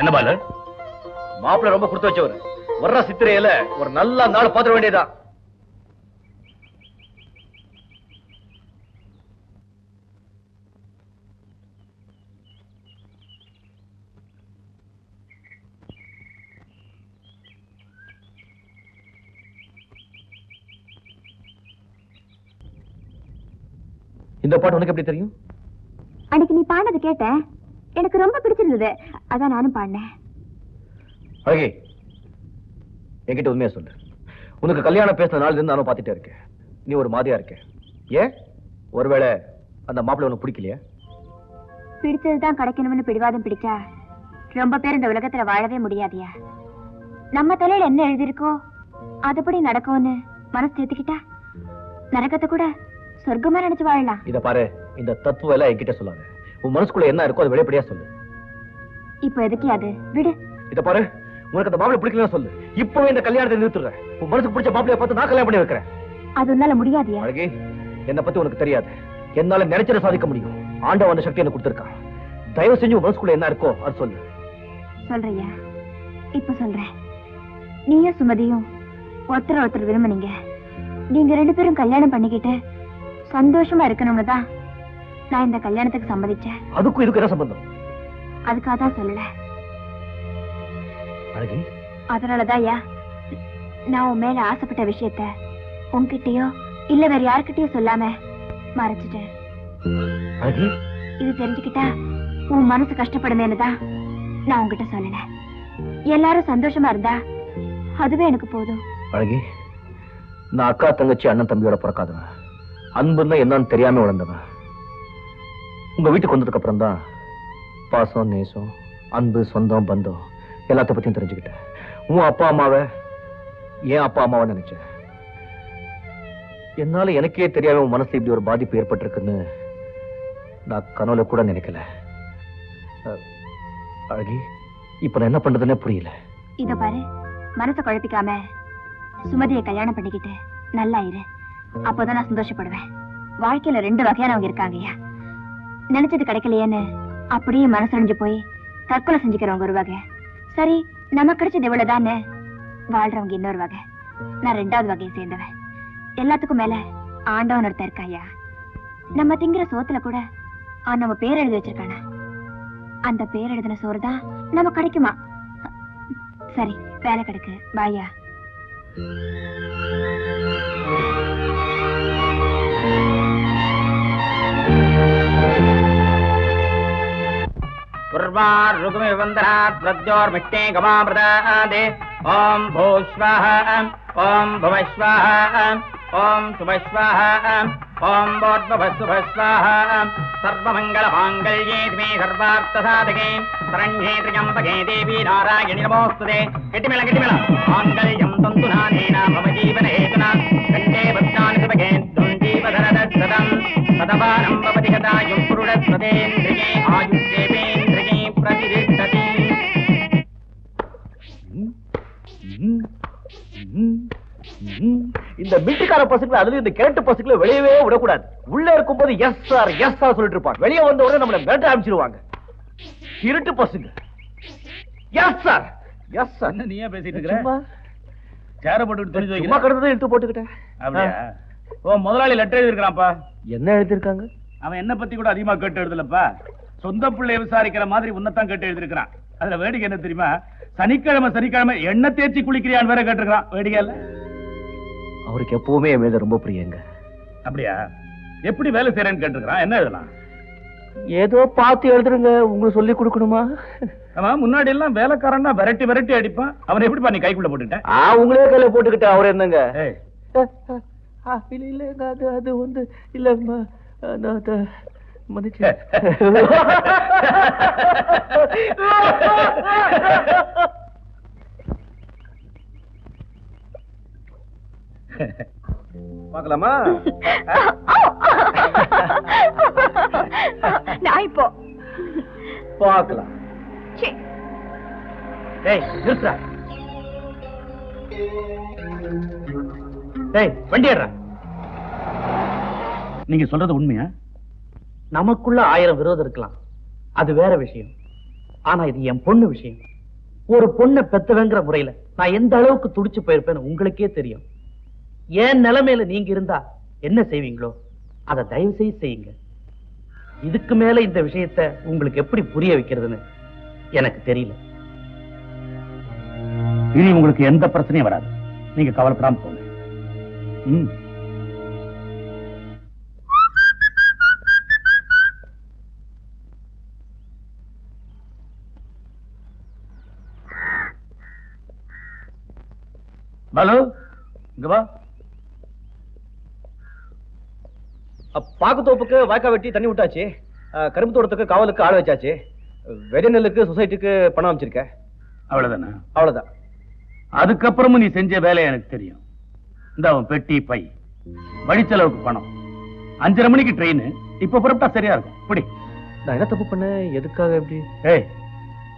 என்ன பாலு, மாப்பிள்ளை ரொம்ப கொடுத்து வச்சவர். வர்ற சித்திரையில ஒரு நல்ல நாள் பாத்திர வேண்டியதா. இந்த பாட்டு உனக்கு எப்படி தெரியும்? அன்னைக்கு நீ பாடினது கேட்டேன், எனக்கு ரொம்ப பிடிச்சிருந்தது, அதான் நானும் பாடினேன். அழகே, என்கிட்ட உண்மையா சொல்லு. உனக்கு கல்யாணம் பேசின நாள் இருந்து நானும் பார்த்துட்டே இருக்கேன். நீ ஒரு மாதிரியா இருக்க. ஏன்? ஒருவேளை அந்த மாப்பிள்ளை உனக்கு பிடிக்கலையா? பிடிச்சதுதான் கிடைக்கணும்னு பிடிவாதம் பிடிச்சா ரொம்ப பேர் இந்த உலகத்துல வாழவே முடியாதியா. நம்ம தலையில என்ன எழுதிருக்கோ அதுபடி நடக்கும்னு மனசு தேத்துக்கிட்டா நரகத்தை கூட சொர்க்கமா நினைச்சு வாழலாம். இத பாரு, இந்த தத்துவம் எல்லாம் என்கிட்ட சொல்லாத. உன் மனசுக்குள்ள என்ன இருக்கோ அது வெளிப்படையா சொல்லு. இப்ப எதுக்கு அது விடு. இத பாரு, உனக்கு அந்த மாப்பிள்ளை பிடிக்கலன்னு சொல்லு. இப்பவே இந்த கல்யாணத்தை நிறுத்துறேன். உன் மனசுக்கு பிடிச்ச மாப்பிள்ளைய பார்த்து நான் கல்யாணம் பண்ணி வைக்கிறேன். அது உன்னால முடியாதியா. அழகே, என்னை பத்தி உனக்கு தெரியாது. என்னால நினைச்சத சாதிக்க முடியும். ஆண்டவன் அந்த சக்தி எனக்கு கொடுத்திருக்கான். தயவு செஞ்சு உன் மனசுக்குள்ள என்ன இருக்கோ அது சொல்லு. சொல்றியா? இப்ப சொல்றேன். நீயும் சுமதியும் ஒருத்தர் விரும்புனீங்க. நீங்க 2 பேரும் கல்யாணம் பண்ணிக்கிட்டு சந்தோஷமா இருக்கணும்னு தான் நான் இந்த கல்யாணத்துக்கு சம்மதிச்சேன். அதுக்கும் இதுக்கு என்ன சம்பந்தம்? அதுக்காக தான் சொல்லல. அழகே, அதனாலதான் நான் உன் மேல ஆசைப்பட்ட விஷயத்த உன்கிட்டயோ இல்ல வேற யாருக்கிட்டயோ சொல்லாம மறைச்சிட்டேன். அழகே, இது தெரிஞ்சுக்கிட்டா உன் மனசு கஷ்டப்படுமேன்னு தான் நான் உன்கிட்ட சொல்லல. எல்லாரும் சந்தோஷமா இருந்தா அதுவே எனக்கு போதும். அழகே, நான் அக்கா தங்கச்சி அண்ணன் தம்பியோட பிறக்காதவன். அன்புன்னா என்னன்னு தெரியாம வளர்ந்தவன். உங்க வீட்டுக்கு வந்ததுக்கு அப்புறம் தான் பாசம், நேசம், அன்பு, சொந்தம், பந்தம் எல்லாத்த பத்தியும் தெரிஞ்சுக்கிட்டேன். உன் அப்பா அம்மாவை என் அப்பா அம்மாவை நினைச்சேன். என்னால எனக்கே தெரியாம உன் மனசுல இப்படி ஒரு பாதிப்பு ஏற்பட்டிருக்குன்னு நான் கனவுல கூட நினைக்கல. அழகி, இப்ப நான் என்ன பண்றதுன்னே புரியல. இத பாரு, மனசை குழப்பிக்காம சுமதியை கல்யாணம் பண்ணிக்கிட்டு நல்லா இரு. அப்போதான் நான் சந்தோஷப்படுவேன். வாழ்க்கையில 2 வகையானவங்க இருக்காங்கய்யா. நினைச்சது கிடைக்கலையேன்னு அப்படியே மனசறிஞ்சு போய் தற்கொலை செஞ்சுக்கிறவங்க ஒரு வகை. சரி, நமக்கு கிடைச்சது இவ்வளவுதானே வாழ்றவங்க இன்னொரு வகை. நான் 2வது வகையை சேர்ந்தவன். எல்லாத்துக்கும் மேல ஆண்டவன் ஒருத்தன் இருக்காயா. நம்ம திங்கிற சோத்துல கூட நம்ம பேர் எழுதி வச்சிருக்கானா? அந்த பேர் எழுதின சோறு தான் நம்ம கிடைக்குமா? சரி, வேலை கிடைக்கு. பாயா. ஓம் பூஸ்வஹ ஓம் புவஸ்வஹ ஓம் சுபஸ்வஹ ஓம் போர்பவஸ்வஸ்வஹ சர்வமங்கள மாங்கல்யே திமே சர்வார்த்த சாதகே சரண்யே த்ரியம்பகே தேவி நாராயணி நமோஸ்துதே. கெட்டிமேள மாங்கல்யம் தந்துநானேன மம ஜீவன ஹேதுனா கண்டே பத்னானி சுபகே துஞ்சீவதரதம் சதபானம் பவதி கதாயும் புருடஸ்வதேந்திரியே ஆயுஷ்யேவேந்திரியே பிரதிஷ்டதி. இந்த மில்ட்டுக்கார பசங்களை, அதுல இந்த கிழட்டு பசங்களை வெளியவே விடக்கூடாது. உள்ள இருக்கும் போது எஸ் சார் சொல்லிட்டு இருப்பாங்க. வெளியே வந்த உடனே நம்மள மிரட்ட ஆரம்பிச்சிருவாங்க. இருட்டு பசங்க. Yes sir. என்ன நீயே பேசிட்டு இருக்க? சேர போட்டுட்டு துணி சும்மா கடந்ததை எடுத்து போட்டுக்கிட்டேன். அப்படியா? ஓ, முதலாளி லெட்டர் எழுதிருக்கான்ப்பா. என்ன எழுதிருக்காங்க? அவன் என்ன பத்தி கூட அதிகமா கேட்டு எழுதலப்பா. சொந்த பிள்ளைய விசாரிக்கிற மாதிரி உன்னதான் கேட்டு எழுதிருக்கான். அதுல வேடிக்கை என்ன தெரியுமா? சனிக்கிழமை எண்ணெய் தேய்ச்சி குளிக்கிறியான்னு வேற கேட்டிருக்கான். வேடிக்கை இல்ல? அவருக்கு எப்பவுமே என் மேல ரொம்ப பிரியங்க. அப்படியா? எப்படி வேலை செய்யறேன்னு கேட்டிருக்கான். என்ன எழுதலாம்? ஏதோ பார்த்து எழுதுருங்க. உங்களுக்கு சொல்லி கொடுக்கணுமா? அவன் முன்னாடி எல்லாம் வேலைக்காரன்னா விரட்டி அடிப்பான். அவனை எப்படி நீ கைக்குள்ள போட்டுட்டேன்? உங்களே கையில போட்டுக்கிட்டேன். அவர் என்னங்க? இல்ல அது வந்து இல்ல மன்னிச்சு. பார்க்கலாமா? நான் இப்போ பார்க்கலாம். டேய் நிறுத்துடா. டேய் வண்டி ஏறுடா. நீங்க சொல்றது உண்மையா? நமக்குள்ள 1000 விரோதம் இருக்கலாம், அது வேற விஷயம். ஆனா இது என் பொண்ணு விஷயம். ஒரு பொண்ணை பெத்தவங்கிற முறையில நான் எந்த அளவுக்கு துடிச்சு போயிருப்பேன்னு உங்களுக்கே தெரியும். என் நிலைமையில நீங்க இருந்தா என்ன செய்வீங்களோ அதை தயவு செய்து செய்யுங்க. இதுக்கு மேல இந்த விஷயத்தை உங்களுக்கு எப்படி புரிய வைக்கிறதுன்னு எனக்கு தெரியல. இனி உங்களுக்கு எந்த பிரச்சனையும் வராது. நீங்க கவலைப்படாம போங்க. பாலு, இங்க வா. பாக்குத்தோப்புக்கு வாய்க்கா வெட்டி தண்ணி விட்டாச்சு. கரும்பு தோட்டத்துக்கு காவலுக்கு ஆள் வச்சாச்சு. வெடி நெல்லுக்கு சொசைட்டிக்கு பணம் அமைச்சிருக்க. அவ்வளவுதானே? அவ்வளவுதான். அதுக்கப்புறமும் நீ செஞ்ச வேலை எனக்கு தெரியும். இந்த அவன் பெட்டி பை, வழி செலவுக்கு பணம், 5:30 மணிக்கு ட்ரெயின். இப்ப புறப்பட்டா சரியா இருக்கும். இப்படி நான் என்ன தப்பு பண்ண? எதுக்காக எப்படி? ஏய்,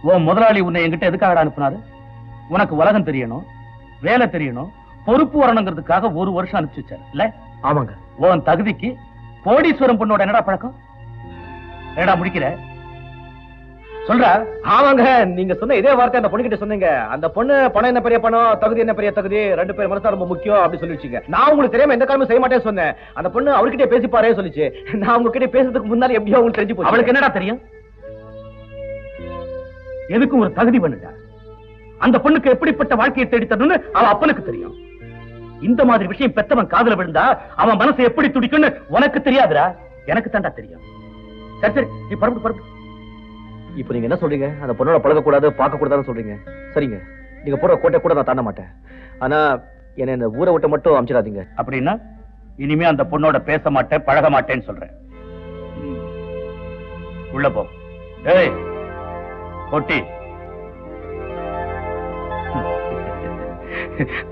உன் முதலாளி உன்னை என்கிட்ட எதுக்காக அனுப்புனாரு? உனக்கு உலகம் தெரியணும், வேலை தெரியணும், பொறுப்பு வரணுங்கிறதுக்காக 1 வருஷம் அனுப்பிச்சு வச்சாரு இல்ல? ஆமாங்க. உன் தகுதிக்கு கோடீஸ்வரம் பொண்ணோட என்னடா பழக்கம்? என்னடா முடிக்கிற? சொல்ற? ஆமாங்க, நீங்க சொன்ன இதே வார்த்தை அந்த பொண்ணு கிட்ட சொன்னீங்க. அந்த பொண்ணு பணம் என்ன பெரிய பணம், தகுதி என்ன பெரிய தகுதி, 2 பேர் மனசா ரொம்ப முக்கியம் அப்படி சொல்லிடுச்சுங்க. நான் உங்களுக்கு தெரியாம எந்த காலமும் செய்ய மாட்டேன்னு சொன்னேன். அந்த பொண்ணு அவர்கிட்ட பேசிப்பாரே சொல்லிச்சு. நான் உங்ககிட்ட பேசுறதுக்கு முன்னாடி எப்படியோ உங்களுக்கு தெரிஞ்சு போச்சு. அவளுக்கு என்னடா தெரியும்? எதுக்கும் ஒரு தகுதி பண்ணுடா. அந்த பொண்ணுக்கு எப்படிப்பட்ட வாழ்க்கையை தேடி தரணும்னு அவன் அப்பனுக்கு தெரியும். இந்த மாதிரி விஷயம் பெத்தவன் காதுல விழுந்தா அவன் மனசு எப்படி துடிக்கும்னு உனக்கு தெரியாதுடா, எனக்கு தாண்டா தெரியும். சரி சரி, நீ பரப்பு. இப்ப நீங்க என்ன சொல்றீங்க? அந்த பொண்ணோட பழக கூடாது, பார்க்க கூடாதுன்னு சொல்றீங்க. சரிங்க, நீங்க போற கோட்டை கூட நான் தாண்ட மாட்டேன். ஆனா என்ன இந்த ஊரை விட்டு மட்டும் அமிச்சிடாதீங்க. அப்படின்னா இனிமே அந்த பொண்ணோட பேச மாட்டேன், பழக மாட்டேன்னு சொல்றேன். உள்ள போ. ஏய் பொட்டி,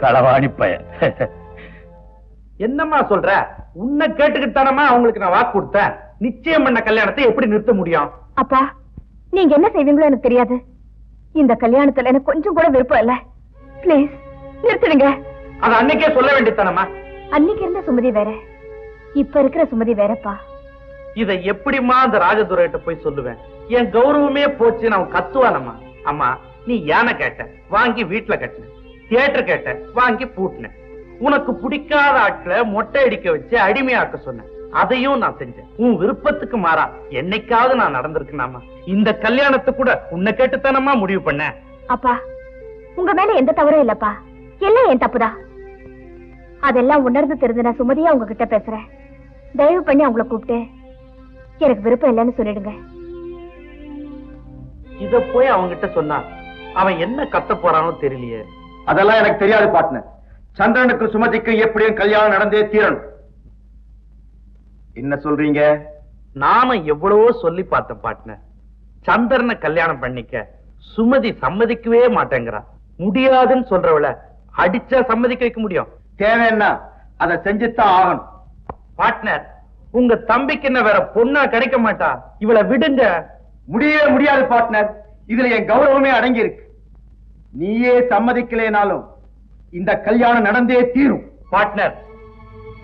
களவாணி பையன். என்னம்மா சொல்ற? உன்னை கேட்டுக்கிட்டு தானம்மா அவங்களுக்கு நான் வாக்கு கொடுத்தேன். நிச்சயம் பண்ண கல்யாணத்தை எப்படி நிறுத்த முடியும்? அப்பா, நீங்க என்ன செய்வீங்களோ எனக்கு தெரியாது. இந்த கல்யாணத்துல எனக்கு கொஞ்சம் கூட விருப்பம் இல்ல. ப்ளீஸ் நிறுத்திடுங்க. அது அன்னைக்கே சொல்ல வேண்டியதானம்மா. அன்னைக்கு இருந்த சுமதி வேற, இப்ப இருக்கிற சுமதி வேறப்பா. இதை எப்படிமா அந்த ராஜதுரைகிட்ட போய் சொல்லுவேன்? என் கௌரவமே போச்சு. நான் கத்துவானம்மா. அம்மா, நீ யானை கேட்ட, வாங்கி வீட்டுல கட்டின. தியேட்டர் கேட்ட, வாங்கி பூட்டின. உனக்கு பிடிக்காத ஆட்களை மொட்டை அடிக்க வச்சு அடிமையாக்க சொன்ன. அதையும் நான் செஞ்சேன். உன் விருப்பத்துக்கு மாறா என்னைக்காவது நான் நடந்திருக்கேனாமா? இந்த கல்யாணத்தை கூட உன்னை கேட்டுத்தானம்மா முடிவு பண்ண. அப்பா, உங்க மேல எந்த தவறும் இல்லப்பா. எல்லாம் என் தப்புதான். அதெல்லாம் உணர்ந்து தெரிஞ்சு நான் சுமதியா உங்ககிட்ட பேசுறேன். தயவு பண்ணி அவங்களை கூப்பிட்டு எனக்கு விருப்பம் இல்லைன்னு சொல்லிடுங்க. இத போய் அவங்கிட்ட சொன்னா அவன் என்ன கத்த போறானோ தெரியலையே. அதெல்லாம் எனக்கு தெரியாது பார்ட்னர். சந்திரனுக்கு சுமதிக்கு எப்படியும் கல்யாணம் நடந்தே தீரணும். என்ன சொல்றீங்க? நாம எவ்வளவோ சொல்லி பார்த்த பார்ட்னர். சந்திரனை கல்யாணம் பண்ணிக்க சுமதி சம்மதிக்கவே மாட்டேங்கிறா. முடியாதுன்னு சொல்றவள அடிச்சா சம்மதிக்க வைக்க முடியும்? தேவைன்னா அதை செஞ்சுத்தான் ஆகணும். பார்ட்னர், உங்க தம்பிக்கு என்ன வேற பொண்ணா கிடைக்க மாட்டா? இவளை விடுங்க. முடியவே முடியாது பார்ட்னர். இதுல என் கௌரவமே அடங்கி இருக்கு. நீயே சம்மதிக்கலைனாலும் இந்த கல்யாணம் நடந்தே தீரும். பார்ட்னர்,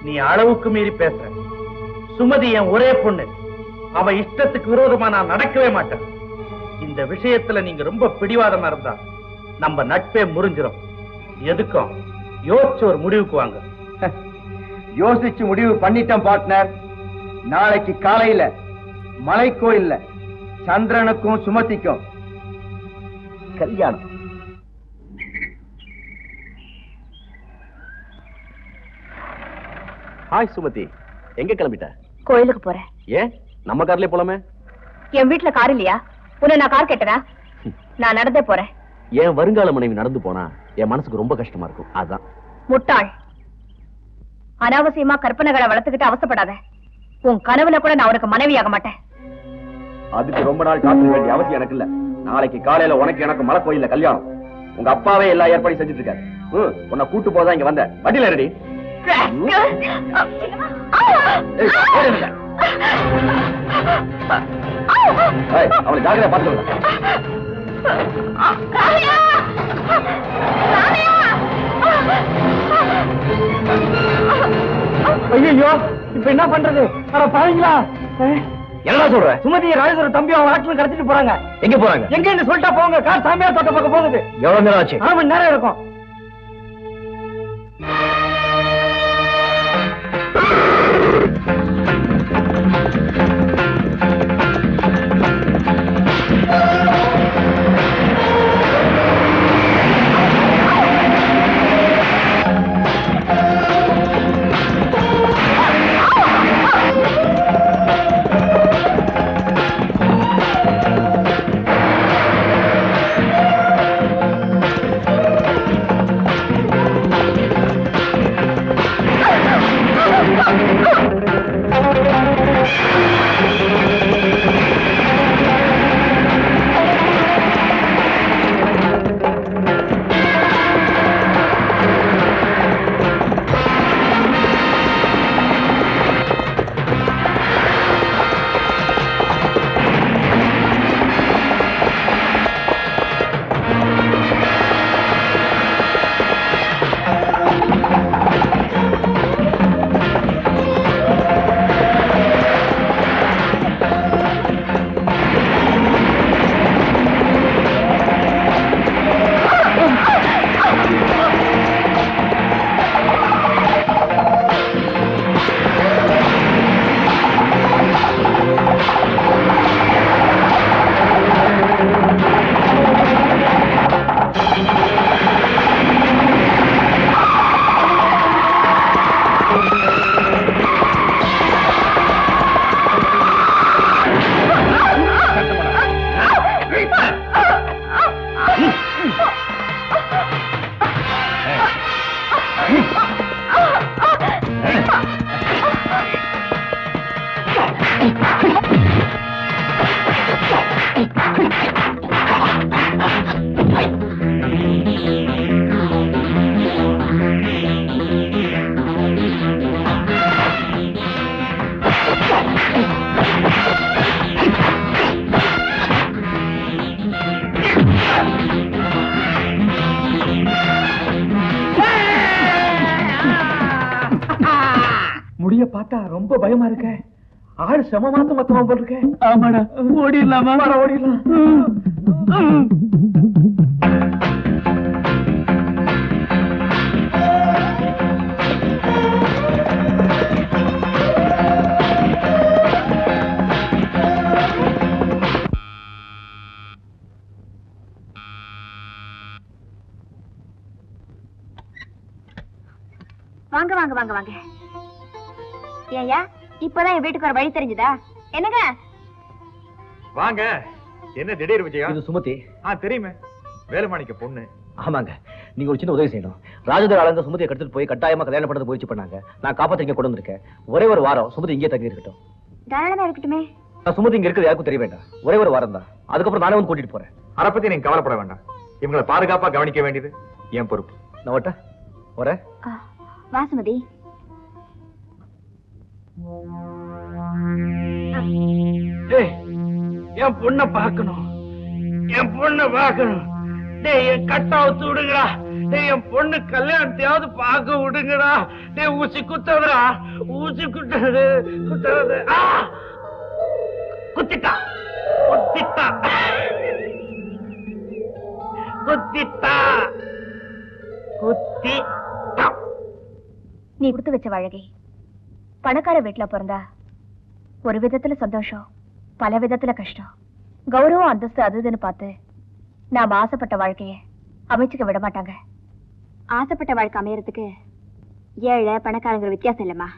நீ அளவுக்கு மீறி பேசுற. சுமதி என் ஒரே பொண்ணு. அவ இஷ்டத்துக்கு விரோதமா நான் நடக்கவே மாட்டேன். இந்த விஷயத்துல நீங்க ரொம்ப பிடிவாதமா இருந்தா நம்ம நட்பே முறிஞ்சிரும். எதுக்கும் யோசிச்சு ஒரு முடிவுக்கு வாங்க. யோசிச்சு முடிவு பண்ணிட்டேன் பார்ட்னர். நாளைக்கு காலையில மலைக்கோயில்ல சந்திரனுக்கும் சுமதிக்கும் கல்யாணம். ஹாய் சுமதி, எங்க கிளம்பிட்ட? கோயிலுக்கு போறேன். ஏன் நம்ம கார்லயே போலாமே? என் வீட்டுல கார் இல்லையா? உன்னை நான் கார் கேட்டனா? நான் நடந்தே போறேன். என் வருங்கால மனைவி நடந்து போனா என் மனசுக்கு ரொம்ப கஷ்டமா இருக்கும். அதான். முட்டாள், அனாவசியமா கற்பனைகளை வளர்த்துக்கிட்டு அவசப்படாத. உன் கனவுல கூட நான் உனக்கு மனைவி ஆக மாட்டேன். அதுக்கு ரொம்ப நாள் காத்துக்க வேண்டிய அவசியம் எனக்கு இல்ல. நாளைக்கு காலையில உனக்கு எனக்கு மலை கோயில்ல கல்யாணம். உங்க அப்பாவே எல்லா ஏற்பாடும் செஞ்சுட்டு இருக்காரு. உன்னை கூட்டு போதான் இங்க வந்த. வண்டியில ரெடி. அவளை ஜாகிரதையா பார்த்துக்கோங்க. ஐயோ, இப்ப என்ன பண்றது? பாருங்களா, என்னடா சொல்ற? சுமதி ராஜேஸ்வர தம்பி அவங்க ஆட்கள் கடத்திட்டு போறாங்க. எங்க போறாங்க? எங்க சொல்லிட்டா போங்க. கார் சாமியார் தோட்ட பக்கம் போகுது. எவ்வளவு நேரம் ஆச்சு? 1/2 மணி நேரம் இருக்கும். முடிய பார்த்தா ரொம்ப பயமா இருக்க. ஆள் சமமாத்த மொத்தமா போல் இருக்க. ஆமாடா, ஓடிடலாமா? ஓடிடலாம். வாங்க வாங்க வாங்க வாங்க. ஏயா இப்பதான் என் வீட்டுக்கு ஒரு வழி தெரிஞ்சுதா? என்னங்க வாங்க. என்ன திடீர் விஜயா? இது சுமதி. தெரியுமே, வேலுமாணிக்க பொண்ணு. ஆமாங்க, நீங்க ஒரு சின்ன உதவி செய்யணும். ராஜேந்திர ஆளுங்க சுமதியை கடத்திட்டு போய் கட்டாயமா கல்யாணம் பண்ண முயற்சி பண்ணாங்க. நான் காப்பாத்திக்க கொண்டு வந்திருக்கேன். ஒரே ஒரு வாரம் சுமதி இங்கே தங்கி இருக்கட்டும். தாராளமா இருக்கட்டுமே. நான் சுமதி இங்க இருக்கிறது யாருக்கும் தெரிய வேண்டாம். ஒரே ஒரு வாரம் தான். அதுக்கப்புறம் நானே வந்து கூட்டிட்டு போறேன். அதை பத்தி நீங்க கவலைப்பட வேண்டாம். இவங்களை பாதுகாப்பா கவனிக்க வேண்டியது என் பொறுப்பு. நான் வட்ட வரேன். வாசுமதி, என் பொண்ண பாக்கணும், என் பொண்ண பாக்கணும். டேய், என் கட்டாவத்து விடுங்கடா. டேய், என் பொண்ணு கல்யாணத்தையாவது பார்க்க விடுங்கடா. டேய், ஊசி குத்ததுடா, ஊசி குத்தது குத்தது. குத்திட்டா குத்திட்டா குத்திட்டா குத்திட்டா. நீ கொடுத்து வச்ச வழகை பணக்கார வீட்டுல பிறந்தா ஒரு விதத்துல சந்தோஷம், பல விதத்துல கஷ்டம். கௌரவம் அந்தஸ்து அதுன்னு பார்த்து நாம ஆசைப்பட்ட வாழ்க்கைய அமைச்சுக்க விட மாட்டாங்க. ஆசைப்பட்ட வாழ்க்கை அமையறதுக்கு ஏழை பணக்காரங்கிற வித்தியாசம் இல்லம்மா.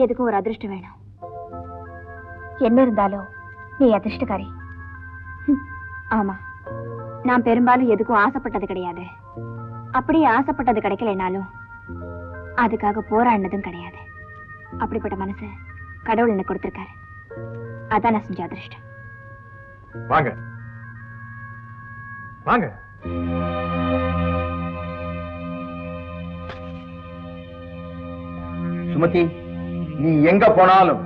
எதுக்கும் ஒரு அதிர்ஷ்டம் வேணும். என்ன இருந்தாலும் நீ அதிர்ஷ்டக்காரி. ஆமா, நான் பெரும்பாலும் எதுக்கும் ஆசைப்பட்டது கிடையாது. அப்படியே ஆசைப்பட்டது கிடைக்கலனாலும் அதுக்காக போராடினதும் கிடையாது. அப்படிப்பட்ட மனசு கடவுள் எனக்கு கொடுத்திருக்காரு. அதான் நான் செஞ்ச அதிர்ஷ்டம். வாங்க வாங்க. சுமதி, நீ எங்க போனாலும்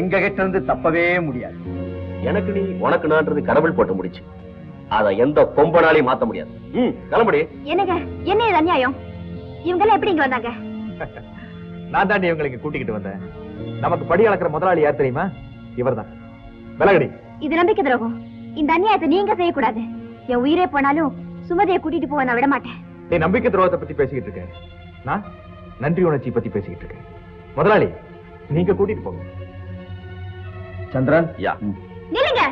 எங்க கிட்ட இருந்து தப்பவே முடியாது. எனக்கு நீ உனக்கு நான்றது கடவுள் போட்டு முடிச்சு. அத எந்த கொம்பனாலையும் மாத்த முடியாது. கிளம்படி. என்னங்க, என்ன இது அநியாயம்? இவங்க எல்லாம் எப்படி இங்க வந்தாங்க? நான் தாண்டி இவங்களுக்கு கூட்டிக்கிட்டு வந்தேன். நமக்கு படி அளக்கிற முதலாளி யார் தெரியுமா? இவர்தான். விலகடி. இது நம்பிக்கை துரோகம். இந்த அநியாயத்தை நீங்க செய்யக்கூடாது. என் உயிரே போனாலும் சுமதியை கூட்டிட்டு போக நான் விட மாட்டேன். நீ நம்பிக்கை துரோகத்தை பத்தி பேசிக்கிட்டு இருக்க, நான் நன்றி உணர்ச்சி பத்தி பேசிக்கிட்டு இருக்கேன். முதலாளி, நீங்க கூட்டிட்டு போங்க. சந்திரன், நில்லுங்க.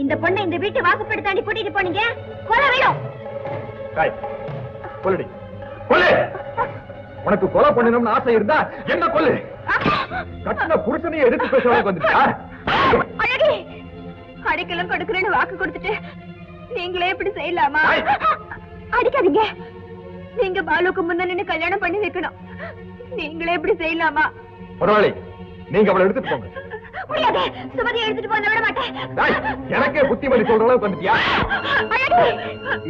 இந்த பொண்ணை இந்த வீட்டு வாசப்படி தாண்டி கூட்டிட்டு போனீங்க, கொலை வேணும். கொல்லடி, கொல்லு. உனக்கு கொலை பண்ணணும்னு ஆசை இருந்தா என்ன கொல்லு. கட்டின புருஷனையே எதிர்த்து பேசுறவங்க வந்துட்டா? அழகி, அடிக்கலும் கொடுக்கிறேன்னு வாக்கு கொடுத்துட்டு நீங்களே இப்படி செய்யலாமா? அடிக்காதீங்க. நீங்க பாலுக்கு முன்ன நின்னு கல்யாணம் பண்ணி வைக்கணும். நீங்களே இப்படி செய்யலாமா? முதலாளி, நீங்க அவளை எடுத்துட்டு போங்க. முடியாது. சுமதியை எடுத்துட்டு போக விட மாட்டேன். எனக்கே புத்திமதி சொல்ற அளவுக்கு வந்துட்டியா?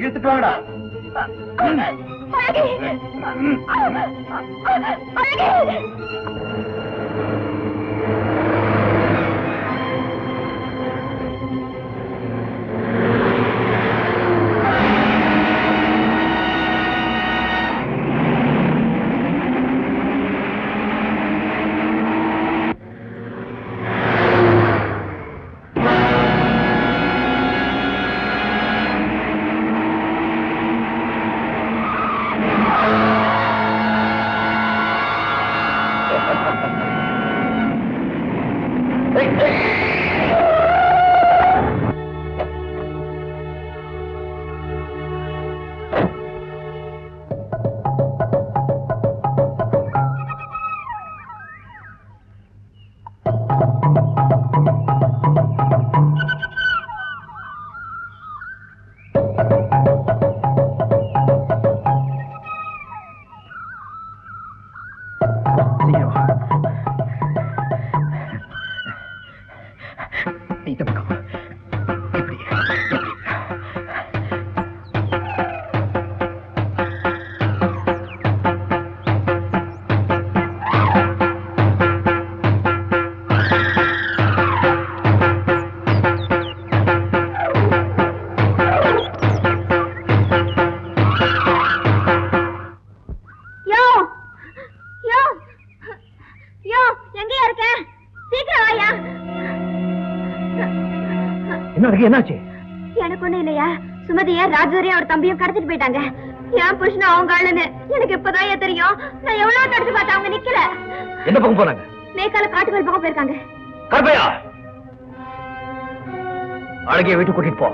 இழுத்துட்டு வாங்கடா. அழகி, அழகி. யோ, என்ன என்னாச்சு? எனக்கு ஒண்ணும் இல்லையா, சுமதிய ராஜூரியும் அவர் தம்பியும் கடத்திட்டு போயிட்டாங்க. என் புருஷன் அவங்க ஆளுன்னு எனக்கு இப்பதான் தெரியும். நான் எவ்வளவு தடுத்து பார்த்தா அவங்க நிக்கல. எந்த பக்கம் போனாங்க? மேற்கால காட்டுகள் பக்கம் போயிருக்காங்க. கருப்பையா, அழகிய வீட்டுக்கு கூட்டிட்டு போ.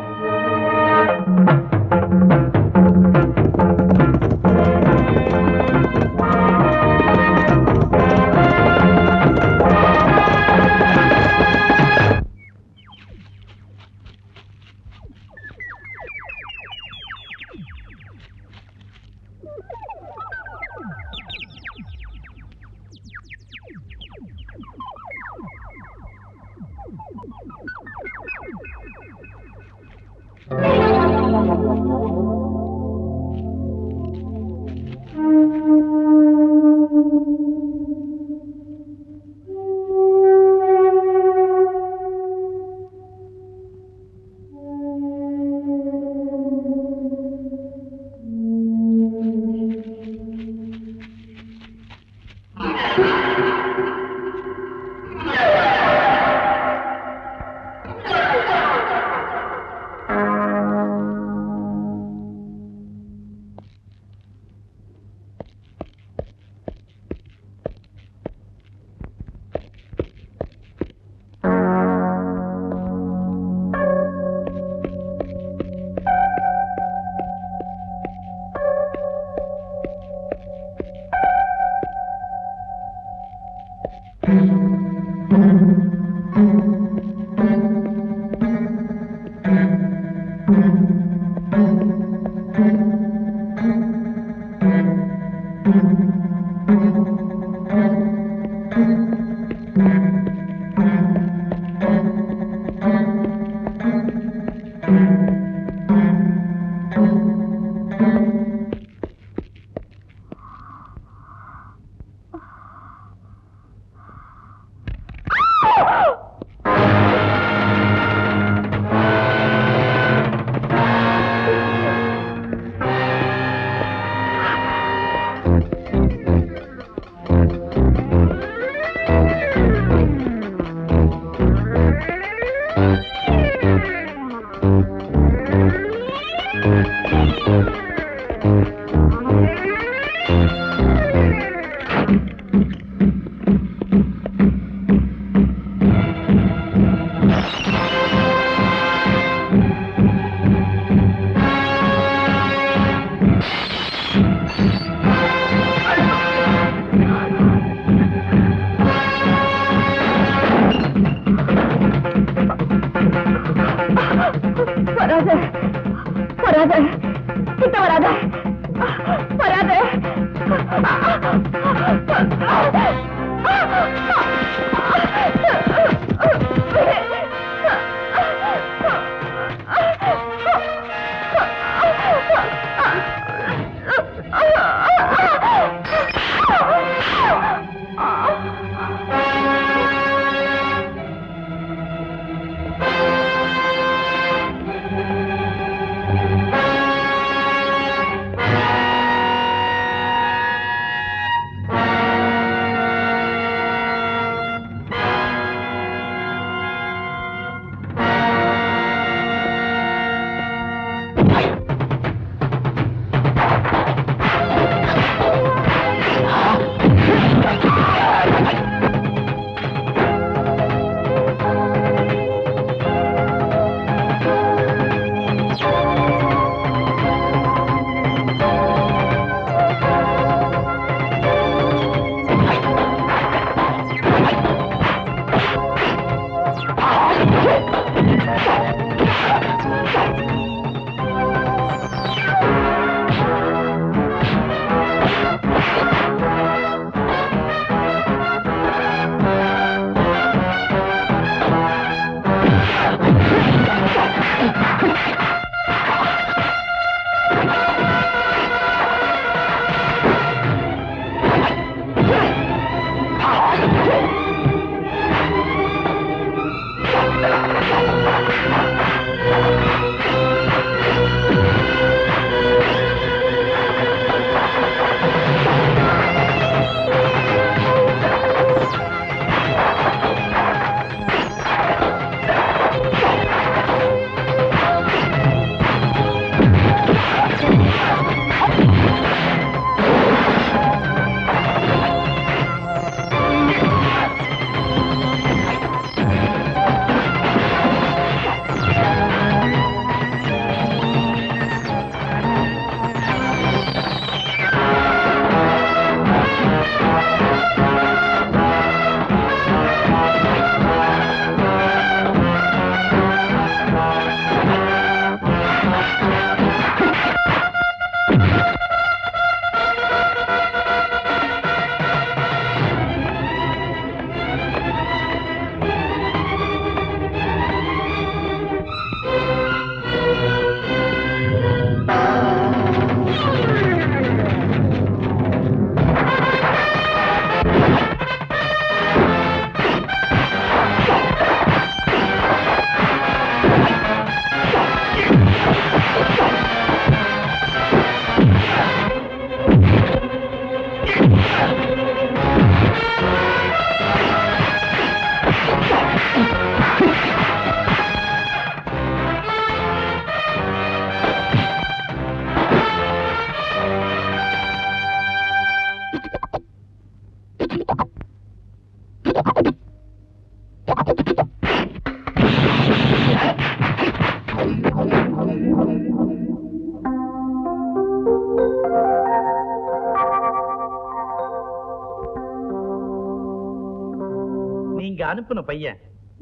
நீங்க அனுப்புன பையன்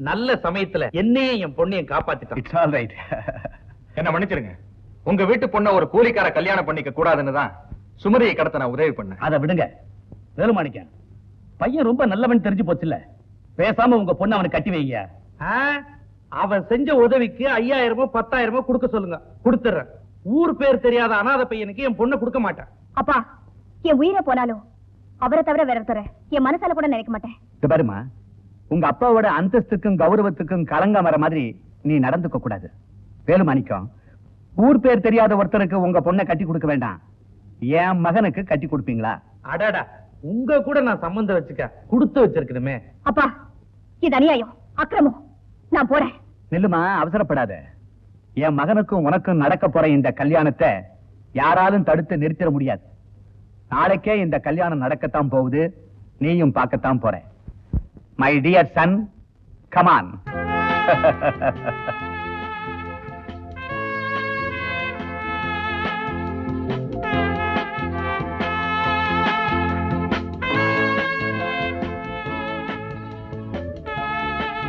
நல்ல சமயத்துல என்னையும் என் பொண்ணையும் காப்பாத்திட்டான். It's all right. என்ன மன்னிச்சிருங்க. உங்க வீட்டு பொண்ண ஒரு கூலிக்கார கல்யாணம் பண்ணிக்க கூடாதுன்னு தான் சுமதியை கடத்த நான் உதவி பண்ணேன். அதை விடுங்க வேலுமாணிக்கம். பையன் ரொம்ப நல்லவன் தெரிஞ்சு போச்சுல்ல, பேசாம உங்க பொண்ணு அவனை கட்டி வைங்க. அவன் செஞ்ச உதவிக்கு 5000 10,000 கொடுக்க சொல்லுங்க, கொடுத்துறேன். ஊர் பேர் தெரியாத அனாதை பையனுக்கு என் பொண்ணை கொடுக்க மாட்டேன். அப்பா, என் உயிரை போனாலும் அவரை தவிர வேற ஒருத்தரை என் மனசால கூட நினைக்க மாட்டேன். இது பாருமா, உங்க அப்பாவோட அந்தஸ்துக்கும் கௌரவத்துக்கும் களங்கம் வர மாதிரி நீ நடந்துக்க கூடாது. வேலுமாணிக்கம், ஊர் பேர் தெரியாத ஒருத்தருக்கு உங்க பொண்ணை கட்டி கொடுக்க வேண்டாம், என் மகனுக்கு கட்டி கொடுப்பீங்களா? அடாடா, உங்க கூட நான் சம்பந்தம் வச்சுக்க கொடுத்து வச்சிருக்கணுமே. அப்பா, இது அநியாயம், அக்கிரமம். நான் போறேன். நில்லுமா, அவசரப்படாத. என் மகனுக்கும் உனக்கும் நடக்க போற இந்த கல்யாணத்தை யாராலும் தடுத்து நிறுத்திட முடியாது. நாளைக்கே இந்த கல்யாணம் நடக்கத்தான் போகுது, நீயும் பார்க்கத்தான் போற. My dear son, come on.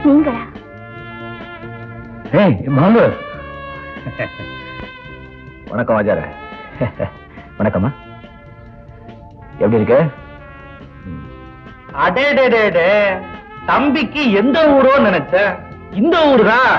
நீங்களா? ஏய் மாலு. வணக்கம் வாஜார. வணக்கம்மா, எப்படி இருக்க? அடே, தம்பிக்கு எந்த ஊரோ நினைச்ச, இந்த ஊர் தான்.